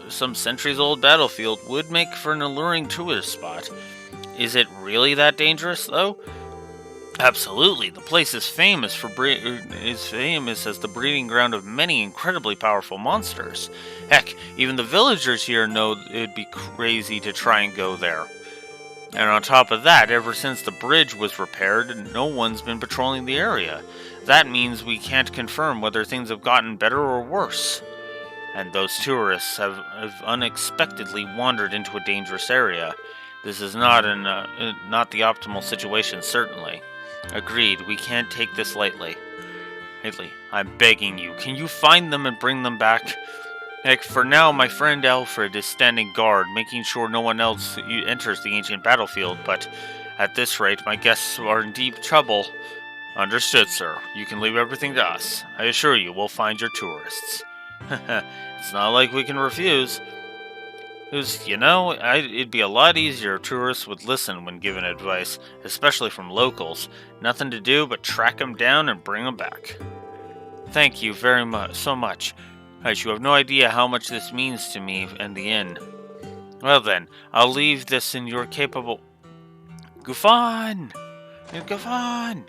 Some centuries old battlefield would make for an alluring tourist spot. Is it really that dangerous, though? Absolutely. The place is famous as the breeding ground of many incredibly powerful monsters. Heck, even the villagers here know it'd be crazy to try and go there. And on top of that, ever since the bridge was repaired, no one's been patrolling the area. That means we can't confirm whether things have gotten better or worse. And those tourists have unexpectedly wandered into a dangerous area. This is not the optimal situation, certainly. Agreed, we can't take this lightly. I'm begging you, can you find them and bring them back? Heck, for now, my friend Alfred is standing guard, making sure no one else enters the ancient battlefield, but at this rate, my guests are in deep trouble. Understood, sir. You can leave everything to us. I assure you, we'll find your tourists. It's not like we can refuse. It'd be a lot easier if tourists would listen when given advice, especially from locals. Nothing to do but track them down and bring them back. Thank you so much. You have no idea how much this means to me and the inn. Well then, I'll leave this in your capable... Gufan! Gufan!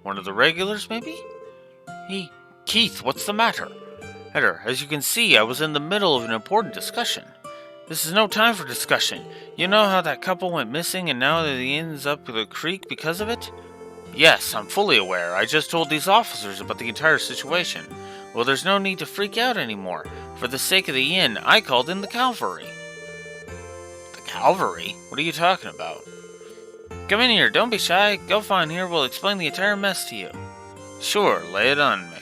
One of the regulars, maybe? Hey, Keith, what's the matter? Eder, as you can see, I was in the middle of an important discussion. This is no time for discussion. You know how that couple went missing and now the inn's up the creek because of it? Yes, I'm fully aware. I just told these officers about the entire situation. Well, there's no need to freak out anymore. For the sake of the inn, I called in the cavalry. The cavalry? What are you talking about? Come in here, don't be shy. Gufan here will explain the entire mess to you. Sure, lay it on me.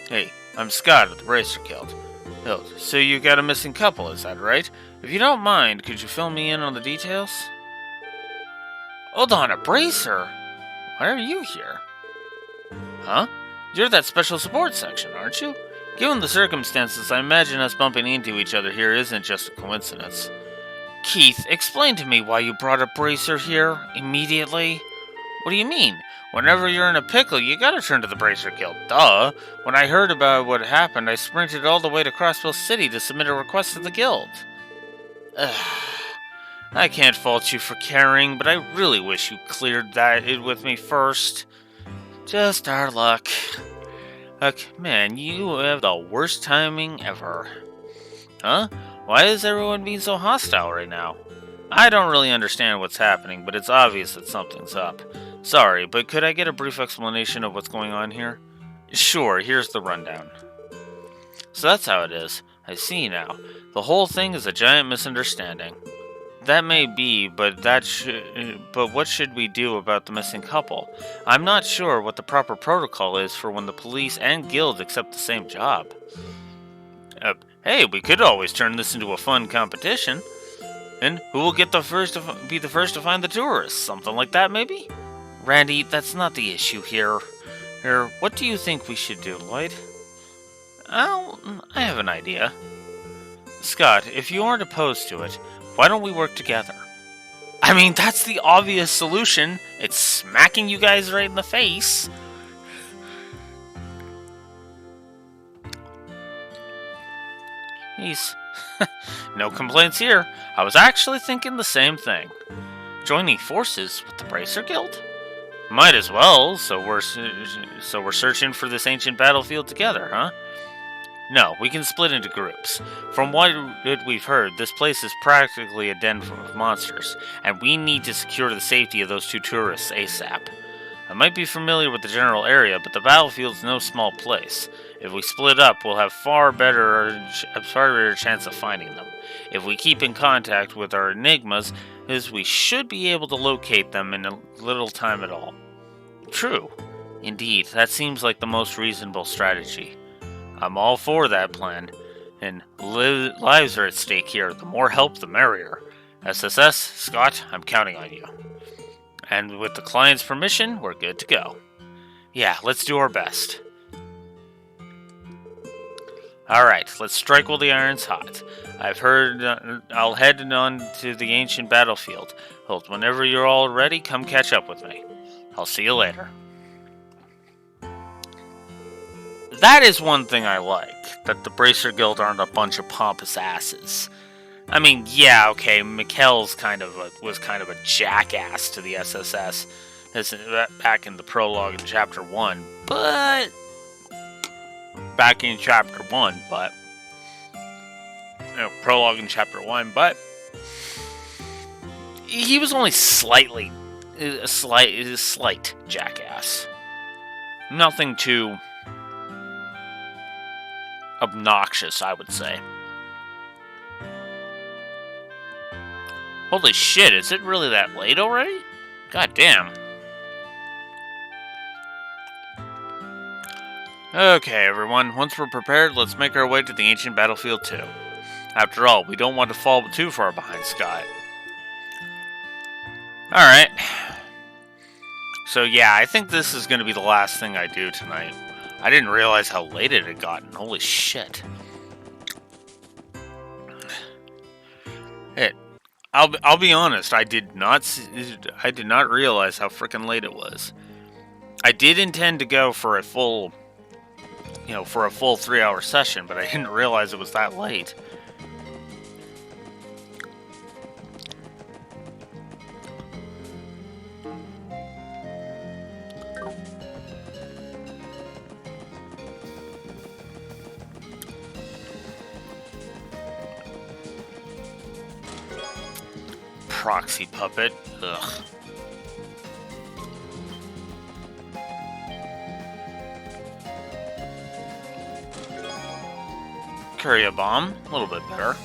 Hey, I'm Scott of the Bracer Guild. So you got a missing couple, is that right? If you don't mind, could you fill me in on the details? Hold on, a bracer? Why are you here? Huh? You're that special support section, aren't you? Given the circumstances, I imagine us bumping into each other here isn't just a coincidence. Keith, explain to me why you brought a bracer here immediately. What do you mean? Whenever you're in a pickle, you gotta turn to the Bracer Guild. Duh! When I heard about what happened, I sprinted all the way to Crossville City to submit a request to the guild. I can't fault you for caring, but I really wish you cleared that with me first. Just our luck. Look, man, you have the worst timing ever. Huh? Why is everyone being so hostile right now? I don't really understand what's happening, but it's obvious that something's up. Sorry, but could I get a brief explanation of what's going on here? Sure, here's the rundown. So that's how it is. I see now. The whole thing is a giant misunderstanding. That may be, but what should we do about the missing couple? I'm not sure what the proper protocol is for when the police and guild accept the same job. Hey, we could always turn this into a fun competition. And who will be the first to find the tourists? Something like that, maybe? Randy, that's not the issue here. What do you think we should do, Lloyd? I have an idea. Scott, if you aren't opposed to it, why don't we work together? I mean, that's the obvious solution. It's smacking you guys right in the face. No complaints here. I was actually thinking the same thing. Joining forces with the Bracer Guild? Might as well, so we're searching for this ancient battlefield together, huh? No, we can split into groups. From what we've heard, this place is practically a den of monsters, and we need to secure the safety of those two tourists ASAP. I might be familiar with the general area, but the battlefield's no small place. If we split up, we'll have a far better chance of finding them. If we keep in contact with our enigmas, we should be able to locate them in a little time at all. True. Indeed, that seems like the most reasonable strategy. I'm all for that plan, and lives are at stake here. The more help, the merrier. SSS, Scott, I'm counting on you. And with the client's permission, we're good to go. Yeah, let's do our best. Alright, let's strike while the iron's hot. I've heard I'll head on to the ancient battlefield. Whenever you're all ready, come catch up with me. I'll see you later. That is one thing I like, that the Bracer Guild aren't a bunch of pompous asses. I mean, yeah, okay, Mikkel's was kind of a jackass to the SSS back in the prologue in Chapter 1, but... prologue in Chapter 1, but... he was only a slight jackass. Nothing too... obnoxious, I would say. Holy shit, is it really that late already? God damn. Okay, everyone, once we're prepared, let's make our way to the ancient battlefield too. After all, we don't want to fall too far behind Scott. Alright. So yeah, I think this is going to be the last thing I do tonight. I didn't realize how late it had gotten. Holy shit. I'll be honest, I did not realize how freaking late it was. I did intend to go for a full 3-hour session, but I didn't realize it was that late. Proxy puppet. Ugh. Courier bomb. A little bit better.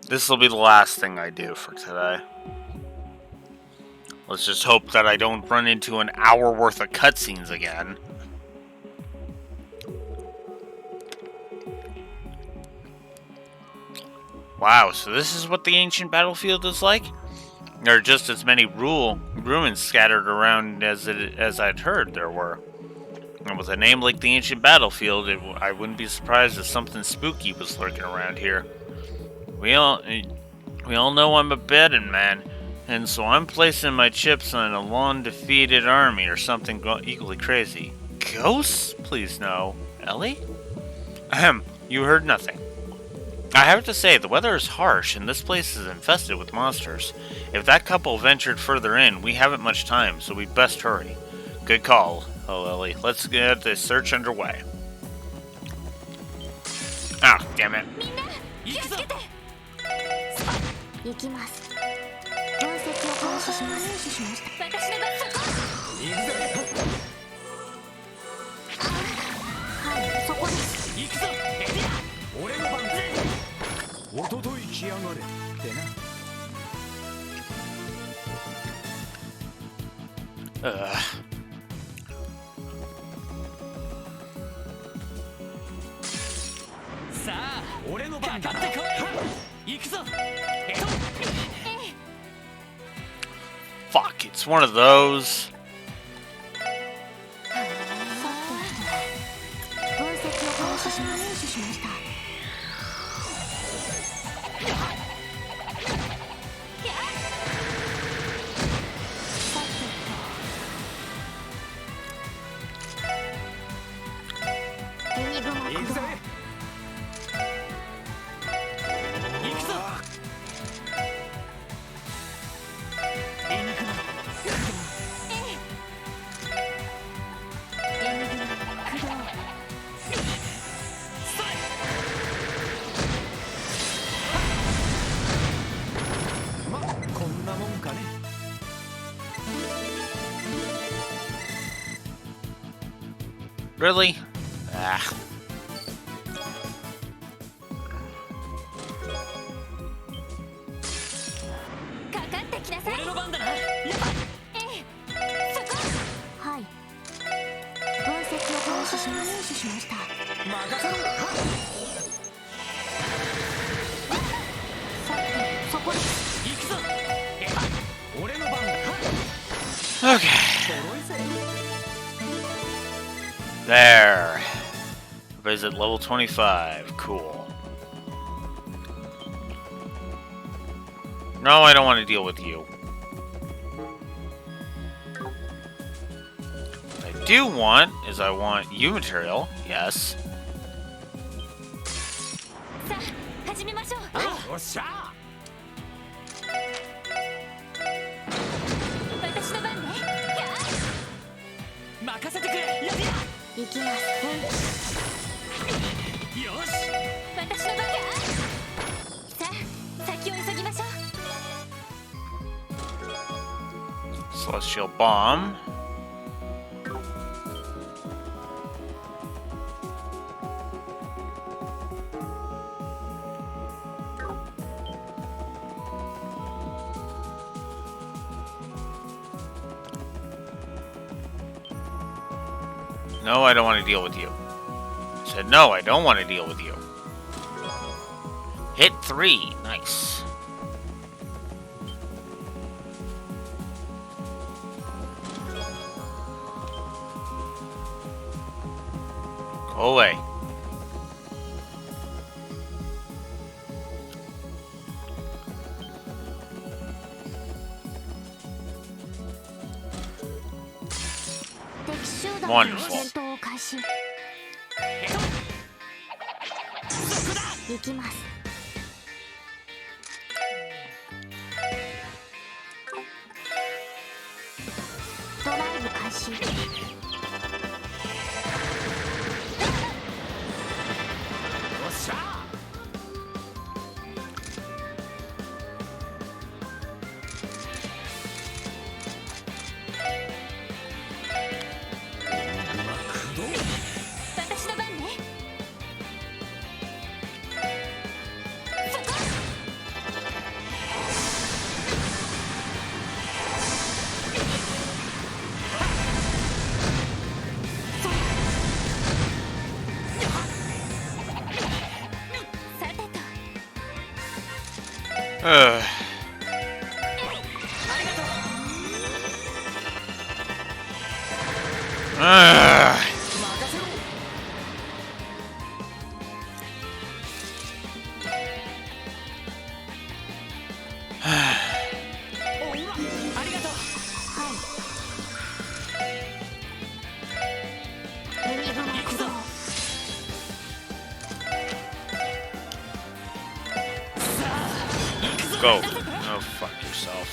This will be the last thing I do for today. Let's just hope that I don't run into an hour worth of cutscenes again. Wow, so this is what the ancient battlefield is like? There are just as many ruins scattered around as I'd heard there were. And with a name like the ancient battlefield, I wouldn't be surprised if something spooky was lurking around here. We all know I'm a betting man, and so I'm placing my chips on a long-defeated army or something equally crazy. Ghosts? Please no. Ellie? Ahem, you heard nothing. I have to say, the weather is harsh, and this place is infested with monsters. If that couple ventured further in, we haven't much time, so we'd best hurry. Good call, Ellie. Let's get the search underway. Ah, damn it. Fuck, it's one of those. Really? Ah. Okay. There. Everybody's at level 25. Cool. No, I don't want to deal with you. What I do want is I want you material. Yes. Celestial Bomb. No, I don't want to deal with you. I said, no, I don't want to deal with you. Hit 3. Nice. Go away. Wonderful. Go. Oh, fuck yourself.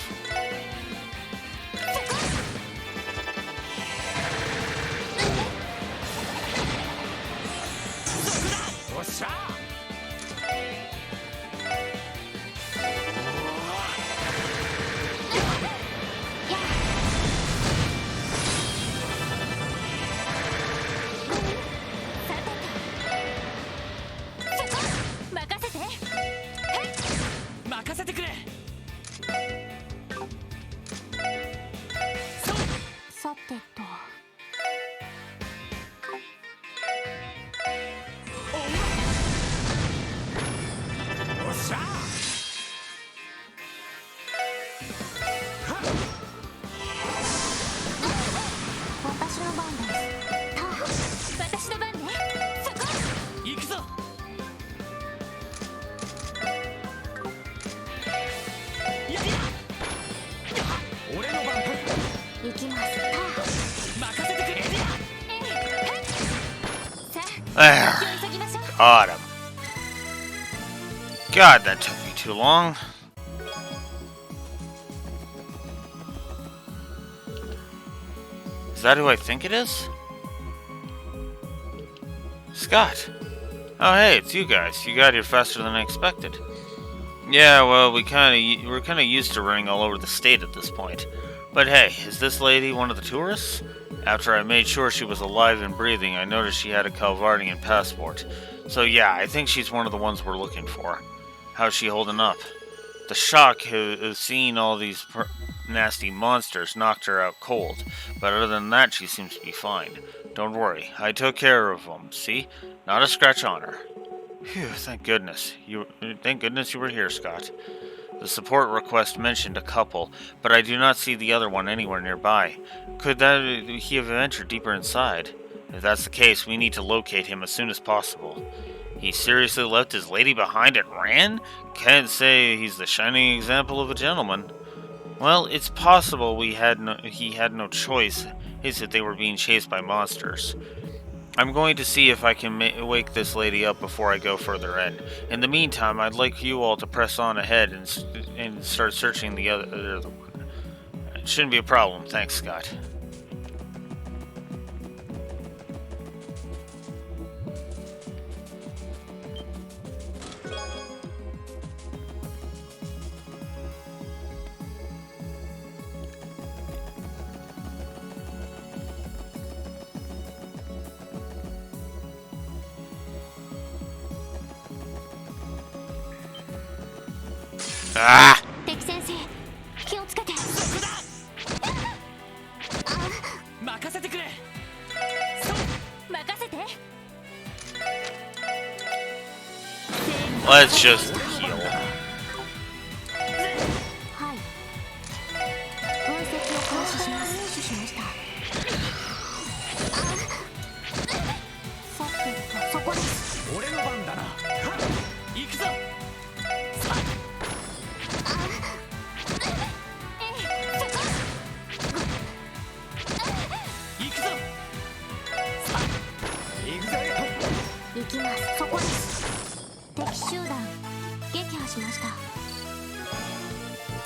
There. Got him. God, that took me too long. Is that who I think it is? Scott. Oh, hey, it's you guys. You got here faster than I expected. Yeah, well, we're kind of used to running all over the state at this point. But hey, is this lady one of the tourists? After I made sure she was alive and breathing, I noticed she had a Calvardian passport. So yeah, I think she's one of the ones we're looking for. How's she holding up? The shock of seeing all these nasty monsters knocked her out cold, but other than that, she seems to be fine. Don't worry, I took care of them, see? Not a scratch on her. Phew, thank goodness you were here, Scott. The support request mentioned a couple, but I do not see the other one anywhere nearby. Could that he have ventured deeper inside? If that's the case, we need to locate him as soon as possible. He seriously left his lady behind and ran? Can't say he's the shining example of a gentleman. Well, it's possible he had no choice, is that they were being chased by monsters. I'm going to see if I can wake this lady up before I go further in. In the meantime, I'd like you all to press on ahead and start searching the other one. It shouldn't be a problem. Thanks, Scott. Ah! Let's just heal.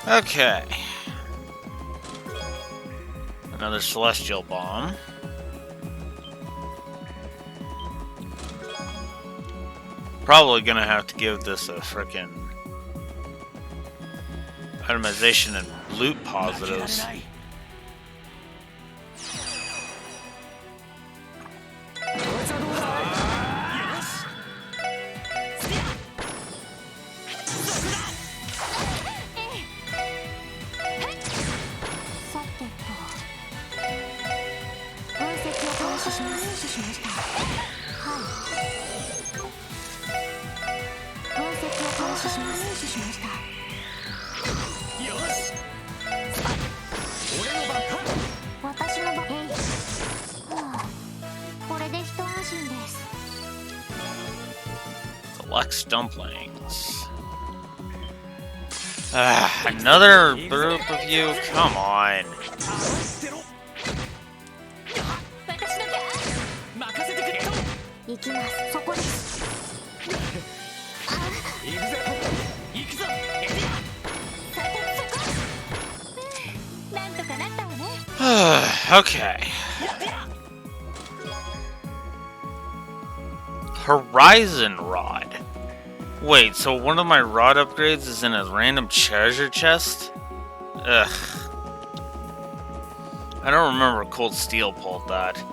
Okay. Another celestial bomb. Probably gonna have to give this a frickin' itemization and loot positives. Deluxe dumplings. Another group of you? Come on. Okay. Horizon Rod. Wait, so one of my rod upgrades is in a random treasure chest? Ugh. I don't remember Cold Steel pulled that.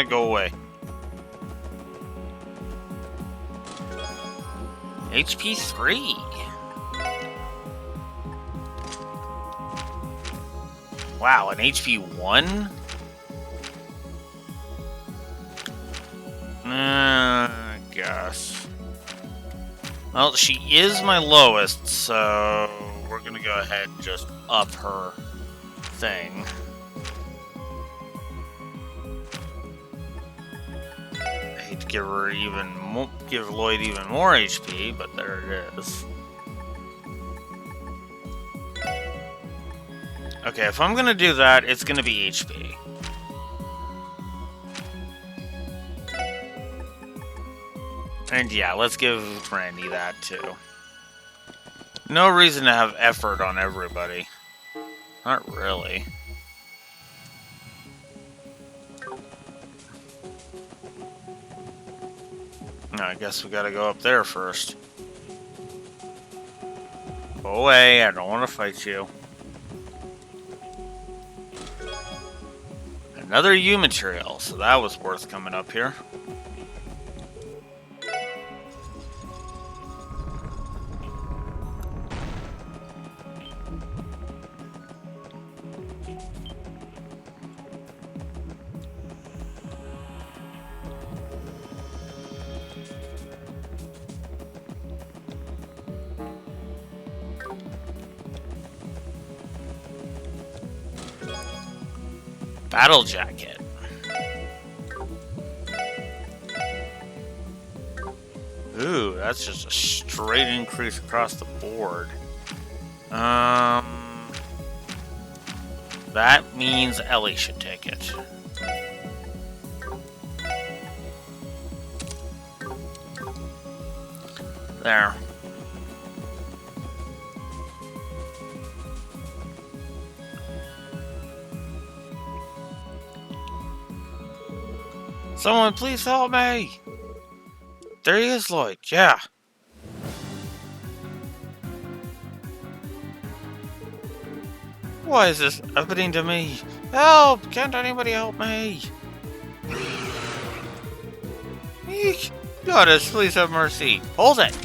Go away. HP 3. Wow, an HP 1? I guess. Well, she is my lowest, so we're gonna go ahead and just up her thing. I hate to give her give Lloyd even more HP, but there it is. Okay, if I'm gonna do that, it's gonna be HP. And yeah, let's give Randy that too. No reason to have effort on everybody. Not really. No, I guess we gotta go up there first. Go away, I don't want to fight you. Another U material, so that was worth coming up here. Battle jacket. Ooh, that's just a straight increase across the board. That means Ellie should take it. There. Someone please help me! There he is, Lloyd. Yeah. Why is this happening to me? Help! Can't anybody help me? Eek! Goddess, please have mercy. Hold it!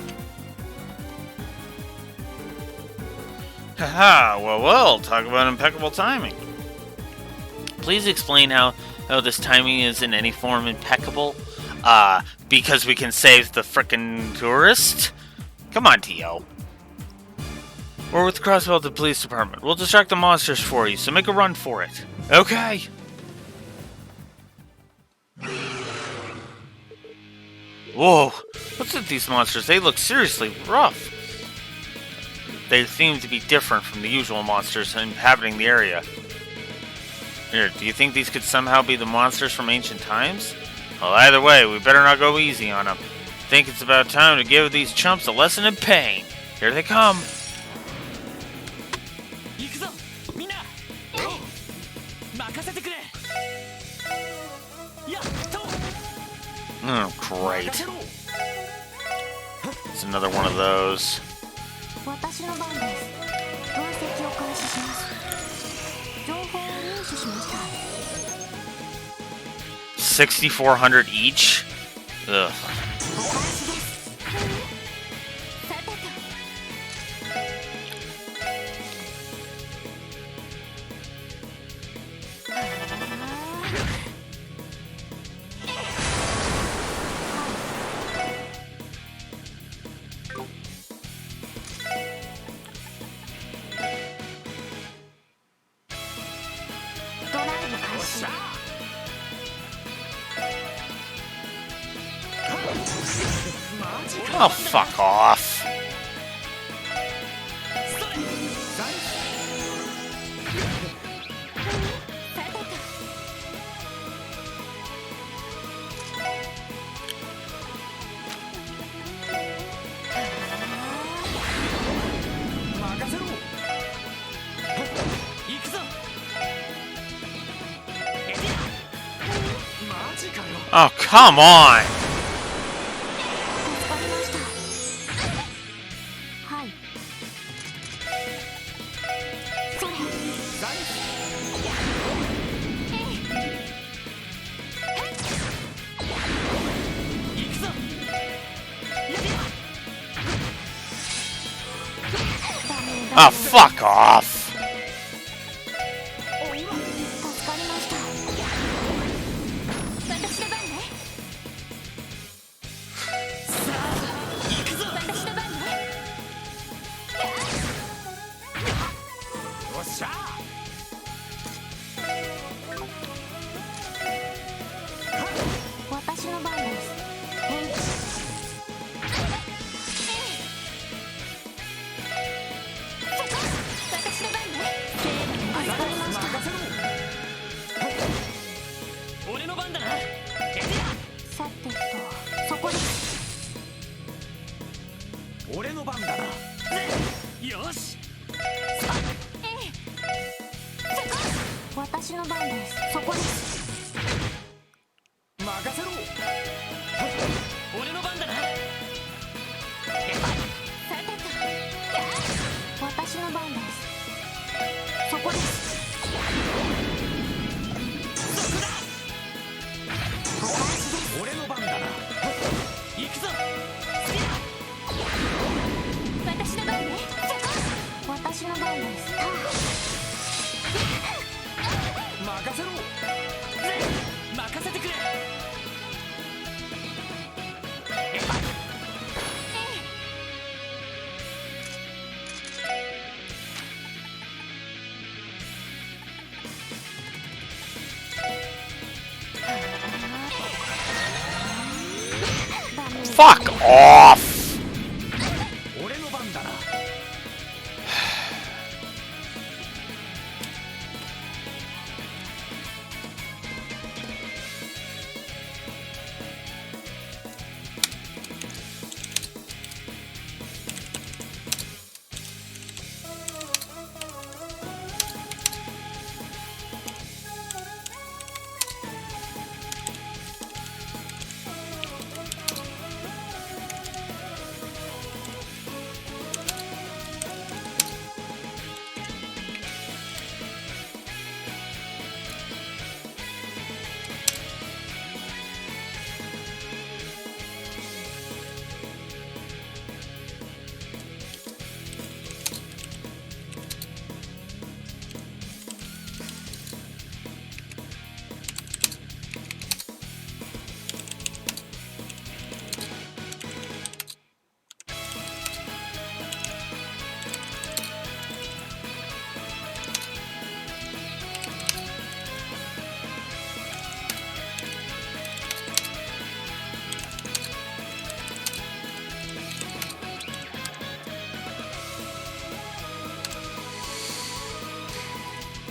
Haha, well, talk about impeccable timing. Please explain how this timing is in any form impeccable? Because we can save the frickin' tourist? Come on, T.O. We're with Crossbelt, the police department. We'll distract the monsters for you, so make a run for it. Okay. Whoa, what's with these monsters? They look seriously rough. They seem to be different from the usual monsters inhabiting the area. Here, do you think these could somehow be the monsters from ancient times? Well, either way, we better not go easy on them. I think it's about time to give these chumps a lesson in pain. Here they come. Oh, great. It's another one of those. 6,400 each? Ugh. Oh, fuck off. Oh, come on! Oh, fuck off! Fuck off!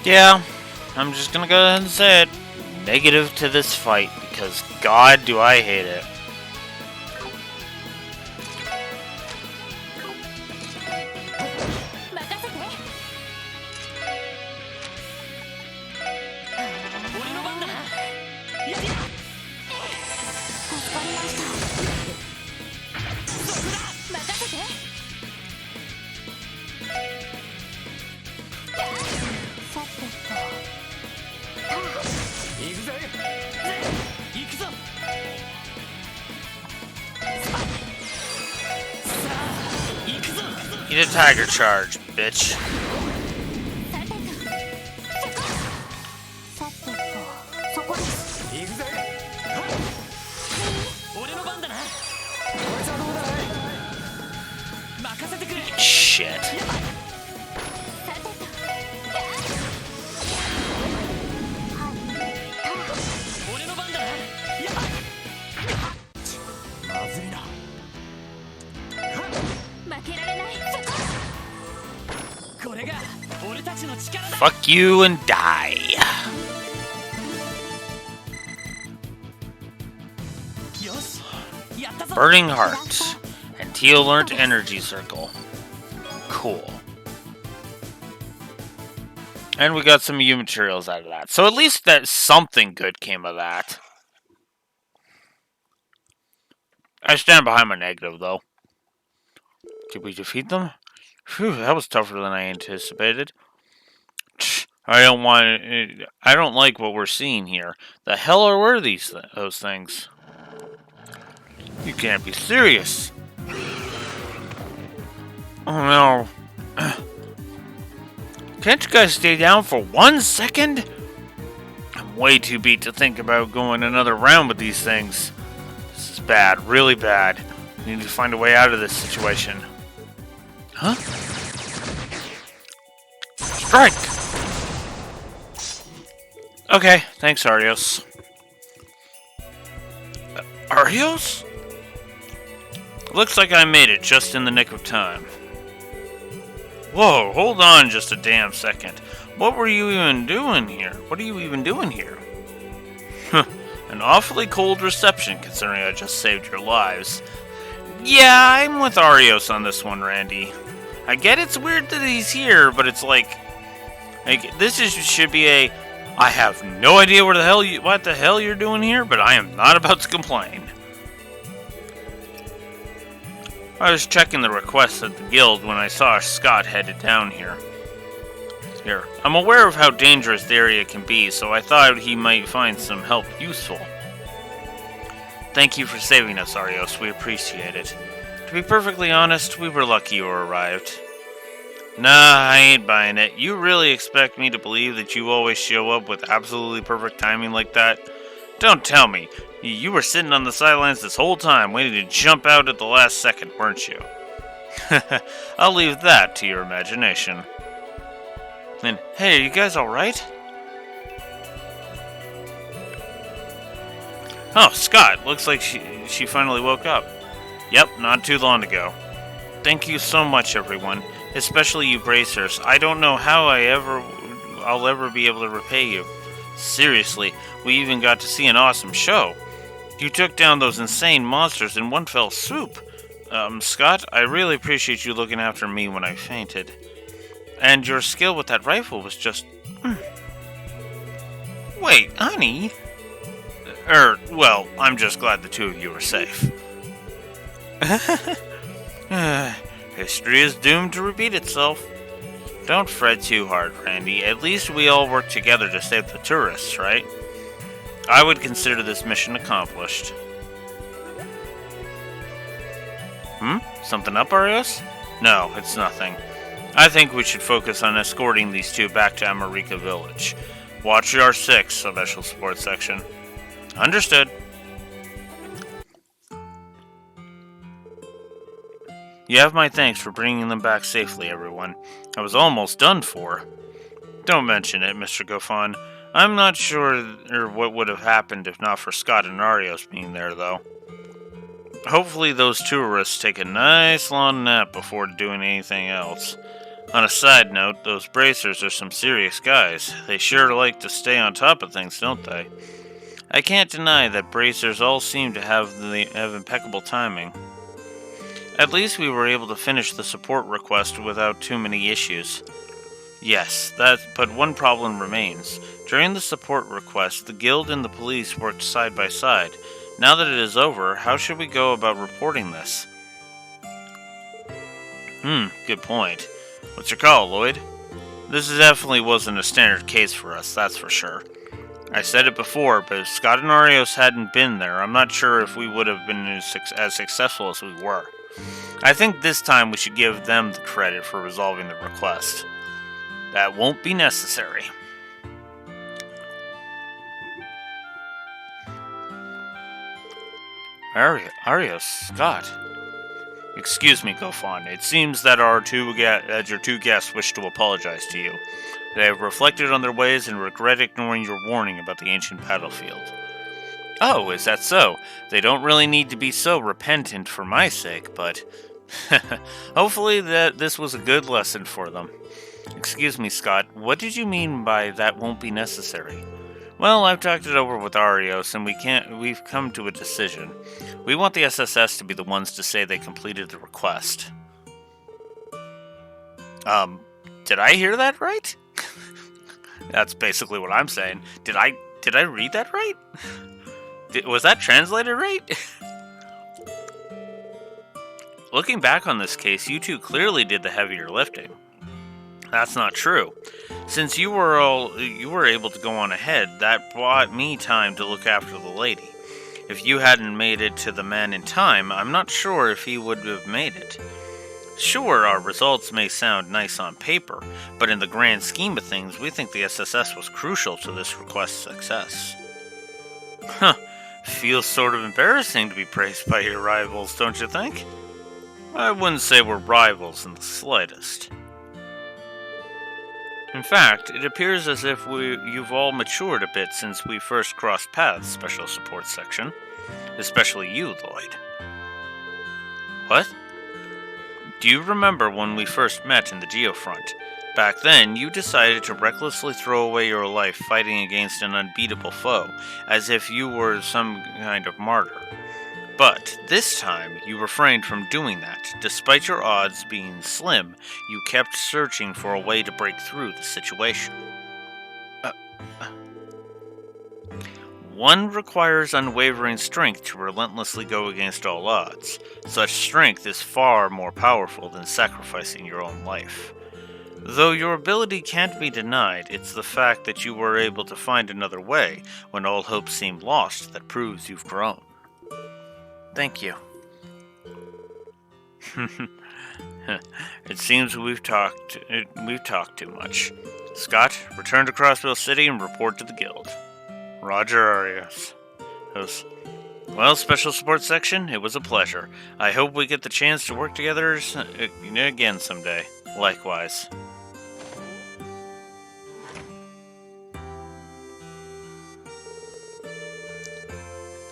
Yeah, I'm just gonna go ahead and say it. Negative to this fight, because God do I hate it. Eat a tiger charge, bitch. Shit. Fuck you and die. Burning Heart and Teal learned Energy Circle. Cool. And we got some U materials out of that. So at least that something good came of that. I stand behind my negative, though. Did we defeat them? Phew, that was tougher than I anticipated. I don't like what we're seeing here. The hell were those things? You can't be serious. Oh no. Can't you guys stay down for 1 second? I'm way too beat to think about going another round with these things. This is bad, really bad. We need to find a way out of this situation. Huh? Strike! Okay, thanks, Arios. Arios? Looks like I made it just in the nick of time. Whoa, hold on just a damn second. What were you even doing here? What are you even doing here? An awfully cold reception, considering I just saved your lives. Yeah, I'm with Arios on this one, Randy. I get it's weird that he's here, but it's like should be a I have no idea what the hell you're doing here, but I am not about to complain. I was checking the requests at the guild when I saw Scott headed down here. I'm aware of how dangerous the area can be, so I thought he might find some help useful. Thank you for saving us, Arios. We appreciate it. To be perfectly honest, we were lucky you arrived. Nah, I ain't buying it. You really expect me to believe that you always show up with absolutely perfect timing like that? Don't tell me. You were sitting on the sidelines this whole time, waiting to jump out at the last second, weren't you? I'll leave that to your imagination. And, hey, are you guys alright? Oh, Scott, looks like she finally woke up. Yep, not too long ago. Thank you so much, everyone. Especially you bracers. I don't know how I'll ever be able to repay you. Seriously, we even got to see an awesome show. You took down those insane monsters in one fell swoop. Scott, I really appreciate you looking after me when I fainted. And your skill with that rifle was just... Wait, honey? Well, I'm just glad the two of you are safe. History is doomed to repeat itself. Don't fret too hard, Randy. At least we all work together to save the tourists, right? I would consider this mission accomplished. Something up, Arios? No, it's nothing. I think we should focus on escorting these two back to America Village. Watch your R6, Special Support Section. Understood. You have my thanks for bringing them back safely, everyone. I was almost done for. Don't mention it, Mr. Goffin. I'm not sure what would have happened if not for Scott and Arios being there, though. Hopefully those tourists take a nice long nap before doing anything else. On a side note, those bracers are some serious guys. They sure like to stay on top of things, don't they? I can't deny that bracers all seem to have impeccable timing. At least we were able to finish the support request without too many issues. Yes, but one problem remains. During the support request, the guild and the police worked side by side. Now that it is over, how should we go about reporting this? Good point. What's your call, Lloyd? This definitely wasn't a standard case for us, that's for sure. I said it before, but if Scott and Arios hadn't been there, I'm not sure if we would have been as successful as we were. I think this time we should give them the credit for resolving the request. That won't be necessary. Arios, Scott. Excuse me, Goffin. It seems that your two guests wish to apologize to you. They have reflected on their ways and regret ignoring your warning about the ancient battlefield. Oh, is that so? They don't really need to be so repentant for my sake, but... hopefully this was a good lesson for them. Excuse me, Scott, what did you mean by that won't be necessary? Well, I've talked it over with Arios, and we've come to a decision. We want the SSS to be the ones to say they completed the request. Did I hear that right? That's basically what I'm saying. Did I read that right? Was that translated right? Looking back on this case, you two clearly did the heavier lifting. That's not true. Since you were able to go on ahead, that bought me time to look after the lady. If you hadn't made it to the man in time, I'm not sure if he would have made it. Sure, our results may sound nice on paper, but in the grand scheme of things, we think the SSS was crucial to this request's success. Feels sort of embarrassing to be praised by your rivals, don't you think? I wouldn't say we're rivals in the slightest. In fact, it appears as if you've all matured a bit since we first crossed paths, Special Support Section. Especially you, Lloyd. What? Do you remember when we first met in the Geofront? Back then, you decided to recklessly throw away your life fighting against an unbeatable foe, as if you were some kind of martyr. But this time, you refrained from doing that. Despite your odds being slim, you kept searching for a way to break through the situation. One requires unwavering strength to relentlessly go against all odds. Such strength is far more powerful than sacrificing your own life. Though your ability can't be denied, it's the fact that you were able to find another way when all hope seemed lost that proves you've grown. Thank you. It seems we've talked too much. Scott, return to Crossville City and report to the guild. Roger, Arios. Well, Special Support Section, it was a pleasure. I hope we get the chance to work together again someday. Likewise.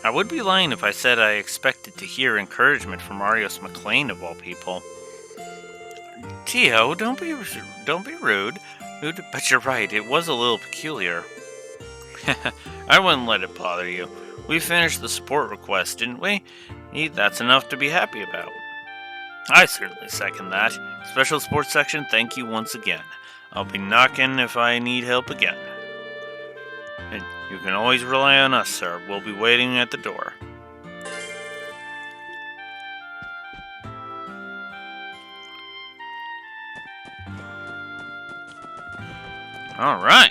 I would be lying if I said I expected needed to hear encouragement from Arios McLean of all people. Tio, don't be rude. But you're right, it was a little peculiar. I wouldn't let it bother you. We finished the support request, didn't we? That's enough to be happy about. I certainly second that. Special Sports Section, thank you once again. I'll be knocking if I need help again. And you can always rely on us, sir. We'll be waiting at the door. All right.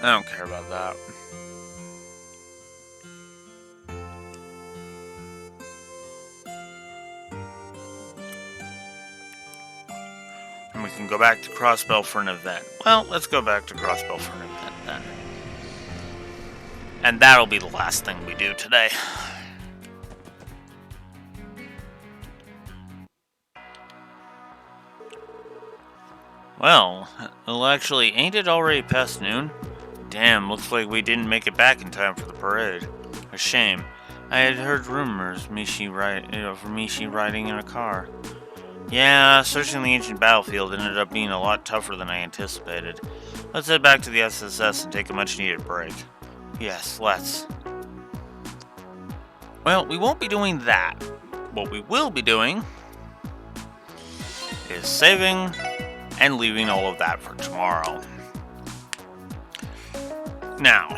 I don't care about that. And we can go back to Crossbell for an event. Well, let's go back to Crossbell for an event then. And that'll be the last thing we do today. Well, actually, ain't it already past noon? Damn, looks like we didn't make it back in time for the parade. A shame. I had heard rumors for Mishi riding in a car. Yeah, searching the ancient battlefield ended up being a lot tougher than I anticipated. Let's head back to the SSS and take a much-needed break. Yes, let's. Well, we won't be doing that. What we will be doing is saving and leaving all of that for tomorrow. Now,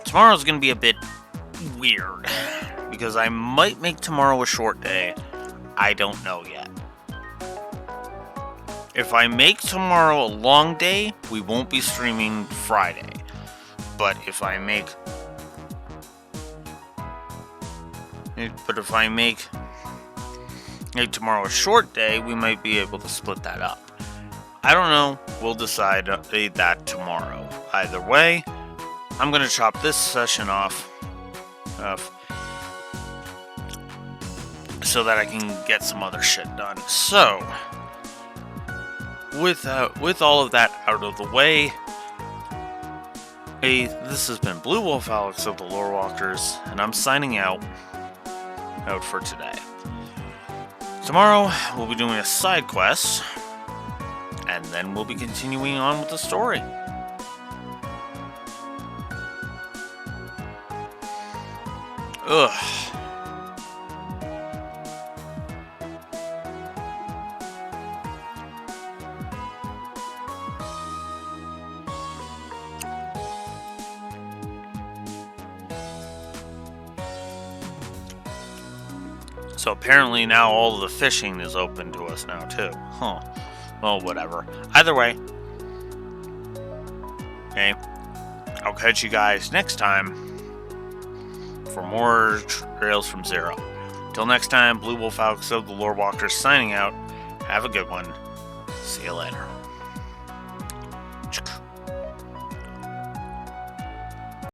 tomorrow's going to be a bit weird, because I might make tomorrow a short day. I don't know yet. If I make tomorrow a long day, we won't be streaming Friday. But if I make tomorrow a short day, we might be able to split that up. I don't know. We'll decide that tomorrow. Either way, I'm going to chop this session off so that I can get some other shit done. So, with all of that out of the way, this has been Blue Wolf Alex of the Lore Walkers, and I'm signing out for today. Tomorrow, we'll be doing a side quest, and then we'll be continuing on with the story. Ugh. So apparently now all of the fishing is open to us now too. Huh. Well, whatever. Either way. Okay. I'll catch you guys next time for more Trails from Zero. Till next time, Blue Wolf Alex of the Lore Walkers signing out. Have a good one. See you later.